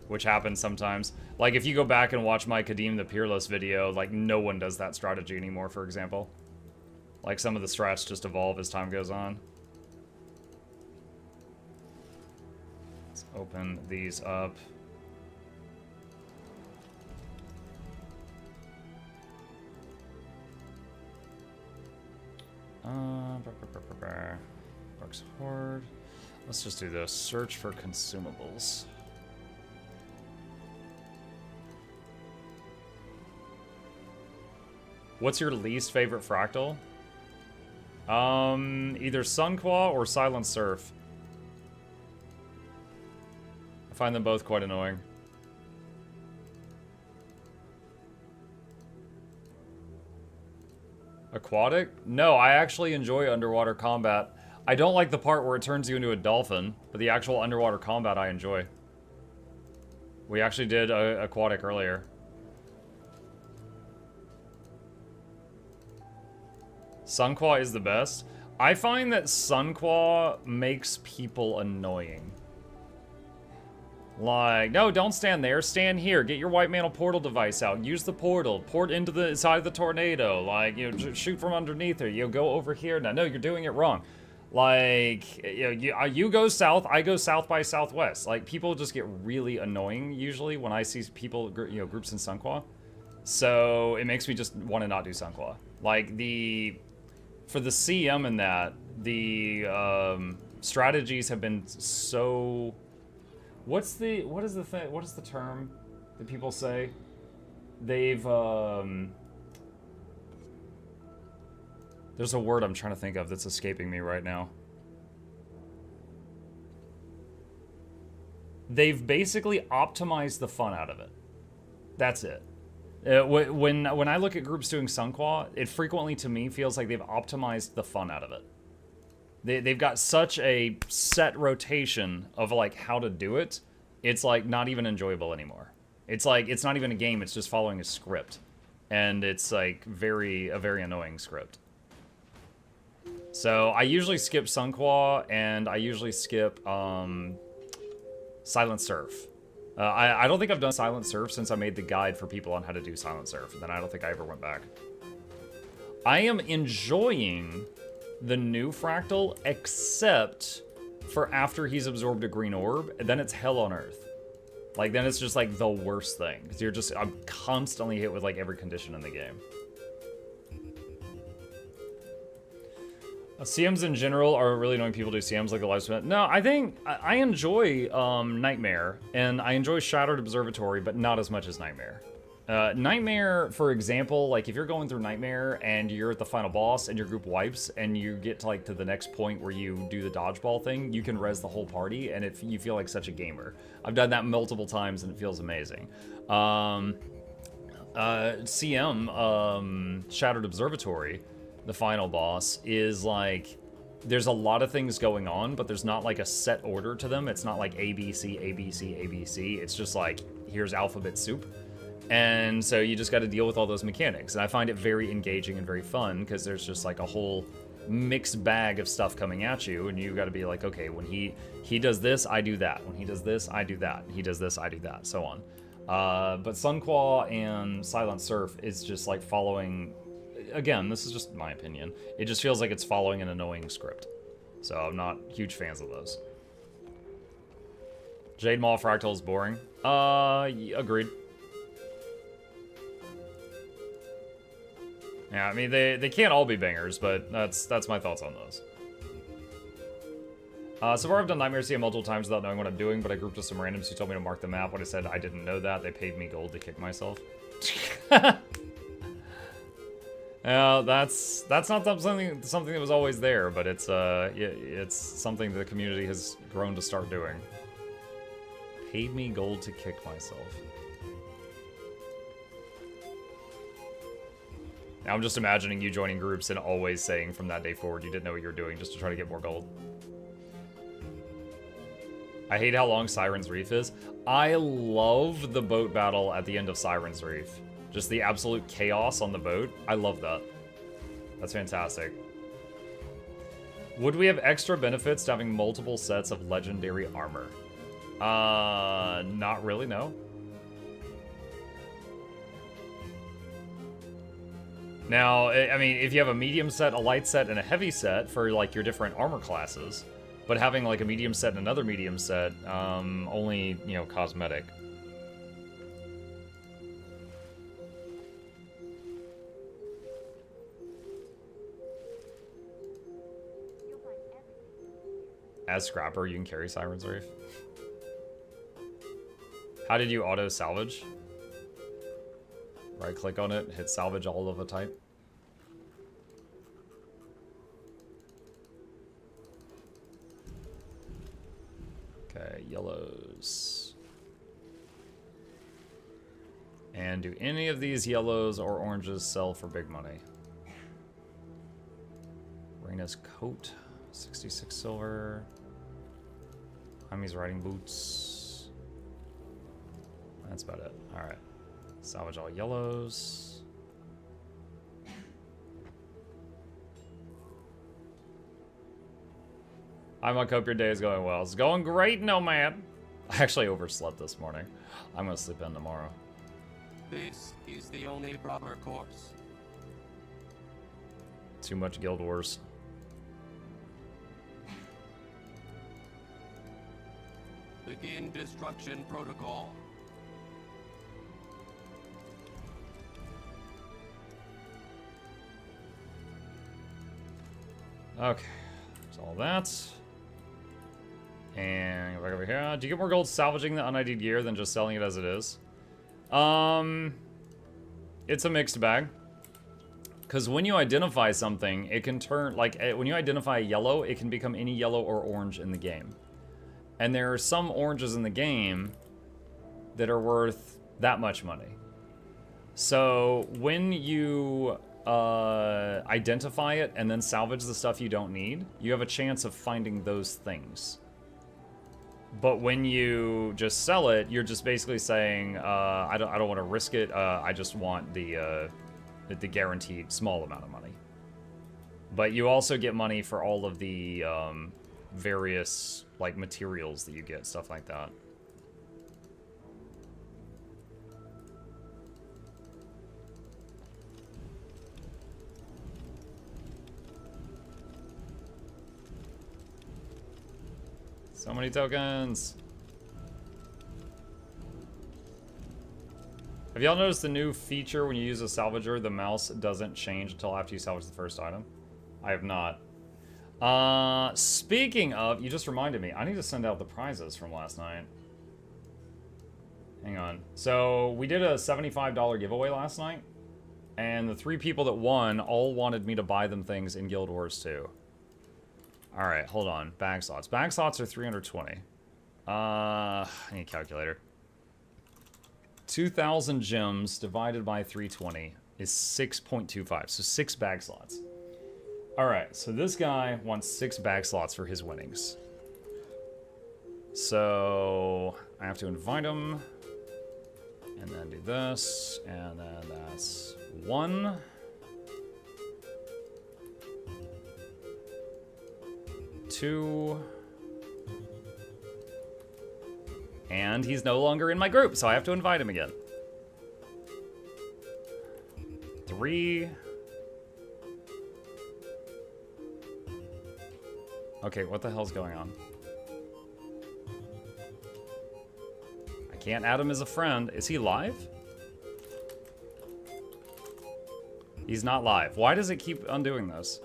which happens sometimes. Like, if you go back and watch my Kadim the Peerless video, like, no one does that strategy anymore, for example. Like, some of the strats just evolve as time goes on. Let's open these up. Barks Horde. Let's just do this. Search for consumables. What's your least favorite fractal? Either Sunquaw or Silent Surf. I find them both quite annoying. Aquatic? No, I actually enjoy underwater combat. I don't like the part where it turns you into a dolphin, but the actual underwater combat I enjoy. We actually did aquatic earlier. Sunquaw is the best. I find that Sunquaw makes people annoying. Like, no, don't stand there. Stand here. Get your white mantle portal device out. Use the portal. Port into the side of the tornado. Like, you know, shoot from underneath her. You go over here. No, you're doing it wrong. Like, you go south. I go south by southwest. Like, people just get really annoying usually when I see people, you know, groups in Sunquaw. So it makes me just want to not do Sunquaw. Like for the CM in that, the strategies have been so. What is the term that people say? They've, there's a word I'm trying to think of that's escaping me right now. They've basically optimized the fun out of it. That's it. When I look at groups doing Sunquaw, it frequently to me feels like they've optimized the fun out of it. They've got such a set rotation of like how to do it. It's like not even enjoyable anymore. It's like it's not even a game. It's just following a script, and it's like a very annoying script. So I usually skip Sunquaw, and I usually skip Silent Surf. I don't think I've done Silent Surf since I made the guide for people on how to do Silent Surf, and then I don't think I ever went back. I am enjoying the new Fractal, except for after he's absorbed a green orb, and then it's hell on earth. Like, then it's just like the worst thing, because I'm constantly hit with like every condition in the game. CMs in general are really annoying. People do CMs like the live stream. No, I think I enjoy Nightmare, and I enjoy Shattered Observatory, but not as much as Nightmare. Nightmare, for example, like if you're going through Nightmare and you're at the final boss and your group wipes and you get to like to the next point where you do the dodgeball thing, you can res the whole party and you feel like such a gamer. I've done that multiple times and it feels amazing. Shattered Observatory, the final boss, is like there's a lot of things going on, but there's not like a set order to them. It's not like A, B, C, A, B, C, A, B, C. It's just like, here's alphabet soup. And so you just got to deal with all those mechanics. And I find it very engaging and very fun because there's just like a whole mixed bag of stuff coming at you. And you got to be like, okay, when he does this, I do that. When he does this, I do that. He does this, I do that, so on. But Sunquaw and Silent Surf is just like following, again, this is just my opinion. It just feels like it's following an annoying script. So I'm not huge fans of those. Jade Maw Fractal is boring. Agreed. Yeah, I mean, they can't all be bangers, but that's my thoughts on those. So far I've done Nightmare CM multiple times without knowing what I'm doing, but I grouped with some randoms who told me to mark them out. When I said I didn't know that, they paid me gold to kick myself. That's not something that was always there, but it's something the community has grown to start doing. Paid me gold to kick myself. Now I'm just imagining you joining groups and always saying from that day forward you didn't know what you were doing just to try to get more gold. I hate how long Siren's Reef is. I love the boat battle at the end of Siren's Reef. Just the absolute chaos on the boat. I love that. That's fantastic. Would we have extra benefits to having multiple sets of legendary armor? Not really, no. Now, I mean, if you have a medium set, a light set, and a heavy set for like your different armor classes, but having like a medium set and another medium set, only, you know, cosmetic. As Scrapper, you can carry Siren's Reef. How did you auto salvage? Right click on it, hit salvage all of a type. Okay, yellows. And do any of these yellows or oranges sell for big money? Reina's coat, 66 silver. Jaimi's riding boots. That's about it. Alright. Salvage all yellows. Hi, Muk, hope your day is going well. It's going great, Nomad. I actually overslept this morning. I'm gonna sleep in tomorrow. This is the only proper course. Too much Guild Wars. Begin destruction protocol. Okay, that's all that. And go back over here. Do you get more gold salvaging the un-ID'd gear than just selling it as it is? It's a mixed bag. Because when you identify something, it can turn, like, when you identify a yellow, it can become any yellow or orange in the game. And there are some oranges in the game that are worth that much money. So when you identify it and then salvage the stuff you don't need, you have a chance of finding those things. But when you just sell it, you're just basically saying, I don't want to risk it. I just want the guaranteed small amount of money. But you also get money for all of the various like materials that you get, stuff like that. So many tokens. Have y'all noticed the new feature when you use a salvager, the mouse doesn't change until after you salvage the first item? I have not. Speaking of, you just reminded me, I need to send out the prizes from last night. Hang on. So we did a $75 giveaway last night, and the 3 people that won all wanted me to buy them things in Guild Wars 2. All right, hold on. Bag slots. Bag slots are 320. I need a calculator. 2,000 gems divided by 320 is 6.25, so 6 bag slots. All right, so this guy wants 6 bag slots for his winnings. So I have to invite him, and then do this, and then that's 1. 2. And he's no longer in my group, so I have to invite him again. 3. Okay, what the hell's going on? I can't add him as a friend. Is he live? He's not live. Why does it keep undoing this?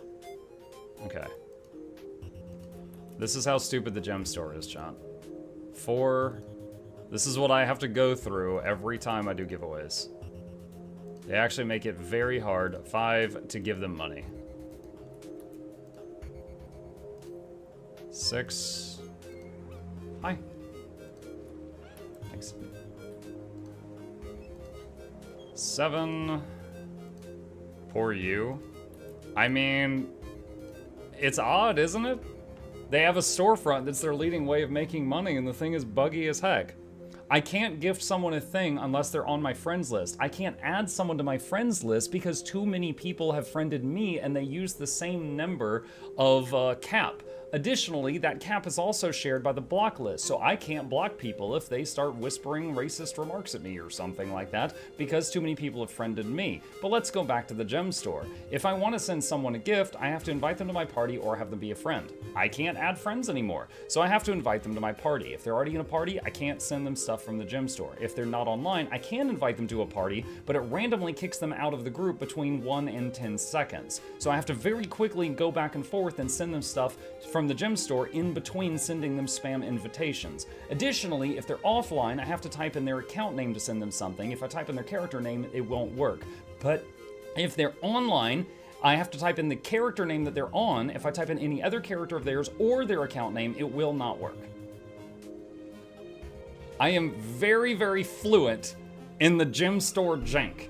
Okay. This is how stupid the gem store is, chat. 4. This is what I have to go through every time I do giveaways. They actually make it very hard. 5, to give them money. 6. Hi. Thanks. 7. Poor you. I mean, it's odd, isn't it? They have a storefront that's their leading way of making money, and the thing is buggy as heck. I can't gift someone a thing unless they're on my friends list. I can't add someone to my friends list because too many people have friended me and they use the same number of cap. Additionally, that cap is also shared by the block list, so I can't block people if they start whispering racist remarks at me or something like that because too many people have friended me. But let's go back to the gem store. If I want to send someone a gift, I have to invite them to my party or have them be a friend. I can't add friends anymore, so I have to invite them to my party. If they're already in a party, I can't send them stuff from the gem store. If they're not online, I can invite them to a party, but it randomly kicks them out of the group between 1 and 10 seconds. So I have to very quickly go back and forth and send them stuff from the gem store in between sending them spam invitations. Additionally, if they're offline, I have to type in their account name to send them something. If I type in their character name, it won't work. But if they're online, I have to type in the character name that they're on. If I type in any other character of theirs or their account name, it will not work. I am very, very fluent in the gem store jank.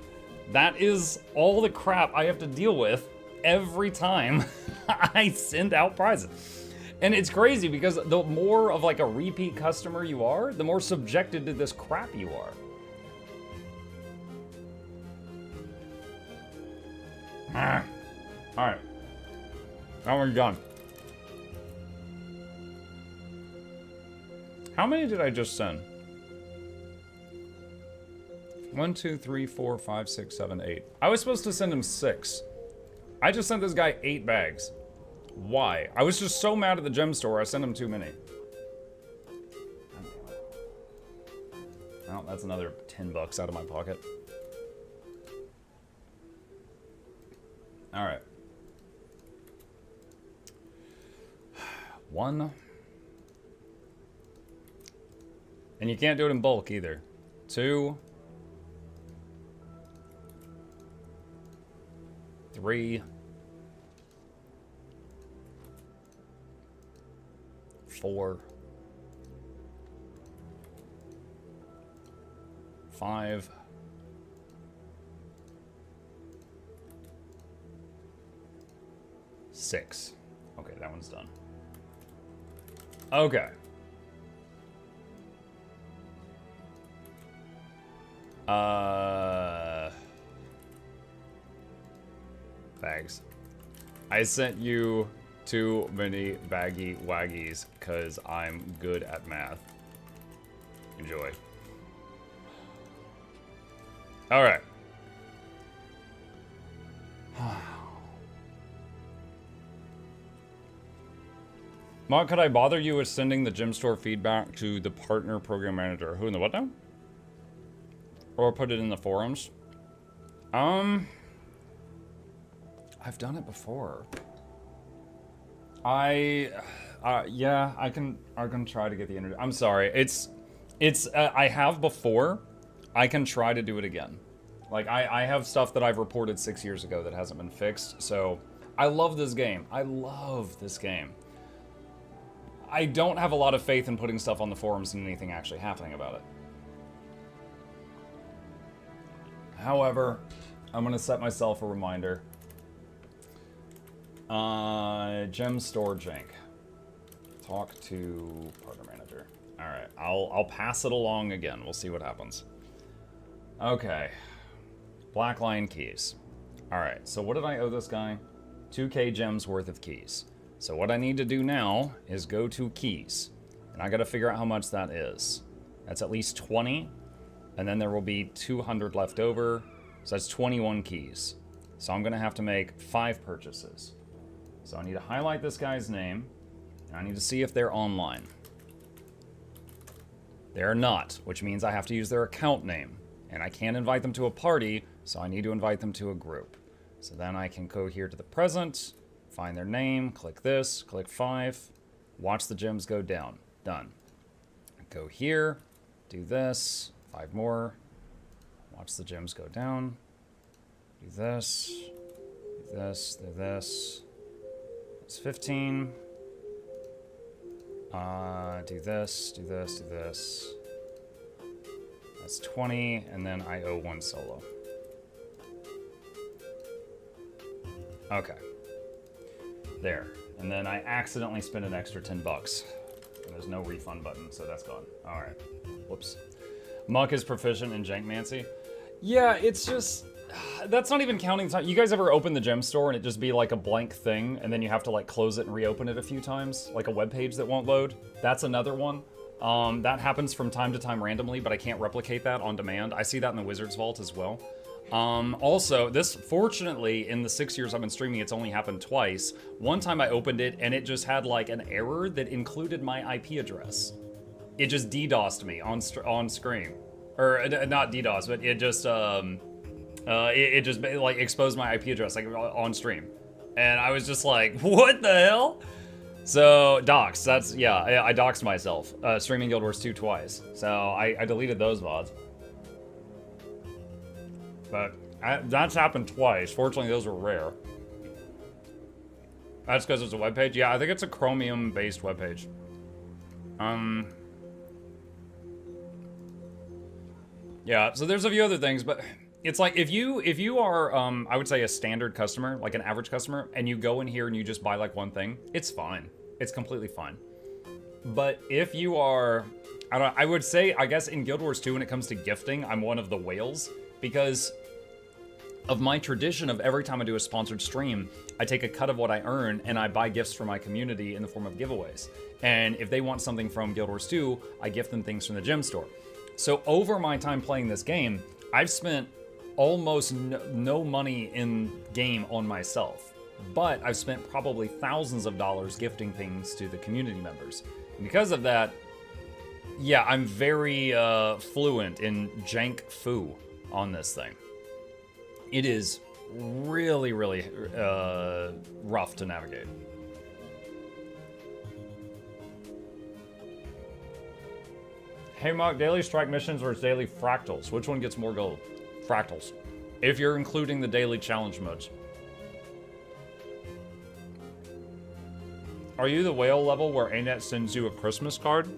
That is all the crap I have to deal with every time I send out prizes. And it's crazy because the more of like a repeat customer you are, the more subjected to this crap you are. All right, that one's done. How many did I just send? 1, 2, 3, 4, 5, 6, 7, 8. I was supposed to send him 6. I just sent this guy 8 bags. Why? I was just so mad at the gem store, I sent him too many. Well, that's another $10 out of my pocket. All right. 1. And you can't do it in bulk either. 2. 3. 4. 5. 6. Okay, that one's done. Okay. Bags. I sent you too many baggy waggies because I'm good at math. Enjoy. All right. Mark, could I bother you with sending the gym store feedback to the partner program manager? Who in the what now? Or put it in the forums? I've done it before. Yeah, I can try to get the internet. I'm sorry. I have before. I can try to do it again. Like, I have stuff that I've reported 6 years ago that hasn't been fixed, so I love this game. I love this game. I don't have a lot of faith in putting stuff on the forums and anything actually happening about it. However, I'm gonna set myself a reminder. Gem store jank. Talk to partner manager. All right, I'll pass it along again. We'll see what happens. Okay, black line keys. All right, so what did I owe this guy? 2K gems worth of keys. So what I need to do now is go to keys, and I got to figure out how much that is. That's at least 20, and then there will be 200 left over. So that's 21 keys. So I'm gonna have to make 5 purchases. So I need to highlight this guy's name, and I need to see if they're online. They're not, which means I have to use their account name. And I can't invite them to a party, so I need to invite them to a group. So then I can go here to the present, find their name, click this, click 5, watch the gems go down. Done. Go here, do this, 5 more, watch the gems go down, do this, do this, do this. It's 15. Do this, do this, do this. That's 20, and then I owe 1 solo. Okay. There. And then I accidentally spent an extra $10. And there's no refund button, so that's gone. Alright. Whoops. Muck is proficient in Jankmancy. Yeah, it's just... That's not even counting time. You guys ever open the gem store and it just be like a blank thing, and then you have to like close it and reopen it a few times? Like a web page that won't load? That's another one. That happens from time to time randomly, but I can't replicate that on demand. I see that in the Wizard's Vault as well. Also, this, fortunately, in the 6 years I've been streaming, it's only happened twice. One time I opened it and it just had like an error that included my IP address. It just DDoSed me on screen. Or, not DDoS, but it just, it just like exposed my IP address like on stream. And I was just like, what the hell? So, dox, that's, yeah, I doxed myself. Streaming Guild Wars 2 twice. So, I deleted those VODs. But that's happened twice. Fortunately, those were rare. That's because it's a webpage? Yeah, I think it's a Chromium-based webpage. Yeah, so there's a few other things, but it's like if you are I would say a standard customer, like an average customer, and you go in here and you just buy like one thing, it's fine. It's completely fine. But if you are, I would say, I guess in Guild Wars 2 when it comes to gifting, I'm one of the whales because of my tradition of every time I do a sponsored stream, I take a cut of what I earn and I buy gifts for my community in the form of giveaways. And if they want something from Guild Wars 2, I gift them things from the gem store. So over my time playing this game, I've spent almost no money in game on myself, but I've spent probably thousands of dollars gifting things to the community members. And because of that, yeah, I'm very fluent in jank foo on this thing. It is really, really rough to navigate. Hey Mark, daily strike missions or daily fractals? Which one gets more gold? Fractals. If you're including the daily challenge modes. Are you the whale level where ANET sends you a Christmas card?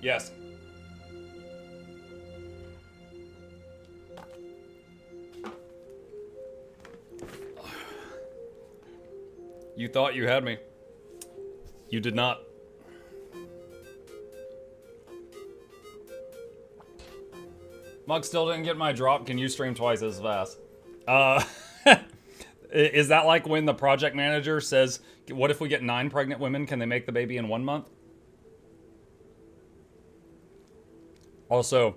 Yes. You thought you had me. You did not. Mug still didn't get my drop. Can you stream twice as fast? Is that like when the project manager says, what if we get 9 pregnant women? Can they make the baby in 1 month? Also,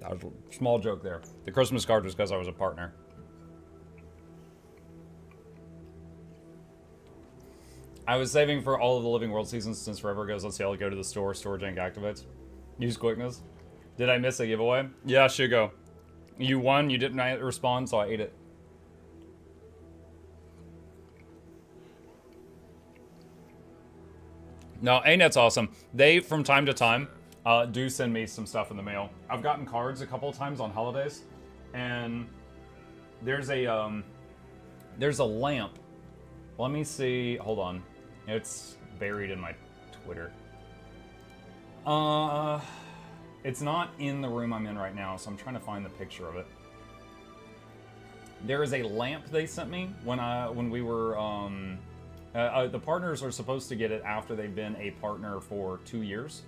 that was a small joke there. The Christmas card was because I was a partner. I was saving for all of the Living World seasons since Forever goes on sale. Go to the store, storage jank activates. Use quickness. Did I miss a giveaway? Yeah, Shugo. You won, you didn't respond, so I ate it. No, ANET's awesome. They, from time to time, do send me some stuff in the mail. I've gotten cards a couple of times on holidays, and there's a lamp. Let me see, hold on. It's buried in my Twitter. It's not in the room I'm in right now, so I'm trying to find the picture of it. There is a lamp they sent me when we were, the partners are supposed to get it after they've been a partner for 2 years.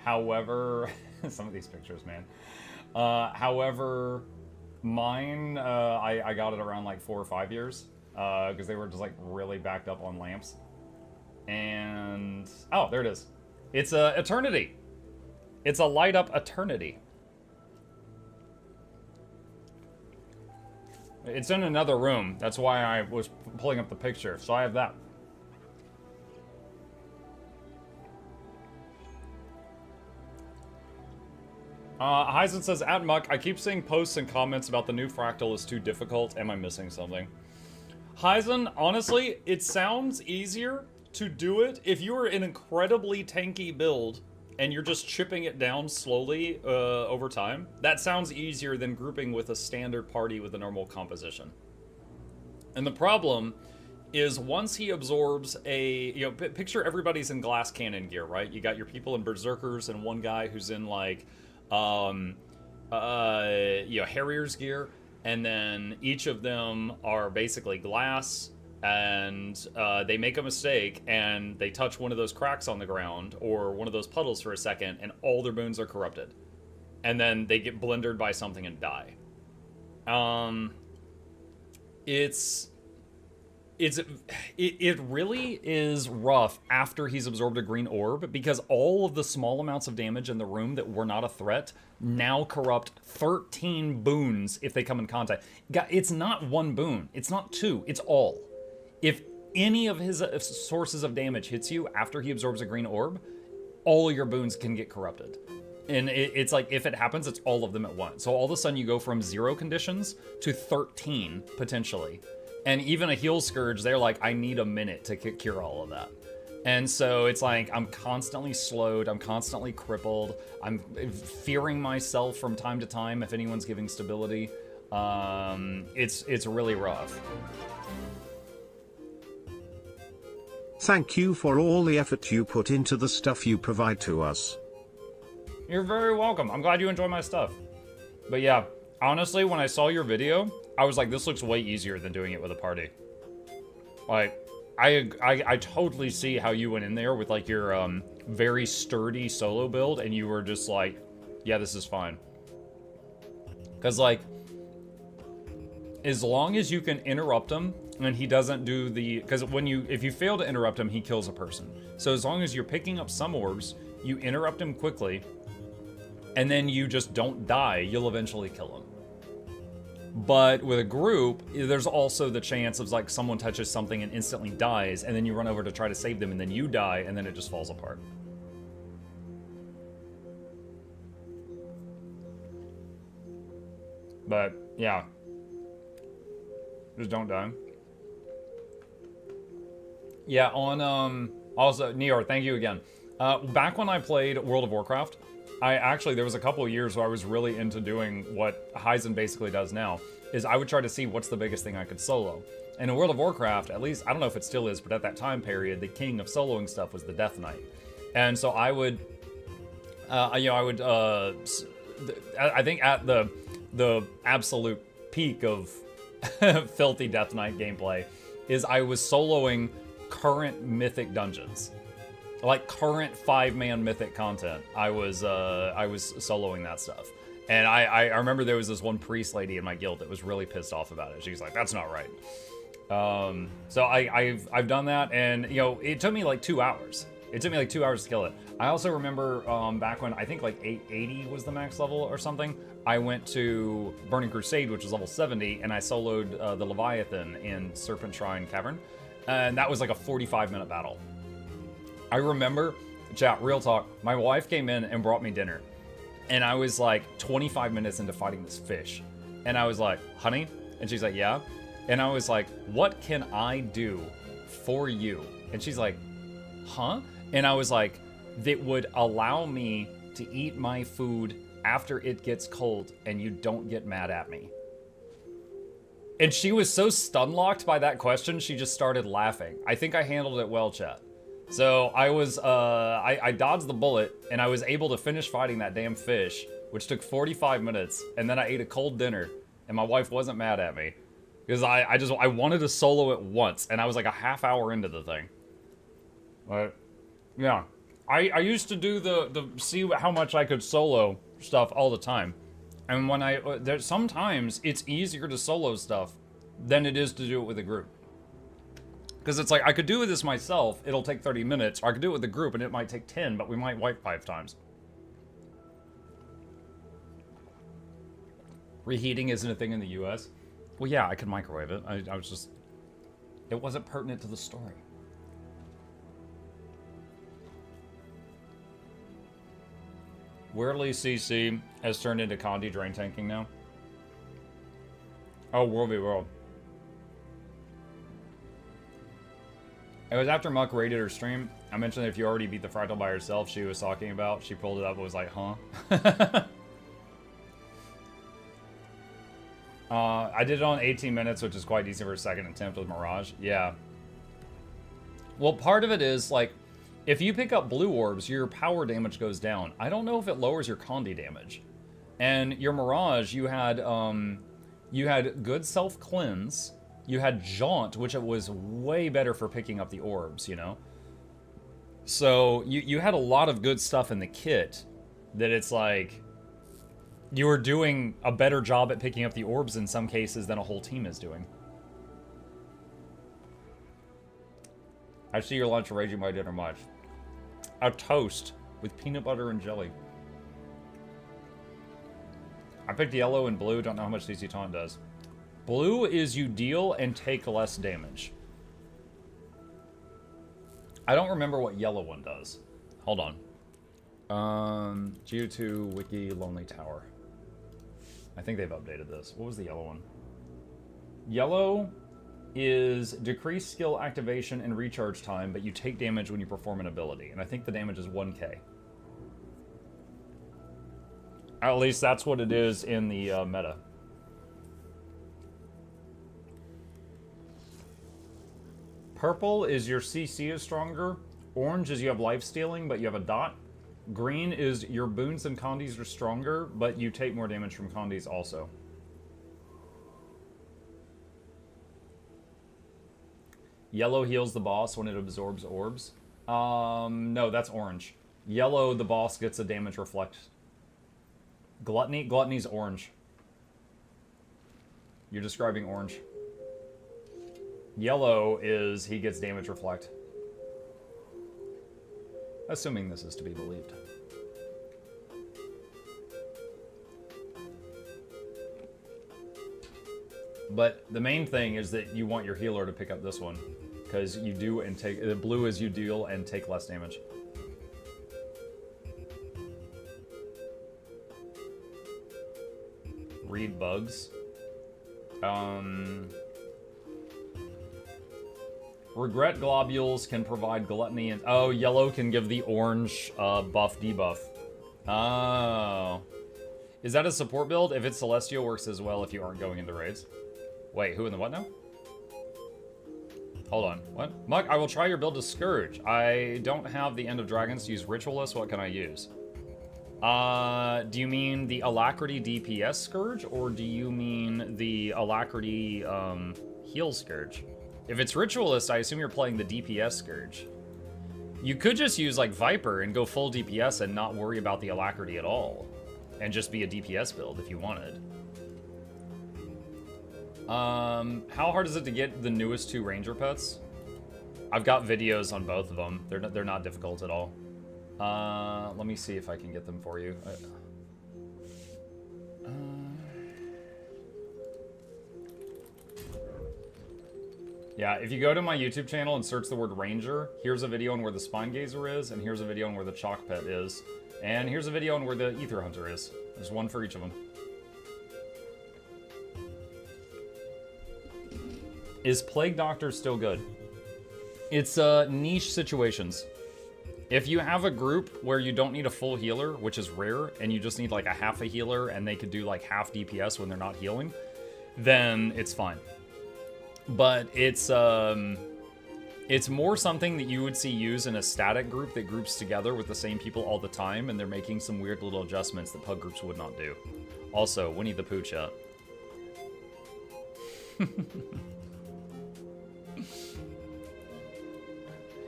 However, some of these pictures, man. However, mine, I got it around like 4 or 5 years. Because they were just like really backed up on lamps. And oh, there it is. It's a Eternity. It's a light up Eternity. It's in another room. That's why I was pulling up the picture. So I have that. Heisen says, @Muck, I keep seeing posts and comments about the new Fractal is too difficult. Am I missing something? Heisen, honestly, it sounds easier to do it if you are an incredibly tanky build and you're just chipping it down slowly over time. That sounds easier than grouping with a standard party with a normal composition. And the problem is once he absorbs a, picture everybody's in glass cannon gear, right? You got your people in berserkers and one guy who's in like, Harrier's gear. And then each of them are basically glass, and they make a mistake, and they touch one of those cracks on the ground, or one of those puddles for a second, and all their boons are corrupted. And then they get blendered by something and die. It really is rough after he's absorbed a green orb, because all of the small amounts of damage in the room that were not a threat now corrupt 13 boons if they come in contact. It's not 1 boon. It's not 2. It's all. If any of his sources of damage hits you after he absorbs a green orb, all your boons can get corrupted. And it's like, if it happens, it's all of them at once. So all of a sudden you go from 0 conditions to 13, potentially. And even a heal scourge, they're like, I need a minute to cure all of that. And so it's like, I'm constantly slowed, I'm constantly crippled, I'm fearing myself from time to time if anyone's giving stability. It's really rough. Thank you for all the effort you put into the stuff you provide to us. You're very welcome. I'm glad you enjoy my stuff. But yeah, honestly, when I saw your video, I was like, this looks way easier than doing it with a party. Like, I totally see how you went in there with like your very sturdy solo build and you were just like, yeah, this is fine. Because like, as long as you can interrupt him and he doesn't do the, because if you fail to interrupt him, he kills a person. So as long as you're picking up some orbs, you interrupt him quickly, and then you just don't die, you'll eventually kill him. But with a group, there's also the chance of like someone touches something and instantly dies, and then you run over to try to save them, and then you die, and then it just falls apart. But yeah, just don't die. Yeah, on also Neor, thank you again. Back when I played World of Warcraft, there was a couple of years where I was really into doing what Heisen basically does now, is I would try to see what's the biggest thing I could solo. And in World of Warcraft, at least, I don't know if it still is, but at that time period, the king of soloing stuff was the Death Knight. And so I would, I think at the absolute peak of filthy Death Knight gameplay is I was soloing current mythic dungeons. Like current 5-man mythic content, I was soloing that stuff, and I remember there was this one priest lady in my guild that was really pissed off about it. She's like, "That's not right." So I've done that, and you know, it took me like 2 hours. It took me like 2 hours to kill it. I also remember back when I think like 880 was the max level or something. I went to Burning Crusade, which was level 70, and I soloed the Leviathan in Serpent Shrine Cavern, and that was like a 45-minute battle. I remember, chat, real talk, my wife came in and brought me dinner. And I was like 25 minutes into fighting this fish. And I was like, honey? And she's like, yeah. And I was like, what can I do for you? And she's like, huh? And I was like, that would allow me to eat my food after it gets cold and you don't get mad at me. And she was so stun-locked by that question, she just started laughing. I think I handled it well, chat. So I was, I dodged the bullet, and I was able to finish fighting that damn fish, which took 45 minutes, and then I ate a cold dinner, and my wife wasn't mad at me. Because I wanted to solo it once, and I was like a half hour into the thing. But, yeah. I used to do the see how much I could solo stuff all the time. And when sometimes it's easier to solo stuff than it is to do it with a group. Because it's like, I could do this myself, it'll take 30 minutes, or I could do it with a group and it might take 10, but we might wipe 5 times. Reheating isn't a thing in the US? Well, yeah, I could microwave it. I was just... It wasn't pertinent to the story. Weirdly, CC has turned into Condi drain tanking now. Oh, World v. World. It was after Muck rated her stream. I mentioned that if you already beat the Fractal by herself, she was talking about. She pulled it up and was like, huh? I did it on 18 minutes, which is quite decent for a second attempt with Mirage. Yeah. Well, part of it is, like, if you pick up blue orbs, your power damage goes down. I don't know if it lowers your Condi damage. And your Mirage, you had good self-cleanse. You had Jaunt, which it was way better for picking up the orbs, you know? So, you had a lot of good stuff in the kit that it's like... You were doing a better job at picking up the orbs in some cases than a whole team is doing. I see your lunch raging my dinner much. A toast with peanut butter and jelly. I picked yellow and blue, don't know how much CC taunt does. Blue is you deal and take less damage. I don't remember what yellow one does. Hold on. G2 Wiki Lonely Tower. I think they've updated this. What was the yellow one? Yellow is decreased skill activation and recharge time, but you take damage when you perform an ability. And I think the damage is 1k. At least that's what it is in the meta. Purple is your CC is stronger. Orange is you have life stealing, but you have a dot. Green is your boons and condis are stronger, but you take more damage from condis also. Yellow heals the boss when it absorbs orbs. No, that's orange. Yellow, the boss gets a damage reflect. Gluttony? Gluttony's orange. You're describing orange. Yellow is he gets damage reflect. Assuming this is to be believed. But the main thing is that you want your healer to pick up this one. Because you do and take... The blue is you deal and take less damage. Read bugs. Regret globules can provide gluttony and... Oh, yellow can give the orange buff debuff. Oh. Is that a support build? If it's Celestial, works as well if you aren't going into raids. Wait, who in the what now? Hold on. What? Muck, I will try your build to Scourge. I don't have the End of Dragons to use Ritualist. What can I use? Do you mean the Alacrity DPS Scourge? Or do you mean the Alacrity Heal Scourge? If it's Ritualist, I assume you're playing the DPS Scourge. You could just use, like, Viper and go full DPS and not worry about the Alacrity at all. And just be a DPS build if you wanted. How hard is it to get the newest 2 Ranger pets? I've got videos on both of them. They're not difficult at all. Let me see if I can get them for you. Yeah, if you go to my YouTube channel and search the word Ranger, here's a video on where the Spine Gazer is, and here's a video on where the Chalk Pet is, and here's a video on where the Ether Hunter is. There's one for each of them. Is Plague Doctor still good? It's niche situations. If you have a group where you don't need a full healer, which is rare, and you just need like a half a healer and they could do like half DPS when they're not healing, then it's fine. But it's more something that you would see used in a static group that groups together with the same people all the time, and they're making some weird little adjustments that pug groups would not do. Also, Winnie the Pooh chat.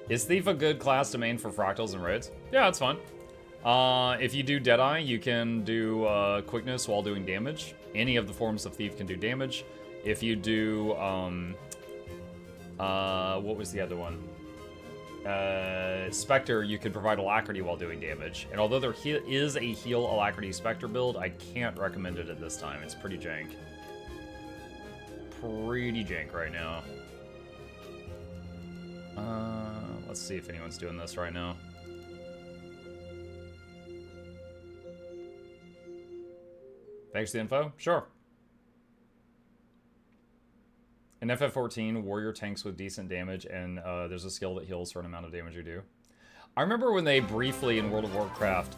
Is Thief a good class to main for Fractals and raids? Yeah, it's fun. If you do Deadeye, you can do quickness while doing damage. Any of the forms of Thief can do damage. If you do, what was the other one? Spectre, you can provide Alacrity while doing damage. And although there is a heal Alacrity Spectre build, I can't recommend it at this time. It's pretty jank. Pretty jank right now. Let's see if anyone's doing this right now. Thanks for the info. Sure. In FF14, warrior tanks with decent damage, and there's a skill that heals for an amount of damage you do. I remember when they briefly, in World of Warcraft,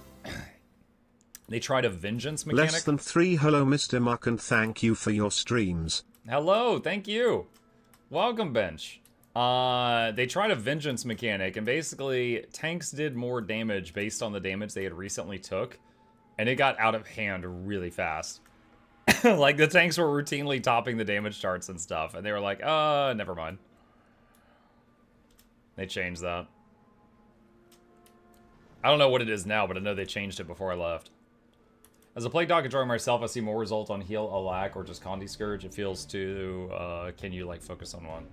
they tried a vengeance mechanic. Less than 3. Hello, Mr. Muck, and thank you for your streams. Hello, thank you. Welcome, Bench. They tried a vengeance mechanic, and basically, tanks did more damage based on the damage they had recently took, and it got out of hand really fast. Like, the tanks were routinely topping the damage charts and stuff, and they were like, never mind. They changed that. I don't know what it is now, but I know they changed it before I left. As a Plague Dog controller myself, I see more results on Heal, Alac, or just Condi Scourge. It feels too, can you, like, focus on one?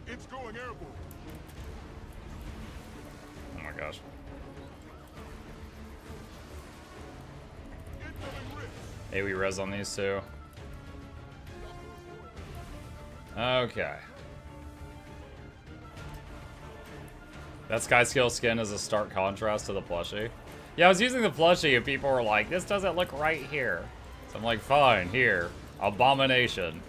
It's going airborne. Oh my gosh. Hey, we res on these two. Okay. That Skyskill skin is a stark contrast to the plushie. Yeah, I was using the plushie and people were like, this doesn't look right here. So I'm like, fine, here. Abomination.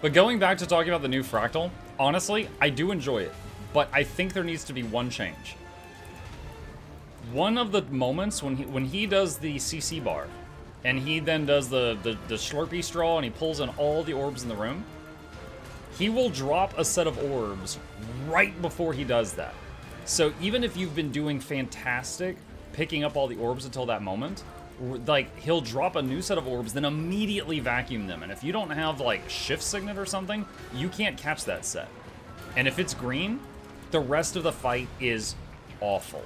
But going back to talking about the new Fractal, honestly, I do enjoy it. But I think there needs to be one change. One of the moments when he does the CC bar, and he then does the Slurpee straw, and he pulls in all the orbs in the room, he will drop a set of orbs right before he does that. So even if you've been doing fantastic picking up all the orbs until that moment, like, he'll drop a new set of orbs, then immediately vacuum them. And if you don't have, like, shift signet or something, you can't catch that set. And if it's green, the rest of the fight is awful.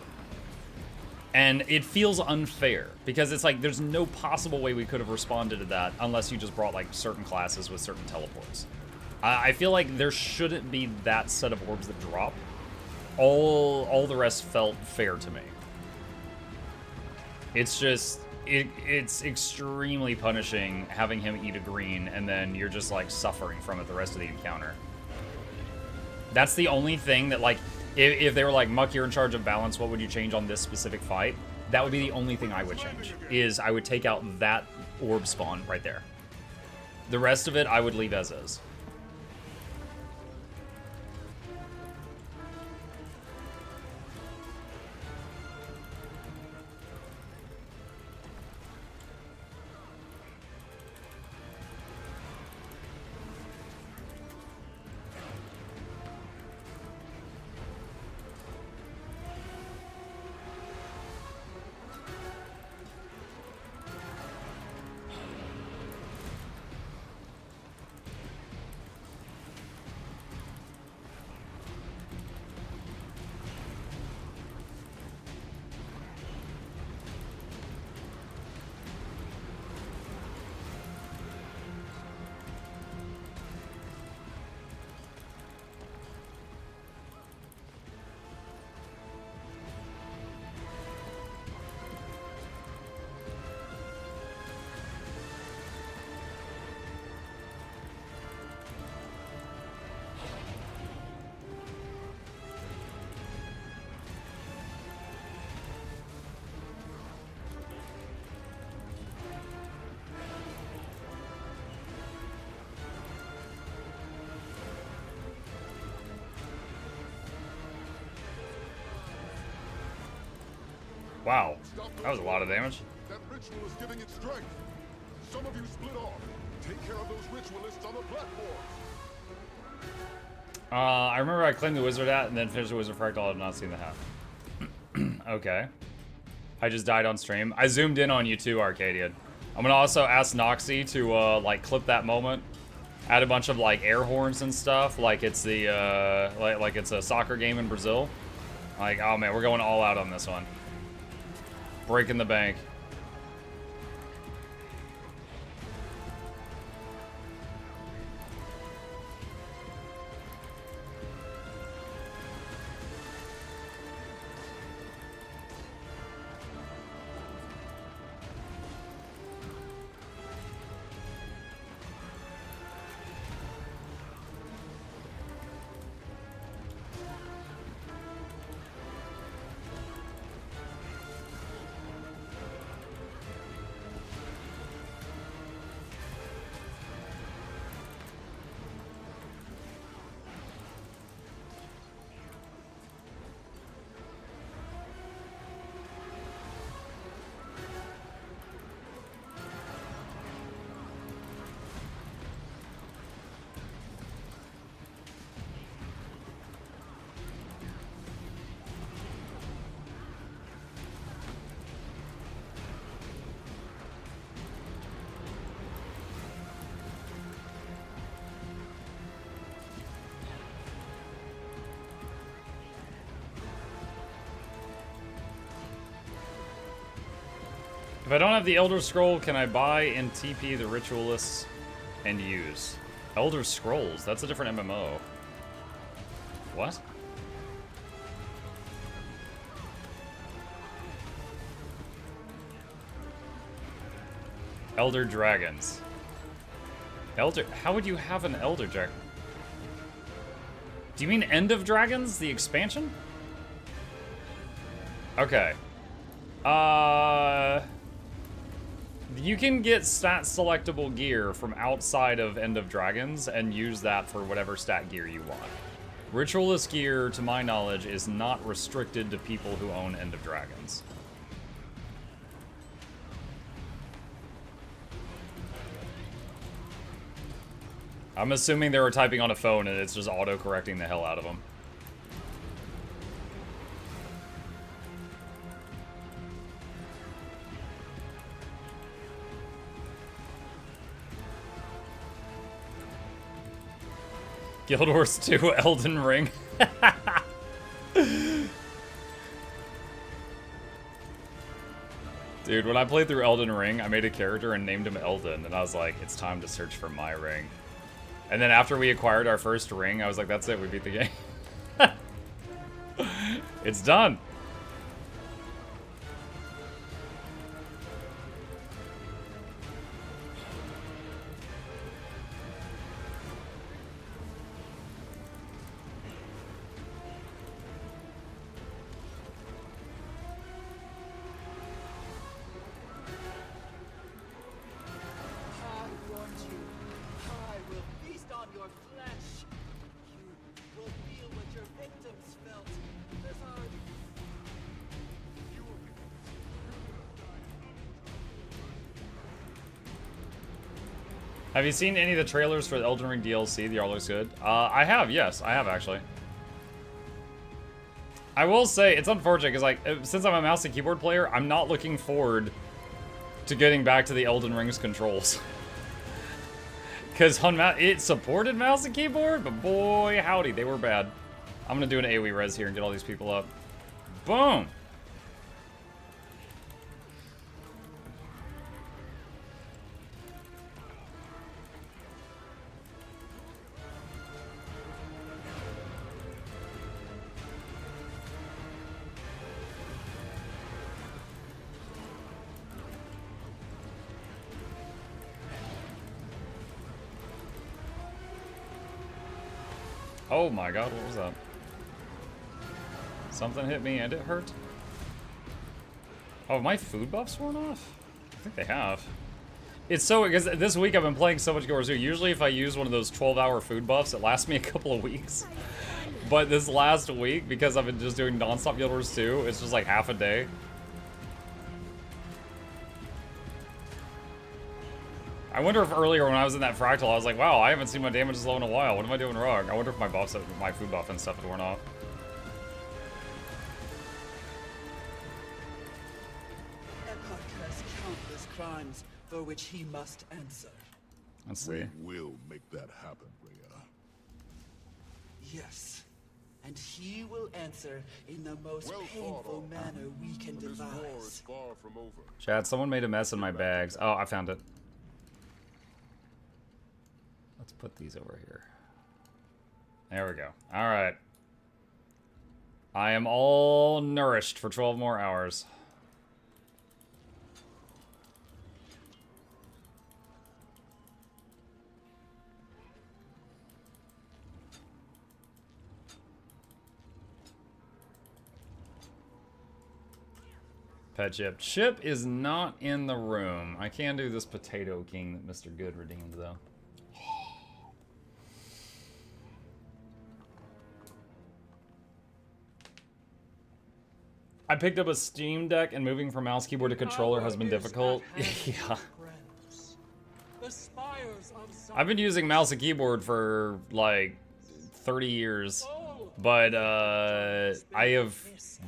And it feels unfair, because it's like, there's no possible way we could have responded to that unless you just brought, like, certain classes with certain teleports. I feel like there shouldn't be that set of orbs that drop. All the rest felt fair to me. It's just... It's extremely punishing having him eat a green, and then you're just, like, suffering from it the rest of the encounter. That's the only thing that, like, if they were like, Muck, you're in charge of balance, what would you change on this specific fight? That would be the only thing I would change, is I would take out that orb spawn right there. The rest of it, I would leave as is. Wow, that was a lot of damage. That ritual is giving it strength. Some of you split off. Take care of those ritualists on the platform. I remember I claimed the wizard hat and then finished the wizard fractal. I have not seen the hat. Okay. I just died on stream. I zoomed in on you too, Arcadian. I'm gonna also ask Noxxi to like clip that moment. Add a bunch of like air horns and stuff, like it's the like it's a soccer game in Brazil. Like, oh man, we're going all out on this one. Breaking the bank. If I don't have the Elder Scroll, can I buy and TP the Ritualists and use? Elder Scrolls? That's a different MMO. What? Elder Dragons. How would you have an Elder Dragon? Do you mean End of Dragons? The expansion? You can get stat selectable gear from outside of End of Dragons and use that for whatever stat gear you want. Ritualist gear, to my knowledge, is not restricted to people who own End of Dragons. I'm assuming they were typing on a phone and it's just auto-correcting the hell out of them. Guild Wars 2 Elden Ring. Dude, when I played through Elden Ring, I made a character and named him Elden, and I was like, it's time to search for my ring. And then after we acquired our first ring, I was like, that's it, we beat the game. It's done. Have you seen any of the trailers for the Elden Ring DLC? The all looks good. I have, yes. I have, actually. I will say, it's unfortunate, because, like, since I'm a mouse and keyboard player, I'm not looking forward to getting back to the Elden Ring's controls. Because it supported mouse and keyboard, but boy, howdy, they were bad. I'm going to do an AoE res here and get all these people up. Boom! Oh my god, what was that? Something hit me and it hurt? Oh, my food buffs worn off? I think they have. It's so, because this week I've been playing so much Guild Wars 2. Usually if I use one of those 12-hour food buffs, it lasts me a couple of weeks. But this last week, because I've been just doing non-stop Guild Wars 2, it's just like half a day. I wonder if earlier when I was in that fractal, I was like, wow, I haven't seen my damage as low in a while. What am I doing wrong? I wonder if my buffs, my food buff and stuff had worn off. Epoch has countless crimes for which he must answer. Let's see. We will make that happen, Rhea. Yes. And he will answer in the most painful manner we can devise. Chad, someone made a mess in my bags. Oh, I found it. Let's put these over here. There we go. All right. I am all nourished for 12 more hours. Pet Chip. Chip is not in the room. I can do this Potato King that Mr. Good redeemed, though. I picked up a Steam Deck and moving from mouse keyboard to controller has been difficult. Yeah. I've been using mouse and keyboard for like 30 years, but I have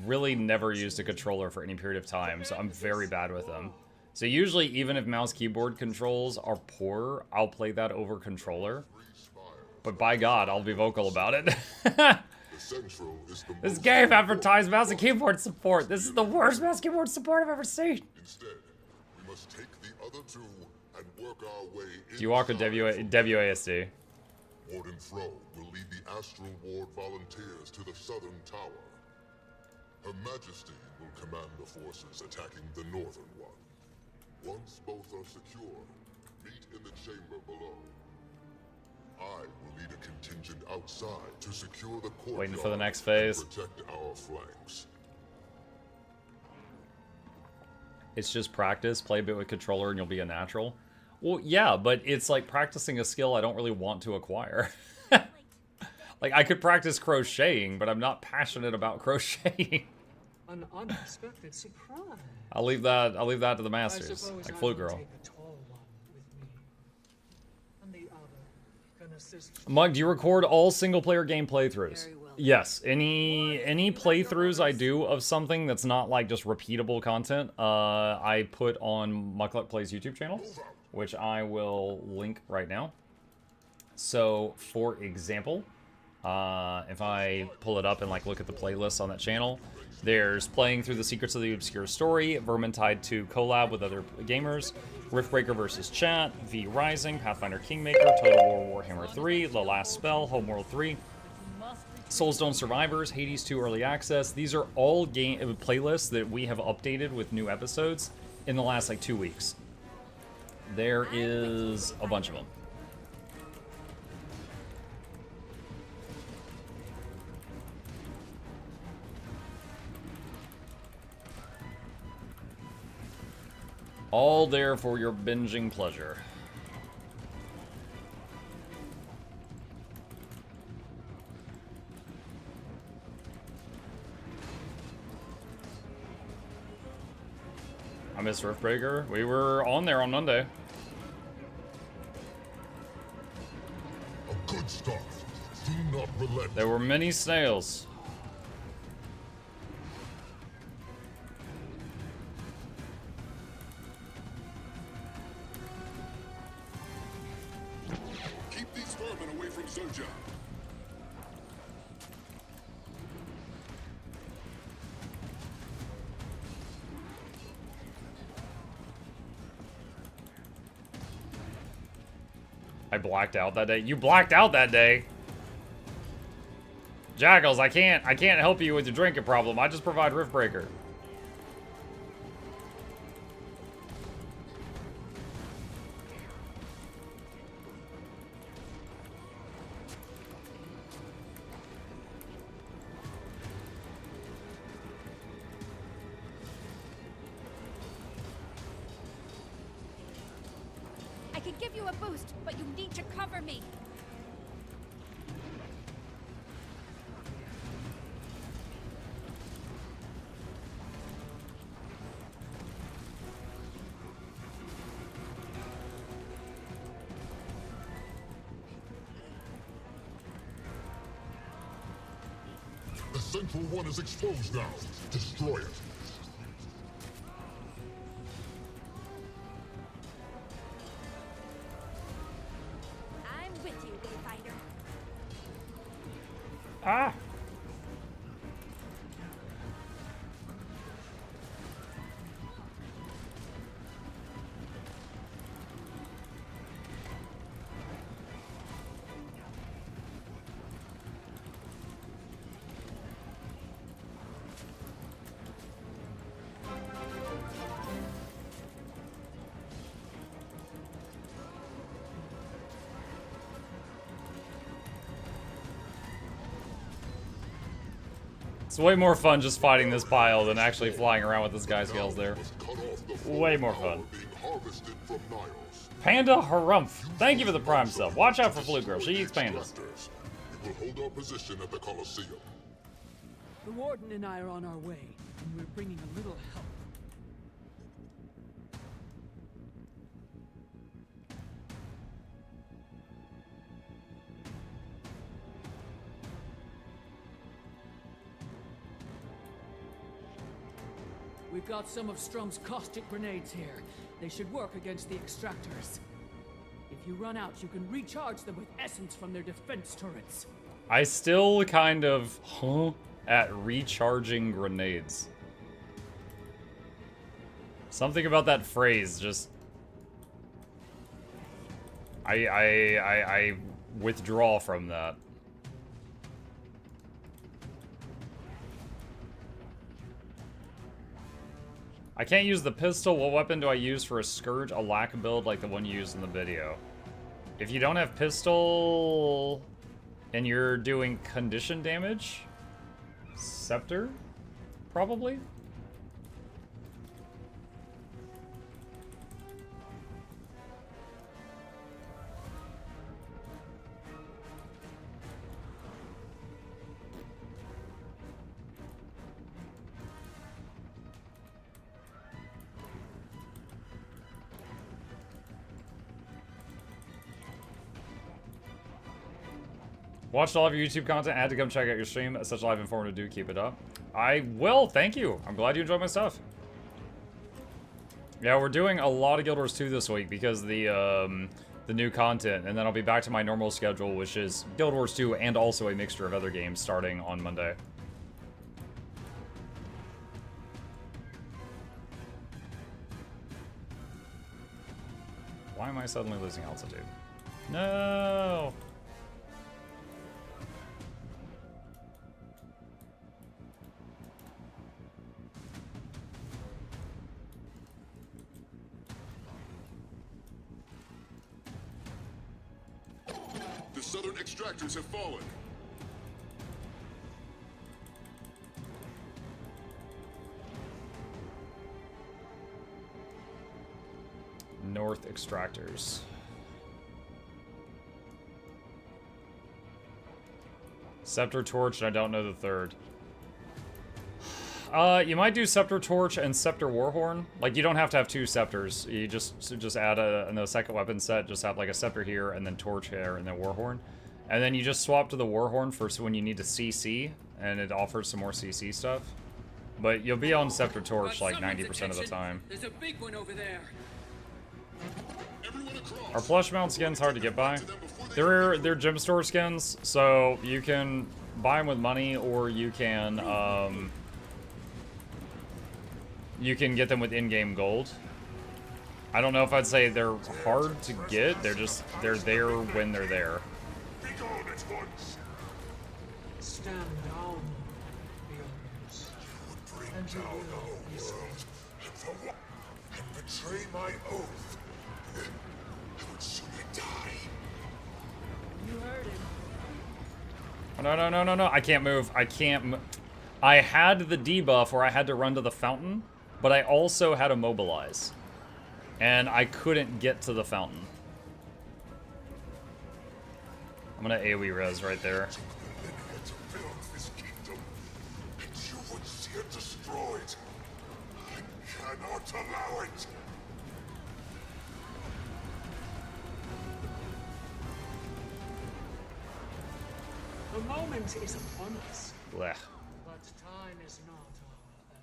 really never used a controller for any period of time, so I'm very bad with them. So usually, even if mouse keyboard controls are poor, I'll play that over controller. But by God, I'll be vocal about it. This game advertised mouse and keyboard support. This is the worst mouse keyboard support I've ever seen. Instead, we must take the other two and work our way Do you walk with WASD? Warden Fro will lead the Astral Ward volunteers to the southern tower. Her Majesty will command the forces attacking the northern one. Once both are secure, meet in the chamber below. I will lead a contingent outside to secure the courtyard. Waiting for the next phase. And protect our flanks. It's just practice, play a bit with controller, and you'll be a natural. Well, yeah, but it's like practicing a skill I don't really want to acquire. Like, I could practice crocheting, but I'm not passionate about crocheting. An unexpected surprise. I'll leave that to the masters, like Flute Girl. Mug, do you record all single-player game playthroughs? Yes. Any playthroughs I do of something that's not like just repeatable content, I put on Mukluk Plays YouTube channel, which I will link right now. So, for example, if I pull it up and like look at the playlists on that channel, there's Playing Through the Secrets of the Obscure Story, Vermintide 2 collab with other gamers, Riftbreaker vs. Chat, V Rising, Pathfinder Kingmaker, Total War Warhammer 3, The Last Spell, Homeworld 3, Soulstone Survivors, Hades 2 Early Access. These are all game playlists that we have updated with new episodes in the last like 2 weeks. There is a bunch of them. All there for your binging pleasure. I miss Riftbreaker. We were on there on Monday. A good start. Do not relent. There were many snails. Keep these vermin away from Zoja. I blacked out that day. You blacked out that day. Jackals, I can't help you with your drinking problem. I just provide Riftbreaker. I could give you a boost, but you need to cover me. The central one is exposed now. Destroy it. I'm with you, Wayfinder. Ah! It's way more fun just fighting this pile than actually flying around with this guy's scales there. Way more fun. Panda Harumph. Thank you for the prime sub. Watch out for Flute Girl. She eats pandas. We will hold our position at the Colosseum. The Warden and I are on our way, and we're bringing a little help. We've got some of Strom's caustic grenades here. They should work against the extractors. If you run out, you can recharge them with essence from their defense turrets. I still kind of at recharging grenades. Something about that phrase just I withdraw from that. I can't use the pistol. What weapon do I use for a Scourge? A lack build like the one used in the video. If you don't have pistol and you're doing condition damage, Scepter, probably? Watched all of your YouTube content. I had to come check out your stream. It's such a live informative. Do keep it up. I will. Thank you. I'm glad you enjoyed my stuff. Yeah, we're doing a lot of Guild Wars 2 this week because the new content, and then I'll be back to my normal schedule, which is Guild Wars 2 and also a mixture of other games starting on Monday. Why am I suddenly losing altitude? No! The southern extractors have fallen. North extractors. Scepter Torch, and I don't know the third. You might do Scepter Torch and Scepter Warhorn. Like, you don't have to have two Scepters. You just add in the second weapon set, just have like a Scepter here, and then Torch here, and then Warhorn. And then you just swap to the Warhorn for when you need to CC, and it offers some more CC stuff. But you'll be on Scepter Torch like 90% of the time. There's a big one over there. Our plush mount skins hard to get by. They're gem store skins, so you can buy them with money, or you can get them with in-game gold. I don't know if I'd say they're hard to get. They're there when they're there. Stand down, Beowulf. And you will be saved. For what? And betray my oath. I would sooner die. You heard him. Oh, no. I can't move. I had the debuff where I had to run to the fountain, but I also had to mobilize. And I couldn't get to the fountain. I'm gonna AoE res right there. This kingdom, and you would see it destroyed. I cannot allow it. The moment is upon us. Blech. But time is not our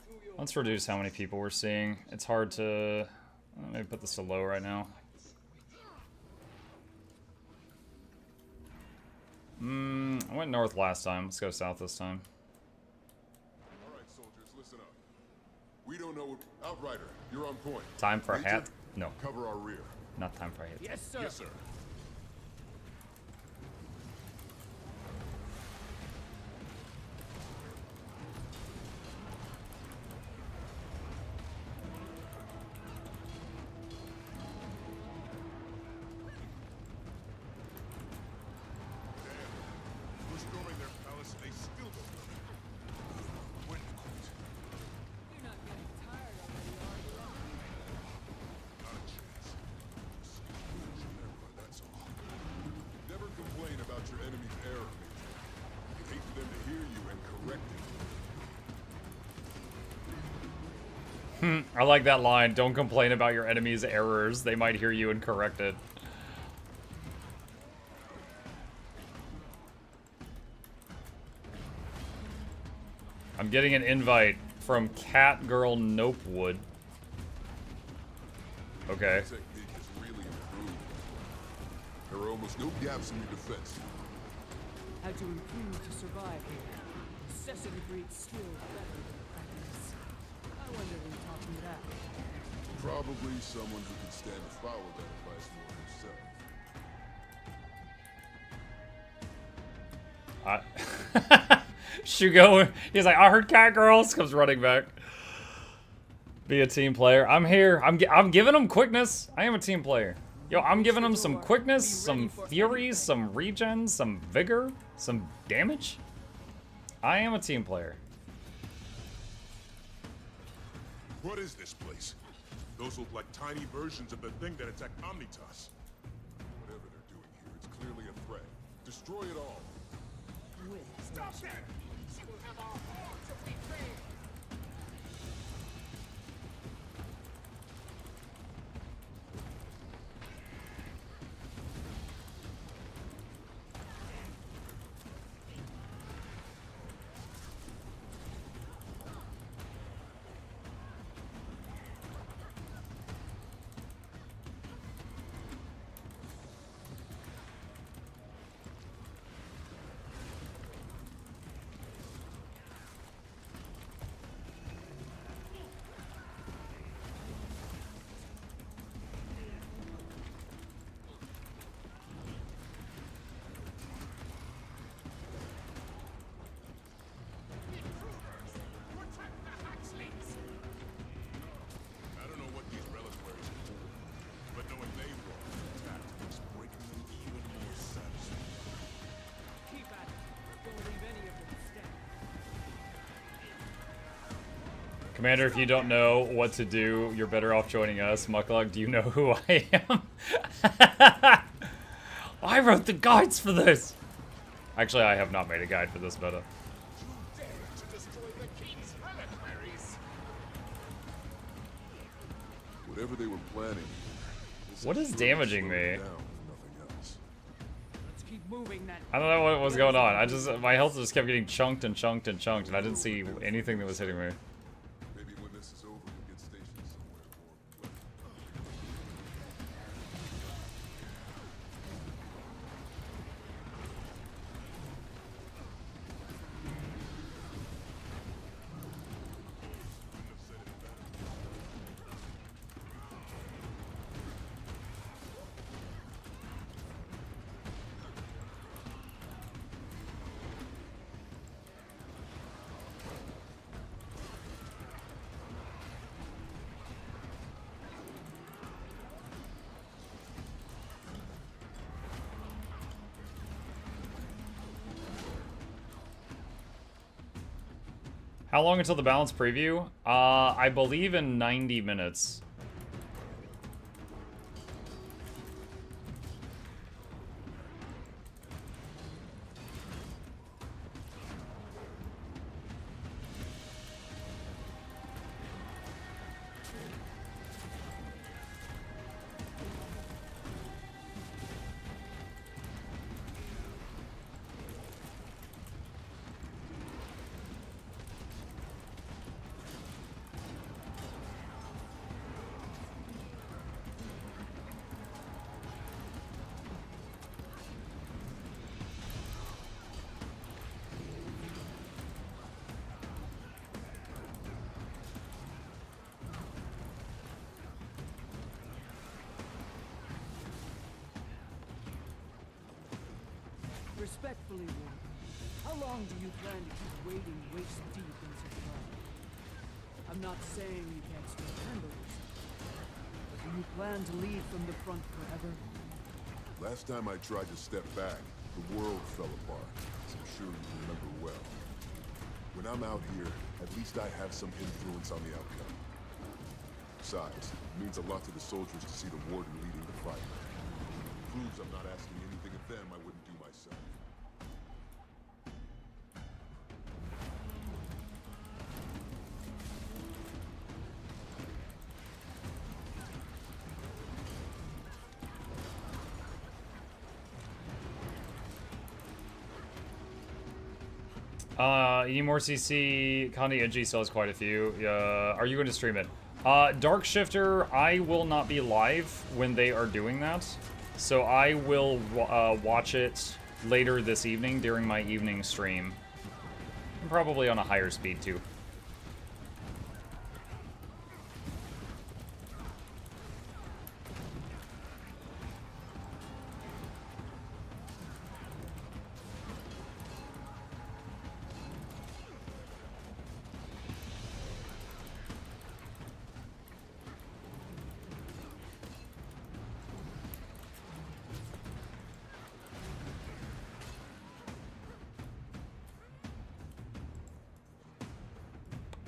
enemy. Let's reduce how many people we're seeing. It's hard to... Let me put this to low right now. I went north last time. Let's go south this time. Alright, soldiers, listen up. We don't know what... Outrider, you're on point. Time for a Major, hat? No. Cover our rear. Not time for a hit. Yes, sir. Yes, sir. We're storming their palace and they still don't know. When to quit. You're not getting tired already, are you? Not a chance. Never, that's all. Never complain about your enemy's error, Major. You hate for them to hear you and correct it. I like that line. Don't complain about your enemy's errors. They might hear you and correct it. I'm getting an invite from Catgirl Nopewood. Okay. Technique has really improved. There are almost no gaps in your defense. Had to improve to survive here. Necessity breeds skill better than practice. I wonder who taught me that. Probably someone who can stand to follow that advice more himself. Shugo, he's like, I heard Catgirls, comes running back. Be a team player. I'm here. I'm giving him quickness. I am a team player. Yo, I'm giving him some quickness, some fury, some regen, some vigor, some damage. I am a team player. What is this place? Those look like tiny versions of the thing that attacked Omnitas. Whatever they're doing here, it's clearly a threat. Destroy it all. Stop that! You will have our hordes of betrayed! Commander, if you don't know what to do, you're better off joining us. Mukluk, do you know who I am? I wrote the guides for this! Actually, I have not made a guide for this meta. Whatever they were planning. What is damaging me? Let's keep moving then. I don't know what was going on. My health just kept getting chunked and chunked and chunked, and I didn't see anything that was hitting me. Maybe when this is over, we'll get stationed somewhere more. How long until the balance preview? I believe in 90 minutes. Respectfully, Warden, how long do you plan to keep wading waist deep in supply? I'm not saying you can't still handle yourself, but do you plan to lead from the front forever? Last time I tried to step back, the world fell apart, as I'm sure you remember well. When I'm out here, at least I have some influence on the outcome. Besides, it means a lot to the soldiers to see the Warden leading the fight. It proves I'm not asking anything of them I wouldn't do myself. You need more CC. Condi NG still has quite a few. Are you going to stream it? Dark Shifter, I will not be live when they are doing that. So I will watch it later this evening during my evening stream. And probably on a higher speed too.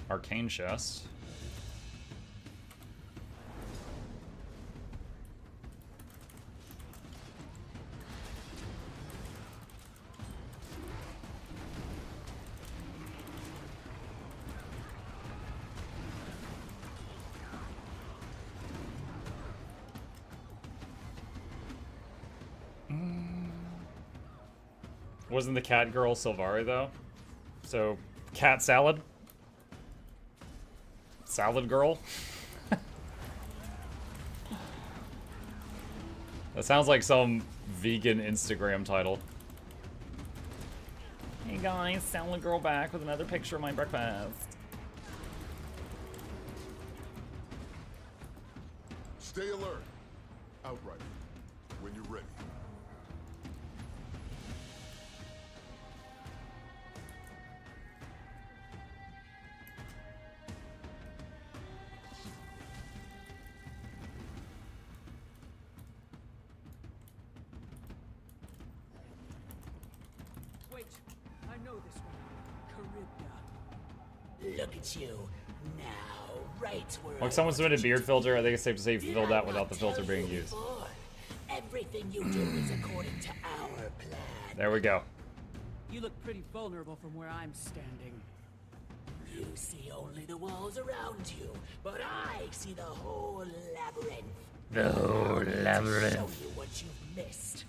Arcane chest. Wasn't the cat girl Sylvari though? So, cat salad? Salad girl? That sounds like some vegan Instagram title. Hey guys, salad girl back with another picture of my breakfast. Stay alert. Outright. When you're ready. Wait, I know this one. Charybda. Look at you. Now, right where Look, someone submitted beard filter. I think it's safe to say you filled that without the filter being used. everything you do is according to our plan. There we go. You look pretty vulnerable from where I'm standing. You see only the walls around you, but I see the whole labyrinth. The whole labyrinth. Show you what you've missed.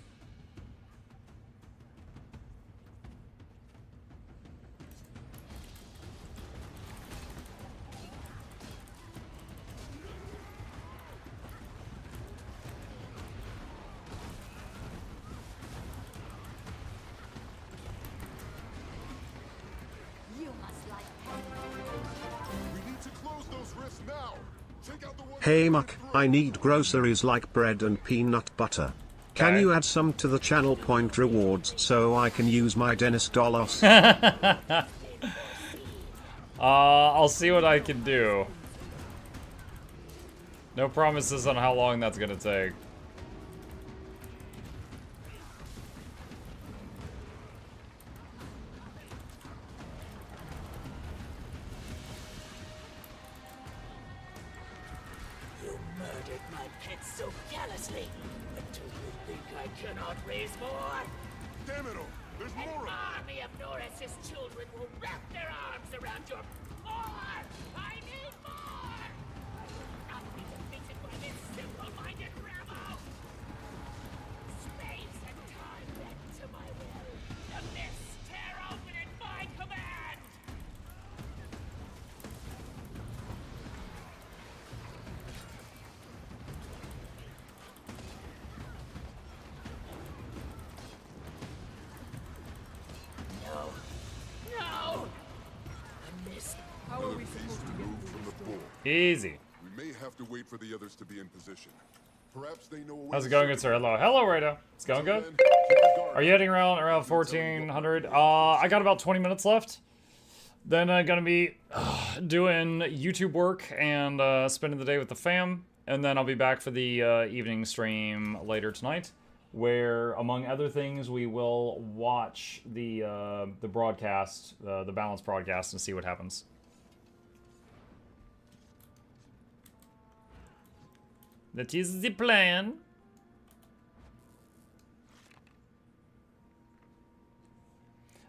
Hey Muck, I need groceries like bread and peanut butter. Can Okay. you add some to the channel point rewards so I can use my Dennis dollars? I'll see what I can do. No promises on how long that's gonna take. You murdered my pet so callously. But do you think I cannot raise more? Damn it all! There's An more of army of Norris's children will wrap their arms around your more! I need more! I will not be defeated by this simple-minded rabble! Space and time bend to my will. The mists tear open at my command! No! No! I missed. How are Another we piece supposed to get removed through from this the door? pull. Easy. We may have to wait for the others to be in position. Perhaps they know a way How's to it going, good circulate. sir? Hello, Rado. It's going good? Then, keep your guard Are you heading around 1400? I got about 20 minutes left. Then I'm gonna be doing YouTube work and spending the day with the fam. And then I'll be back for the evening stream later tonight, where, among other things, we will watch the broadcast, the Balance broadcast, and see what happens. That is the plan.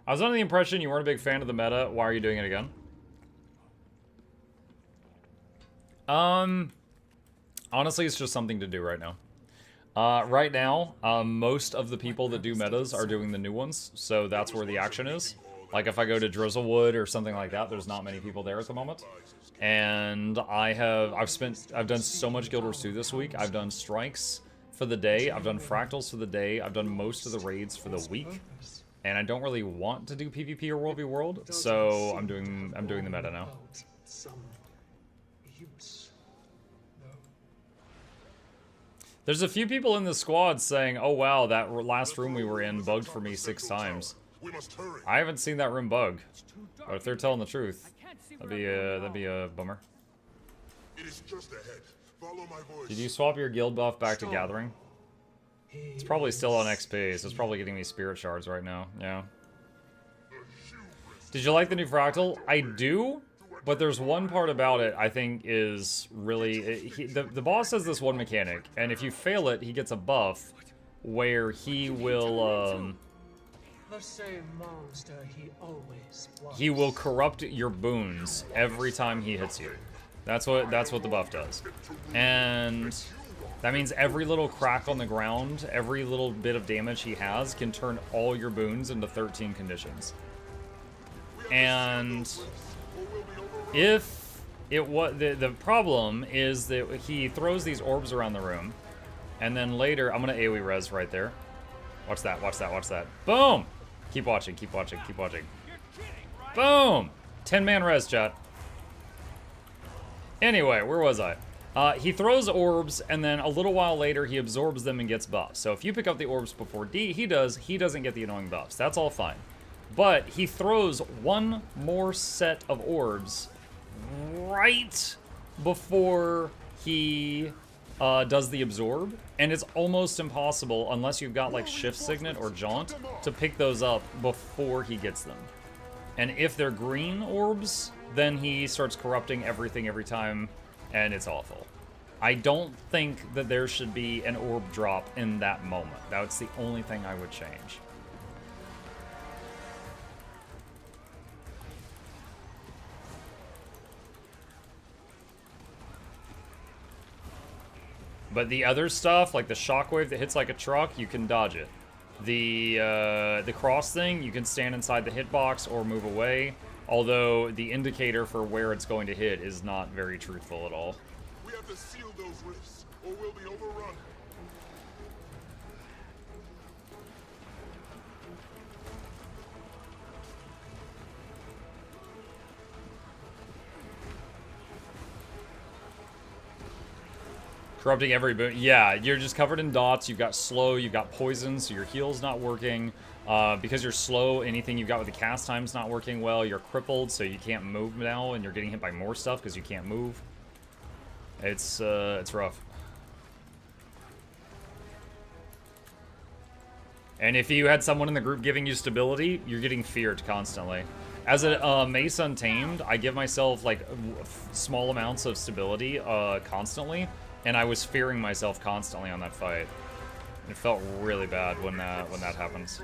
I was under the impression you weren't a big fan of the meta. Why are you doing it again? Honestly, it's just something to do right now. Right now, most of the people that do metas are doing the new ones, so that's where the action is. Like if I go to Drizzlewood or something like that, there's not many people there at the moment. And I've done so much Guild Wars 2 this week. I've done strikes for the day. I've done fractals for the day. I've done most of the raids for the week. And I don't really want to do PvP or World v World, so I'm doing the meta now. There's a few people in the squad saying, "Oh wow, that last room we were in bugged for me 6 times." We must hurry. I haven't seen that room bug, but if they're telling the truth, that'd be a bummer. It is just ahead. Follow my voice. Did you swap your guild buff back to Gathering? It's probably still on XP, so it's probably getting me spirit shards right now. Yeah. Did you like the new Fractal? I do, but there's one part about it I think is really... the boss has this one mechanic, and if you fail it, he gets a buff where he will... The same monster he always was. he will corrupt your boons every time he hits you. That's what the buff does. And that means every little crack on the ground, every little bit of damage he has can turn all your boons into 13 conditions. And if it was the problem is that he throws these orbs around the room, and then later I'm gonna AoE res right there. Watch that, watch that, watch that. Boom! Keep watching, keep watching, keep watching. Boom! 10-man res, chat. Anyway, where was I? He throws orbs, and then a little while later, he absorbs them and gets buffs. So if you pick up the orbs before he doesn't get the annoying buffs. That's all fine. But he throws one more set of orbs right before he does the absorb, and it's almost impossible, unless you've got like Shift Signet or Jaunt, to pick those up before he gets them. And if they're green orbs, then he starts corrupting everything every time, and it's awful. I don't think that there should be an orb drop in that moment. That's the only thing I would change. But the other stuff, like the shockwave that hits like a truck, you can dodge it. The cross thing, you can stand inside the hitbox or move away, although the indicator for where it's going to hit is not very truthful at all. We have to seal those rifts, or we'll be overrun. Corrupting every boon. Yeah, you're just covered in dots. You've got slow, you've got poison, so your heal's not working. Because you're slow, anything you've got with the cast time's not working well. You're crippled, so you can't move now, and you're getting hit by more stuff because you can't move. It's rough. And if you had someone in the group giving you stability, you're getting feared constantly. As a Mace Untamed, I give myself like small amounts of stability constantly, and I was fearing myself constantly on that fight. It felt really bad when that happens.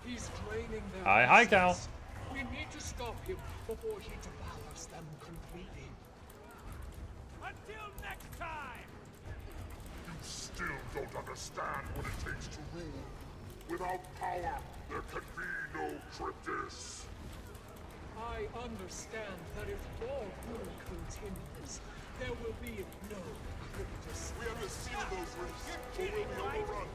He's draining their Hi, Cal. assets. We need to stop him before he devours them completely. Until next time! You still don't understand what it takes to rule. Without power, there can be no Cryptis. I understand that if your rule continues, there will be no Cryptis. We have to seal those rifts, or we'll be overrun.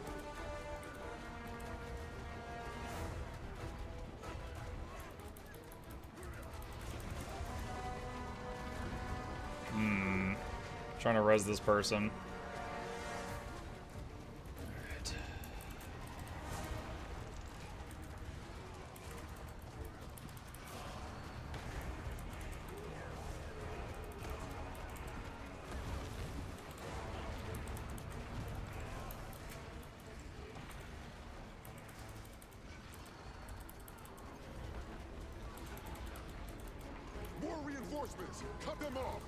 Trying to res this person. More reinforcements! Cut them off!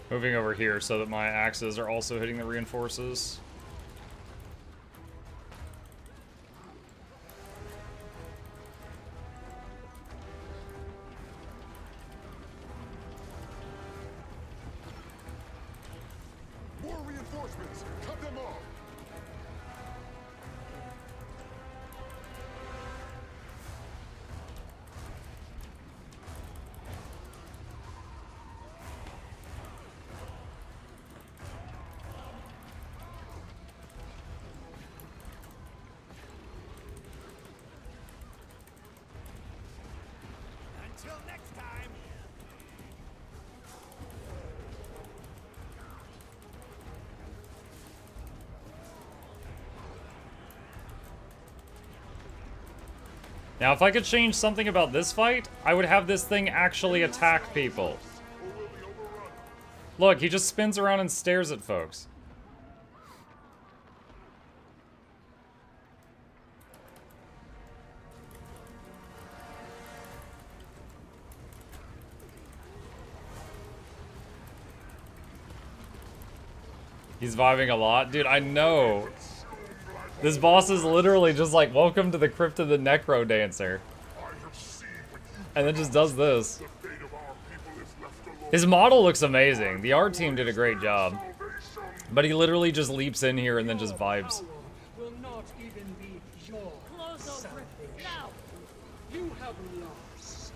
Moving over here so that my axes are also hitting the reinforces. More reinforcements! Cut them off! Until next time! Now, if I could change something about this fight, I would have this thing actually attack people. Look, he just spins around and stares at folks. He's vibing a lot. Dude, I know. This boss is literally just like, welcome to the Crypt of the Necro Dancer. And then just does this. His model looks amazing. The art team did a great job. But he literally just leaps in here and then just vibes. Will not even be your salvation. Now, you have lost.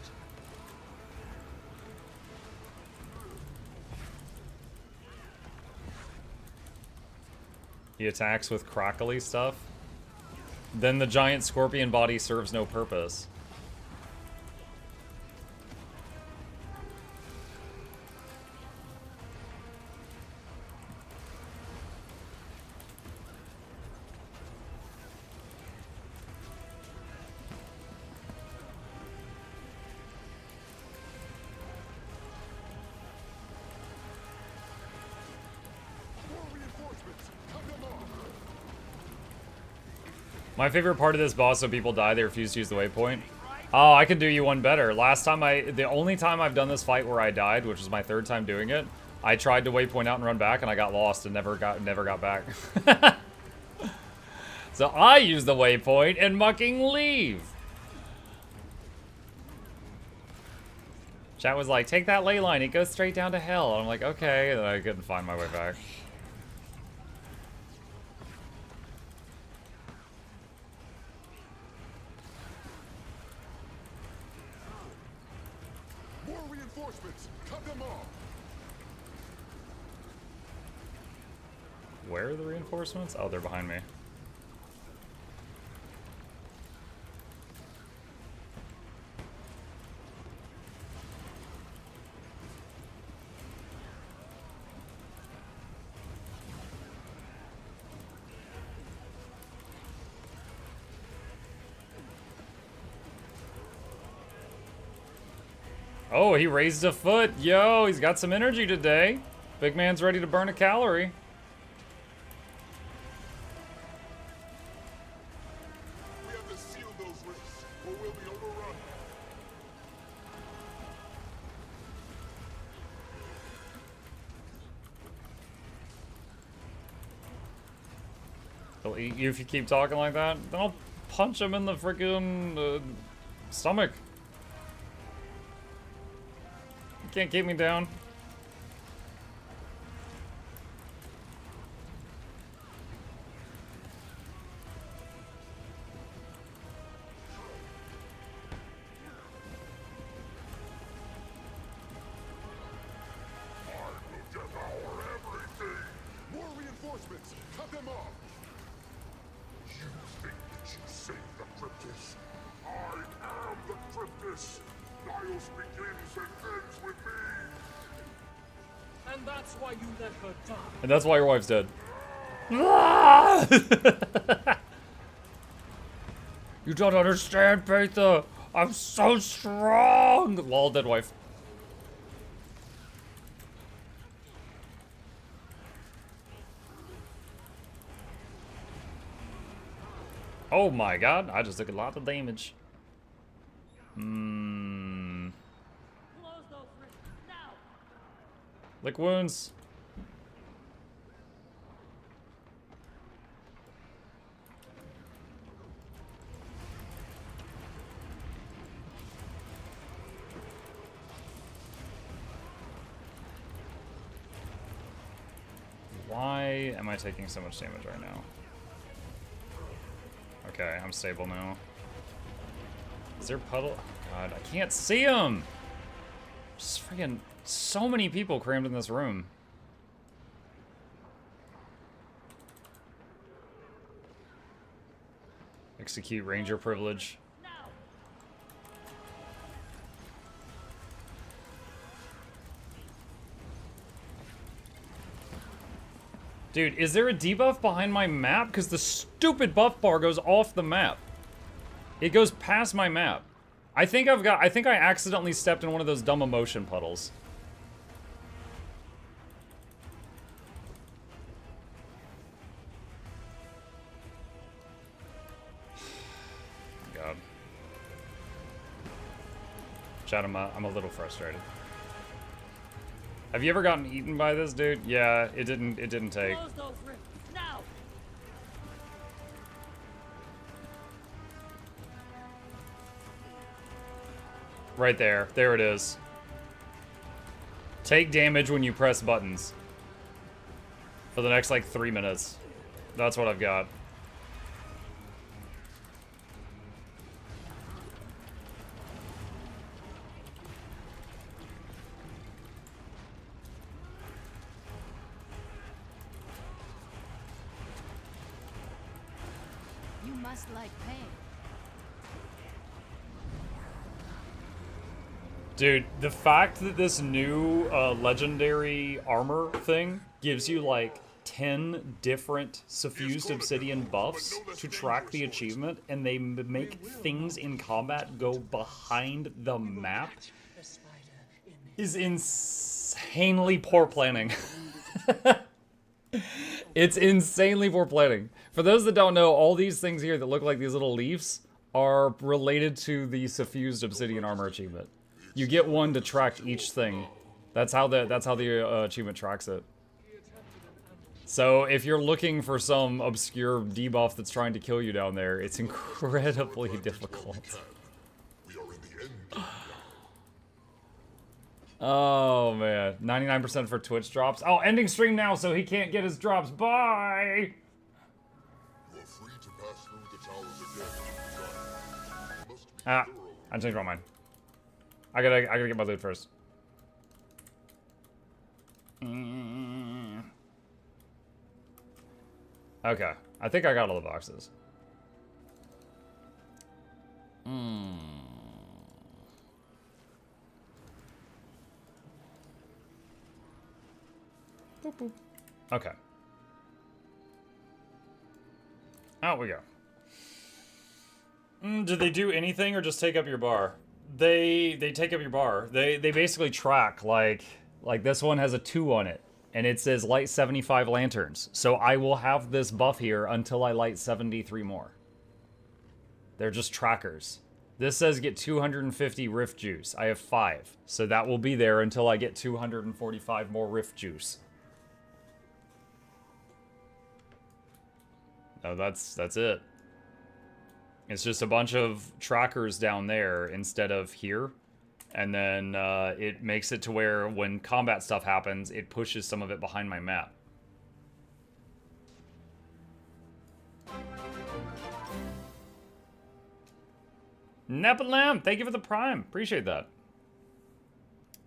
He attacks with crackly stuff. Then the giant scorpion body serves no purpose. My favorite part of this boss, so people die, they refuse to use the waypoint. Oh, I can do you one better. The only time I've done this fight where I died, which was my 3rd time doing it, I tried to waypoint out and run back, and I got lost and never got back. So I use the waypoint and mucking leave. Chat was like, take that ley line, it goes straight down to hell. And I'm like, okay, and then I couldn't find my way back. More reinforcements! Cut them off! Where are the reinforcements? Oh, they're behind me. Oh, he raised a foot. Yo, he's got some energy today. Big man's ready to burn a calorie. We have to seal those rifts, or we'll be overrun. He'll eat you if you keep talking like that. Then I'll punch him in the freaking stomach. You can't keep me down. More reinforcements! Cut them off! You think that you saved the Cryptus? I am the Cryptus! Niles begins and ends with me! And that's why you let her die. And that's why your wife's dead. You don't understand, Peter. I'm so strong. Lol, dead wife. Oh my god, I just took a lot of damage. Lick wounds. Why am I taking so much damage right now? Okay, I'm stable now. Is there a puddle? Oh god, I can't see him! Just freaking so many people crammed in this room. Execute ranger privilege. Dude, is there a debuff behind my map? Because the stupid buff bar goes off the map. It goes past my map. I think I accidentally stepped in one of those dumb emotion puddles. God. Chat, I'm a little frustrated. Have you ever gotten eaten by this dude? Yeah, it didn't take. Close those rifts now. Right there. There it is. Take damage when you press buttons. For the next, like, 3 minutes. That's what I've got. You must like pain. Dude, the fact that this new legendary armor thing gives you like 10 different suffused obsidian buffs to track the achievement, and they make things in combat go behind the map is insanely poor planning. It's insanely poor planning. For those that don't know, all these things here that look like these little leaves are related to the suffused obsidian armor achievement. You get one to track each thing. That's how the achievement tracks it. So if you're looking for some obscure debuff that's trying to kill you down there, it's incredibly difficult. Oh man, 99% for Twitch drops. Oh, ending stream now, so he can't get his drops. Bye. Ah, I changed my mind. I gotta get my loot first. Okay, I think I got all the boxes. Boop, boop. Okay. Out we go. Did they do anything or just take up your bar? They take up your bar. They basically track, like this one has a 2 on it. And it says light 75 lanterns. So I will have this buff here until I light 73 more. They're just trackers. This says get 250 rift juice. I have 5. So that will be there until I get 245 more rift juice. No, that's it. It's just a bunch of trackers down there instead of here. And then it makes it to where when combat stuff happens, it pushes some of it behind my map. Nepalam, thank you for the prime. Appreciate that.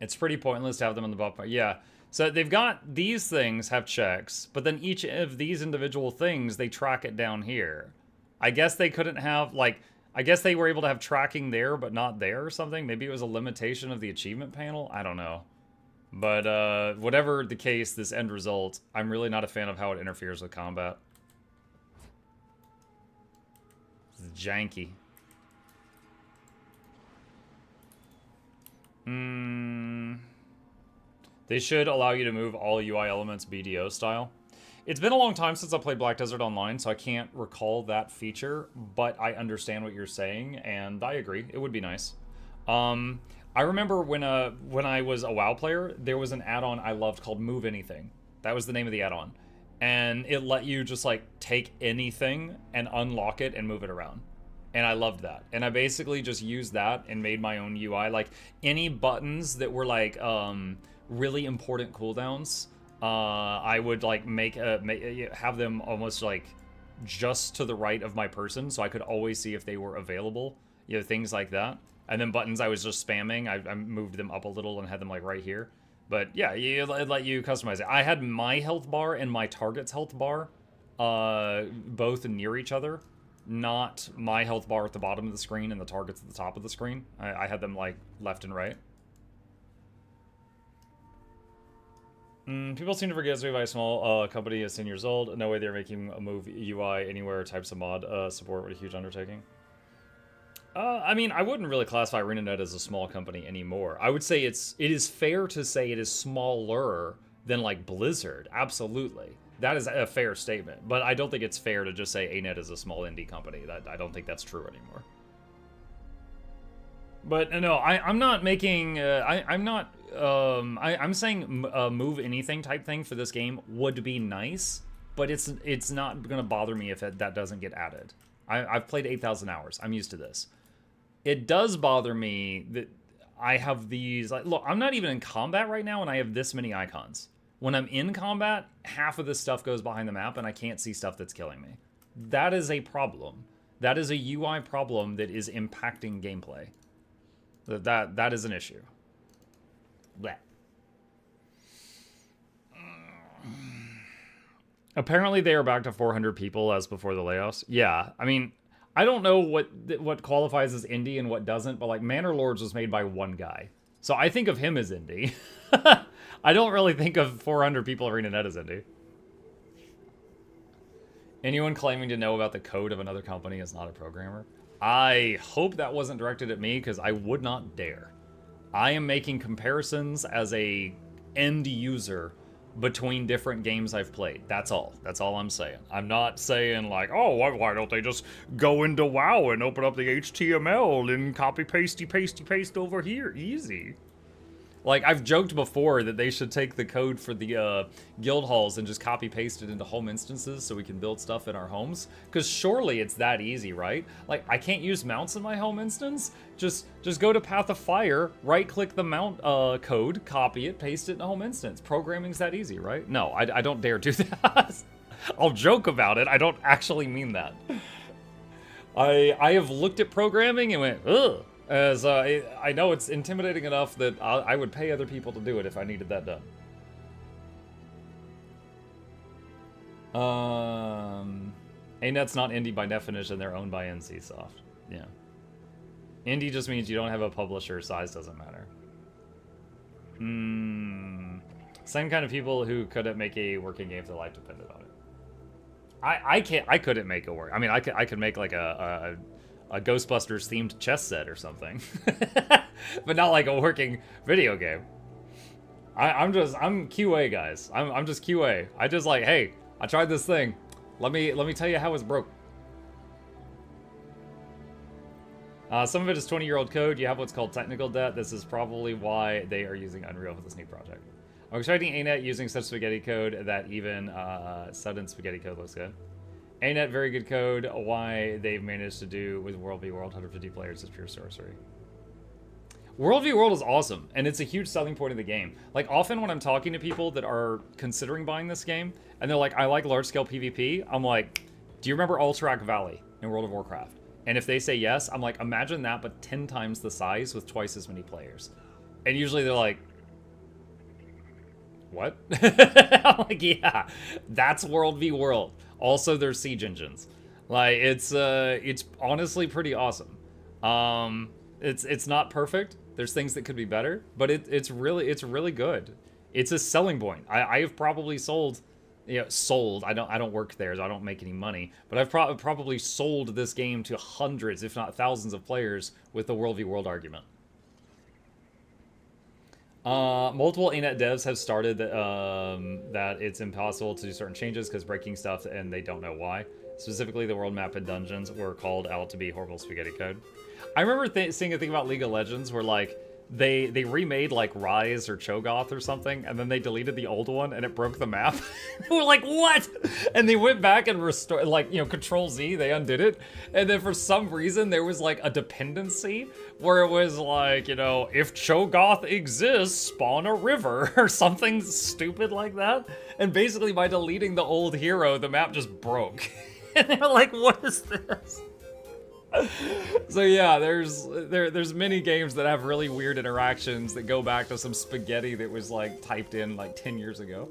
It's pretty pointless to have them in the buff. Yeah. So they've got these things have checks, but then each of these individual things, they track it down here. I guess they couldn't have, like, I guess they were able to have tracking there, but not there or something. Maybe it was a limitation of the achievement panel. I don't know. But whatever the case, this end result, I'm really not a fan of how it interferes with combat. It's janky. They should allow you to move all UI elements BDO style. It's been a long time since I played Black Desert Online, so I can't recall that feature, but I understand what you're saying, and I agree. It would be nice. I remember when I was a WoW player, there was an add-on I loved called Move Anything. That was the name of the add-on. And it let you just, like, take anything and unlock it and move it around. And I loved that. And I basically just used that and made my own UI. Like, any buttons that were, like, really important cooldowns, I would like have them almost like just to the right of my person, so I could always see if they were available, you know, things like that. And then buttons I was just spamming, I moved them up a little and had them like right here. But yeah, it let you customize it. I had my health bar and my target's health bar both near each other, not my health bar at the bottom of the screen and the target's at the top of the screen. I had them like left and right. People seem to forget it's made by a small company is 10 years old. No way they're making a move UI anywhere types of mod support. What a huge undertaking. I mean, I wouldn't really classify ArenaNet as a small company anymore. I would say it is fair to say it is smaller than like Blizzard. Absolutely. That is a fair statement. But I don't think it's fair to just say ANET is a small indie company. I don't think that's true anymore. But no, I'm not making. I'm saying move anything type thing for this game would be nice, but it's not gonna bother me if that doesn't get added. I've played 8,000 hours. I'm used to this. It does bother me that I have these. Like, look, I'm not even in combat right now, and I have this many icons. When I'm in combat, half of this stuff goes behind the map, and I can't see stuff that's killing me. That is a problem. That is a UI problem that is impacting gameplay. That is an issue. Blech. Apparently they are back to 400 people as before the layoffs. Yeah, I mean, I don't know what qualifies as indie and what doesn't, but like Manor Lords was made by one guy. So I think of him as indie. I don't really think of 400 people ArenaNet as indie. Anyone claiming to know about the code of another company is not a programmer. I hope that wasn't directed at me, because I would not dare. I am making comparisons as a end user between different games I've played. That's all. That's all I'm saying. I'm not saying like, oh, why don't they just go into WoW and open up the HTML and copy paste over here? Easy. Like, I've joked before that they should take the code for the guild halls and just copy paste it into home instances so we can build stuff in our homes. Because surely it's that easy, right? Like, I can't use mounts in my home instance. Just go to Path of Fire, right-click the mount code, copy it, paste it in a home instance. Programming's that easy, right? No, I don't dare do that. I'll joke about it. I don't actually mean that. I have looked at programming and went, ugh. As I know it's intimidating enough that I would pay other people to do it if I needed that done. ANET's not indie by definition, they're owned by NCSoft. Yeah. Indie just means you don't have a publisher, size doesn't matter. Same kind of people who couldn't make a working game if their life depended on it. I couldn't make it work. I mean, I could make like a Ghostbusters themed chess set or something. But not like a working video game. I'm QA, guys. I'm just QA. I just like, hey, I tried this thing. Let me tell you how it's broke. Some of it is 20-year-old code. You have what's called technical debt. This is probably why they are using Unreal for this new project. I'm expecting ANET using such spaghetti code that even sudden spaghetti code looks good. ANET, very good code. Why they've managed to do with World v World 150 players is pure sorcery. World v World is awesome, and it's a huge selling point of the game. Like, often when I'm talking to people that are considering buying this game, and they're like, I like large-scale PvP, I'm like, do you remember Alterac Valley in World of Warcraft? And if they say yes, I'm like, imagine that, but 10 times the size with twice as many players. And usually they're like, what? I'm like, yeah, that's World v World. Also, there's siege engines. Like, it's honestly pretty awesome. It's not perfect. There's things that could be better, but it's really good. It's a selling point. I have probably sold, sold. I don't work there, so I don't make any money. But I've probably sold this game to hundreds, if not thousands, of players with the World v World argument. Multiple ANET devs have started that it's impossible to do certain changes because breaking stuff and they don't know why. Specifically, the world map and dungeons were called out to be horrible spaghetti code. I remember seeing a thing about League of Legends where, like, they remade, like, Rise or Cho'Gath or something, and then they deleted the old one, and it broke the map. They were like, what? And they went back and restored, like, Control-Z, they undid it, and then for some reason, there was, like, a dependency where it was like, if Cho'Gath exists, spawn a river, or something stupid like that. And basically, by deleting the old hero, the map just broke. And they're like, what is this? So yeah, there's many games that have really weird interactions that go back to some spaghetti that was like typed in like 10 years ago.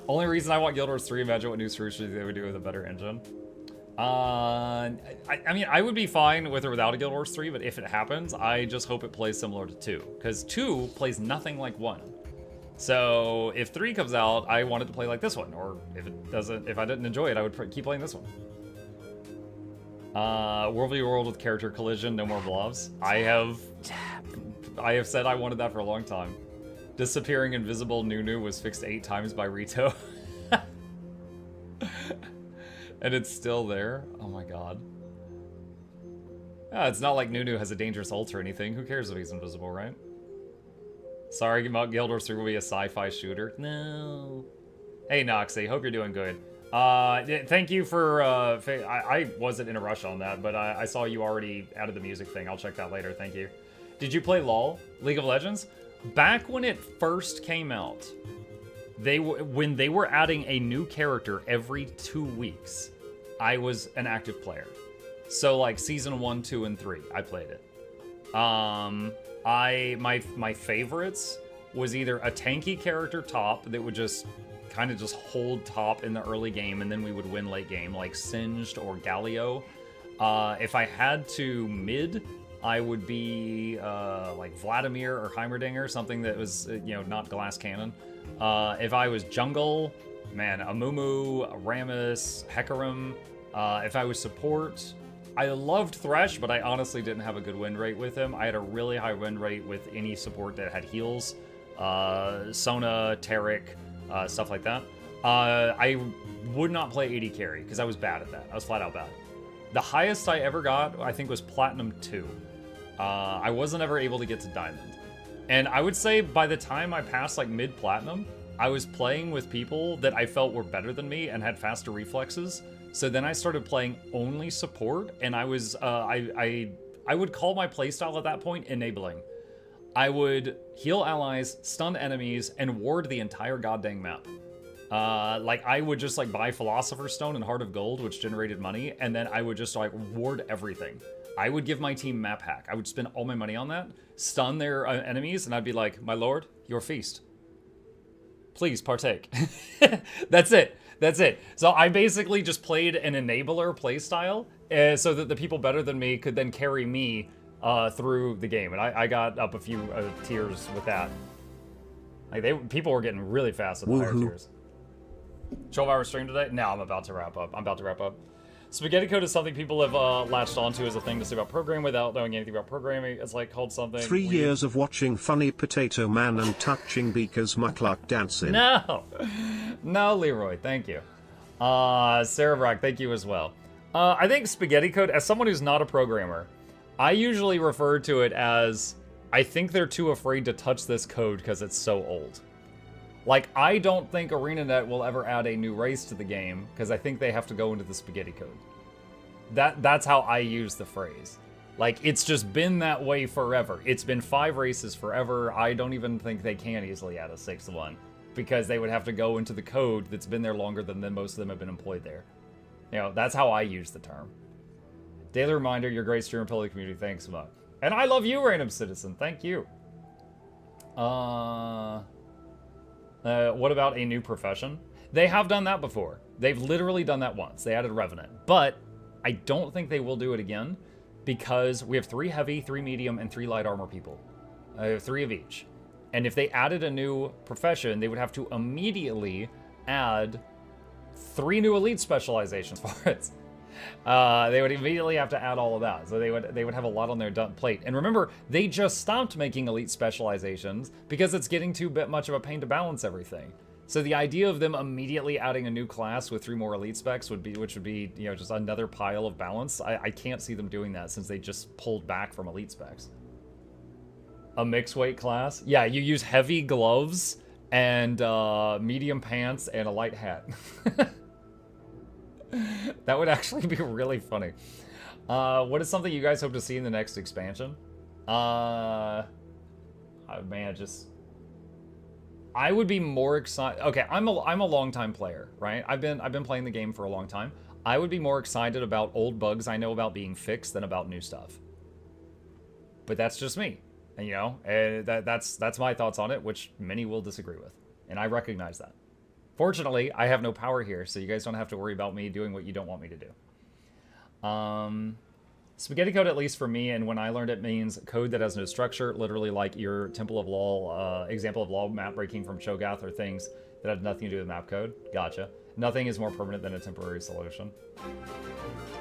Only reason I want Guild Wars 3, imagine what new solutions they would do with a better engine. I mean, I would be fine with or without a Guild Wars 3, but if it happens, I just hope it plays similar to 2, because 2 plays nothing like 1. So if 3 comes out, I want it to play like this one, or if I didn't enjoy it, I would keep playing this one. World v World with character collision, no more blobs. I have said I wanted that for a long time. Disappearing invisible Nunu was fixed 8 times by Rito. And it's still there. Oh my god. Yeah, it's not like Nunu has a dangerous ult or anything. Who cares if he's invisible, right? Sorry about Guild Wars 3 will be a sci-fi shooter. No. Hey Noxxi, hope you're doing good. Thank you for, I wasn't in a rush on that, but I saw you already added the music thing. I'll check that later, thank you. Did you play LOL, League of Legends? Back when it first came out, when they were adding a new character every 2 weeks, I was an active player. So like season 1, 2, and 3, I played it. My favorites was either a tanky character top that would just kind of just hold top in the early game, and then we would win late game, like Singed or Galio. If I had to mid, I would be like Vladimir or Heimerdinger, something that was, not glass cannon. If I was jungle, man, Amumu, Rammus, Hecarim. If I was support, I loved Thresh, but I honestly didn't have a good win rate with him. I had a really high win rate with any support that had heals. Sona, Tarek, stuff like that. I would not play AD carry because I was bad at that. I was flat out bad. The highest I ever got, I think, was Platinum 2. I wasn't ever able to get to Diamond. And I would say by the time I passed like mid-Platinum, I was playing with people that I felt were better than me and had faster reflexes. So then I started playing only support, and I was, I would call my playstyle at that point enabling. I would heal allies, stun enemies, and ward the entire goddamn map. Like, I would just, like, buy Philosopher's Stone and Heart of Gold, which generated money, and then I would just, like, ward everything. I would give my team map hack. I would spend all my money on that, stun their enemies, and I'd be like, my lord, your feast. Please partake. That's it. That's it. So I basically just played an enabler playstyle so that the people better than me could then carry me through the game. And I got up a few tiers with that. Like, people were getting really fast at the higher tiers. 12-hour stream today? No, I'm about to wrap up. Spaghetti code is something people have latched onto as a thing to say about programming without knowing anything about programming. It's like called something. 3 years of watching Funny Potato Man and touching Beaker's Mukluk dancing. No! No, Leroy, thank you. Sarah Brock, thank you as well. I think spaghetti code, as someone who's not a programmer, I usually refer to it as, I think they're too afraid to touch this code because it's so old. Like, I don't think ArenaNet will ever add a new race to the game, because I think they have to go into the spaghetti code. That's how I use the phrase. Like, it's just been that way forever. It's been 5 races forever. I don't even think they can easily add a 6th one, because they would have to go into the code that's been there longer than most of them have been employed there. You know, that's how I use the term. Daily reminder, you're a great streamer, pillar community. Thanks so much. And I love you, Random Citizen. Thank you. What about a new profession? They have done that before. They've literally done that once. They added Revenant. But I don't think they will do it again because we have 3 heavy, 3 medium, and 3 light armor people. 3 of each. And if they added a new profession, they would have to immediately add 3 new elite specializations for it. They would immediately have to add all of that. So they would have a lot on their plate. And remember, they just stopped making elite specializations because it's getting too much of a pain to balance everything. So the idea of them immediately adding a new class with 3 more elite specs which would be, you know, just another pile of balance. I can't see them doing that since they just pulled back from elite specs. A mixed weight class? Yeah, you use heavy gloves and medium pants and a light hat. That would actually be really funny. What is something you guys hope to see in the next expansion? Man, I would be more excited. Okay, I'm a long time player, right? I've been playing the game for a long time. I would be more excited about old bugs I know about being fixed than about new stuff. But that's just me, and you know, that's my thoughts on it, which many will disagree with, and I recognize that. Fortunately, I have no power here, so you guys don't have to worry about me doing what you don't want me to do. Spaghetti code, at least for me, and when I learned it, means code that has no structure, literally like your Temple of Law, example of law map breaking from Cho'Gath, or things that have nothing to do with map code. Gotcha. Nothing is more permanent than a temporary solution.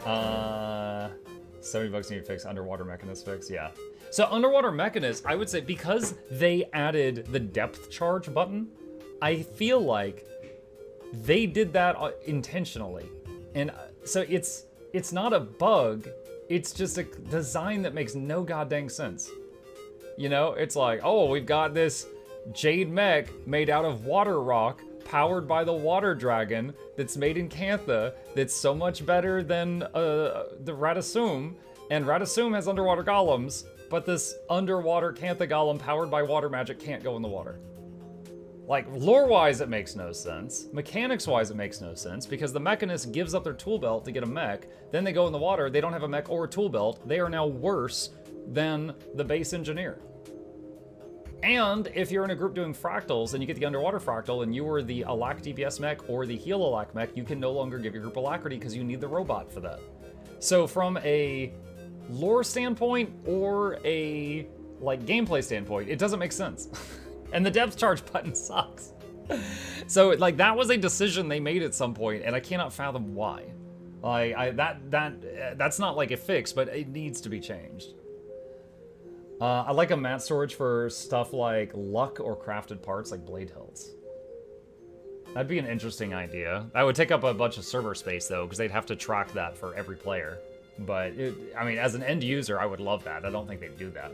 $70 need to fix Underwater Mechanist fix, yeah. So Underwater Mechanist, I would say, because they added the depth charge button, I feel like they did that intentionally. And so it's not a bug, it's just a design that makes no goddamn sense. You know, it's like, oh, we've got this Jade mech made out of water rock, powered by the water dragon, that's made in Cantha, that's so much better than the Radasum, and Radasum has underwater golems, but this underwater Cantha golem powered by water magic can't go in the water. Like, lore-wise, it makes no sense. Mechanics-wise, it makes no sense, because the Mechanist gives up their tool belt to get a mech, then they go in the water, they don't have a mech or a tool belt, they are now worse than the base engineer. And if you're in a group doing fractals, and you get the underwater fractal, and you were the Alack DPS mech or the heal Alack mech, you can no longer give your group alacrity because you need the robot for that. So from a lore standpoint, or a, like, gameplay standpoint, it doesn't make sense. And the depth charge button sucks. So, like, that was a decision they made at some point, and I cannot fathom why. Like, that's not like a fix, but it needs to be changed. I like a mat storage for stuff like luck or crafted parts like blade hilts. That'd be an interesting idea. That would take up a bunch of server space though, because they'd have to track that for every player. But, I mean, as an end user, I would love that. I don't think they'd do that.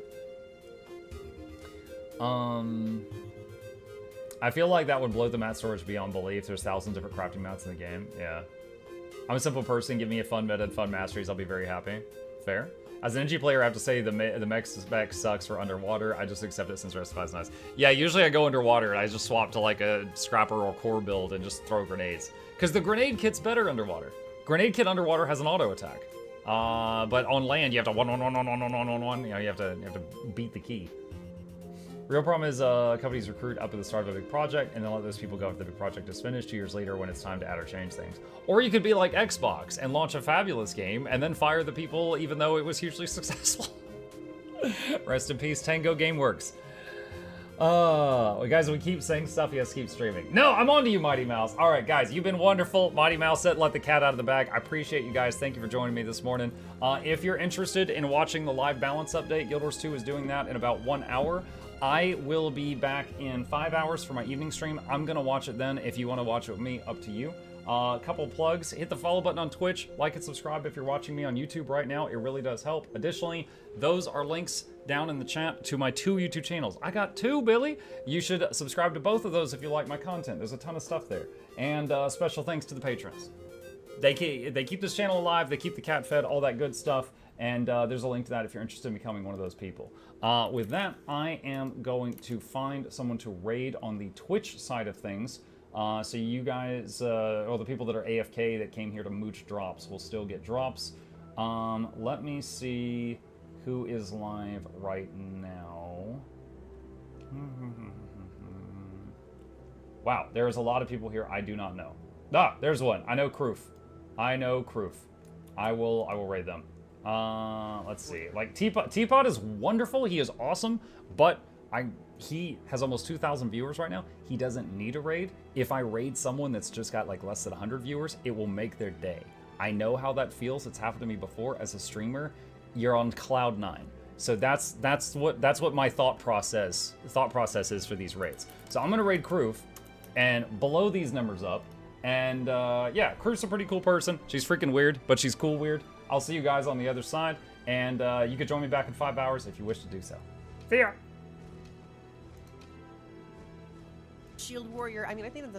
I feel like that would blow the mat storage beyond belief. There's thousands of different crafting mats in the game. Yeah. I'm a simple person. Give me a fun meta and fun masteries. I'll be very happy. Fair. As an NG player, I have to say the mech spec sucks for underwater. I just accept it since Restified's nice. Yeah, usually I go underwater and I just swap to like a scrapper or core build and just throw grenades. Because the grenade kit's better underwater. Grenade kit underwater has an auto attack. But on land, you have to one. You know, you have to beat the key. Real problem is companies recruit up at the start of a big project and then let those people go after the big project is finished 2 years later when it's time to add or change things. Or you could be like Xbox and launch a fabulous game and then fire the people even though it was hugely successful. Rest in peace, Tango Gameworks. Guys, we keep saying stuff, yes, keep streaming. No, I'm on to you, Mighty Mouse. All right, guys, you've been wonderful. Mighty Mouse said, let the cat out of the bag. I appreciate you guys. Thank you for joining me this morning. If you're interested in watching the live balance update, Guild Wars 2 is doing that in about 1 hour. I will be back in 5 hours for my evening stream. I'm gonna watch it then. If you wanna watch it with me, up to you. A couple plugs, hit the follow button on Twitch, like and subscribe if you're watching me on YouTube right now. It really does help. Additionally, those are links down in the chat to my 2 YouTube channels. I got 2, Billy. You should subscribe to both of those if you like my content. There's a ton of stuff there. And special thanks to the patrons. They keep this channel alive, they keep the cat fed, all that good stuff. And there's a link to that if you're interested in becoming one of those people. With that, I am going to find someone to raid on the Twitch side of things. So you guys, or the people that are AFK that came here to mooch drops will still get drops. Let me see who is live right now. Wow, there's a lot of people here I do not know. Ah, there's one. I know Kroof. I know Kroof. I will raid them. Let's see. Like Teapot is wonderful. He is awesome, but he has almost 2,000 viewers right now. He doesn't need a raid. If I raid someone that's just got like less than 100 viewers, it will make their day. I know how that feels. It's happened to me before as a streamer. You're on cloud 9. So that's what my thought process is for these raids. So I'm gonna raid Kroof and blow these numbers up. And yeah, Kroof's a pretty cool person. She's freaking weird, but she's cool weird. I'll see you guys on the other side, and you can join me back in 5 hours if you wish to do so. See ya! Shield warrior. I mean, I think that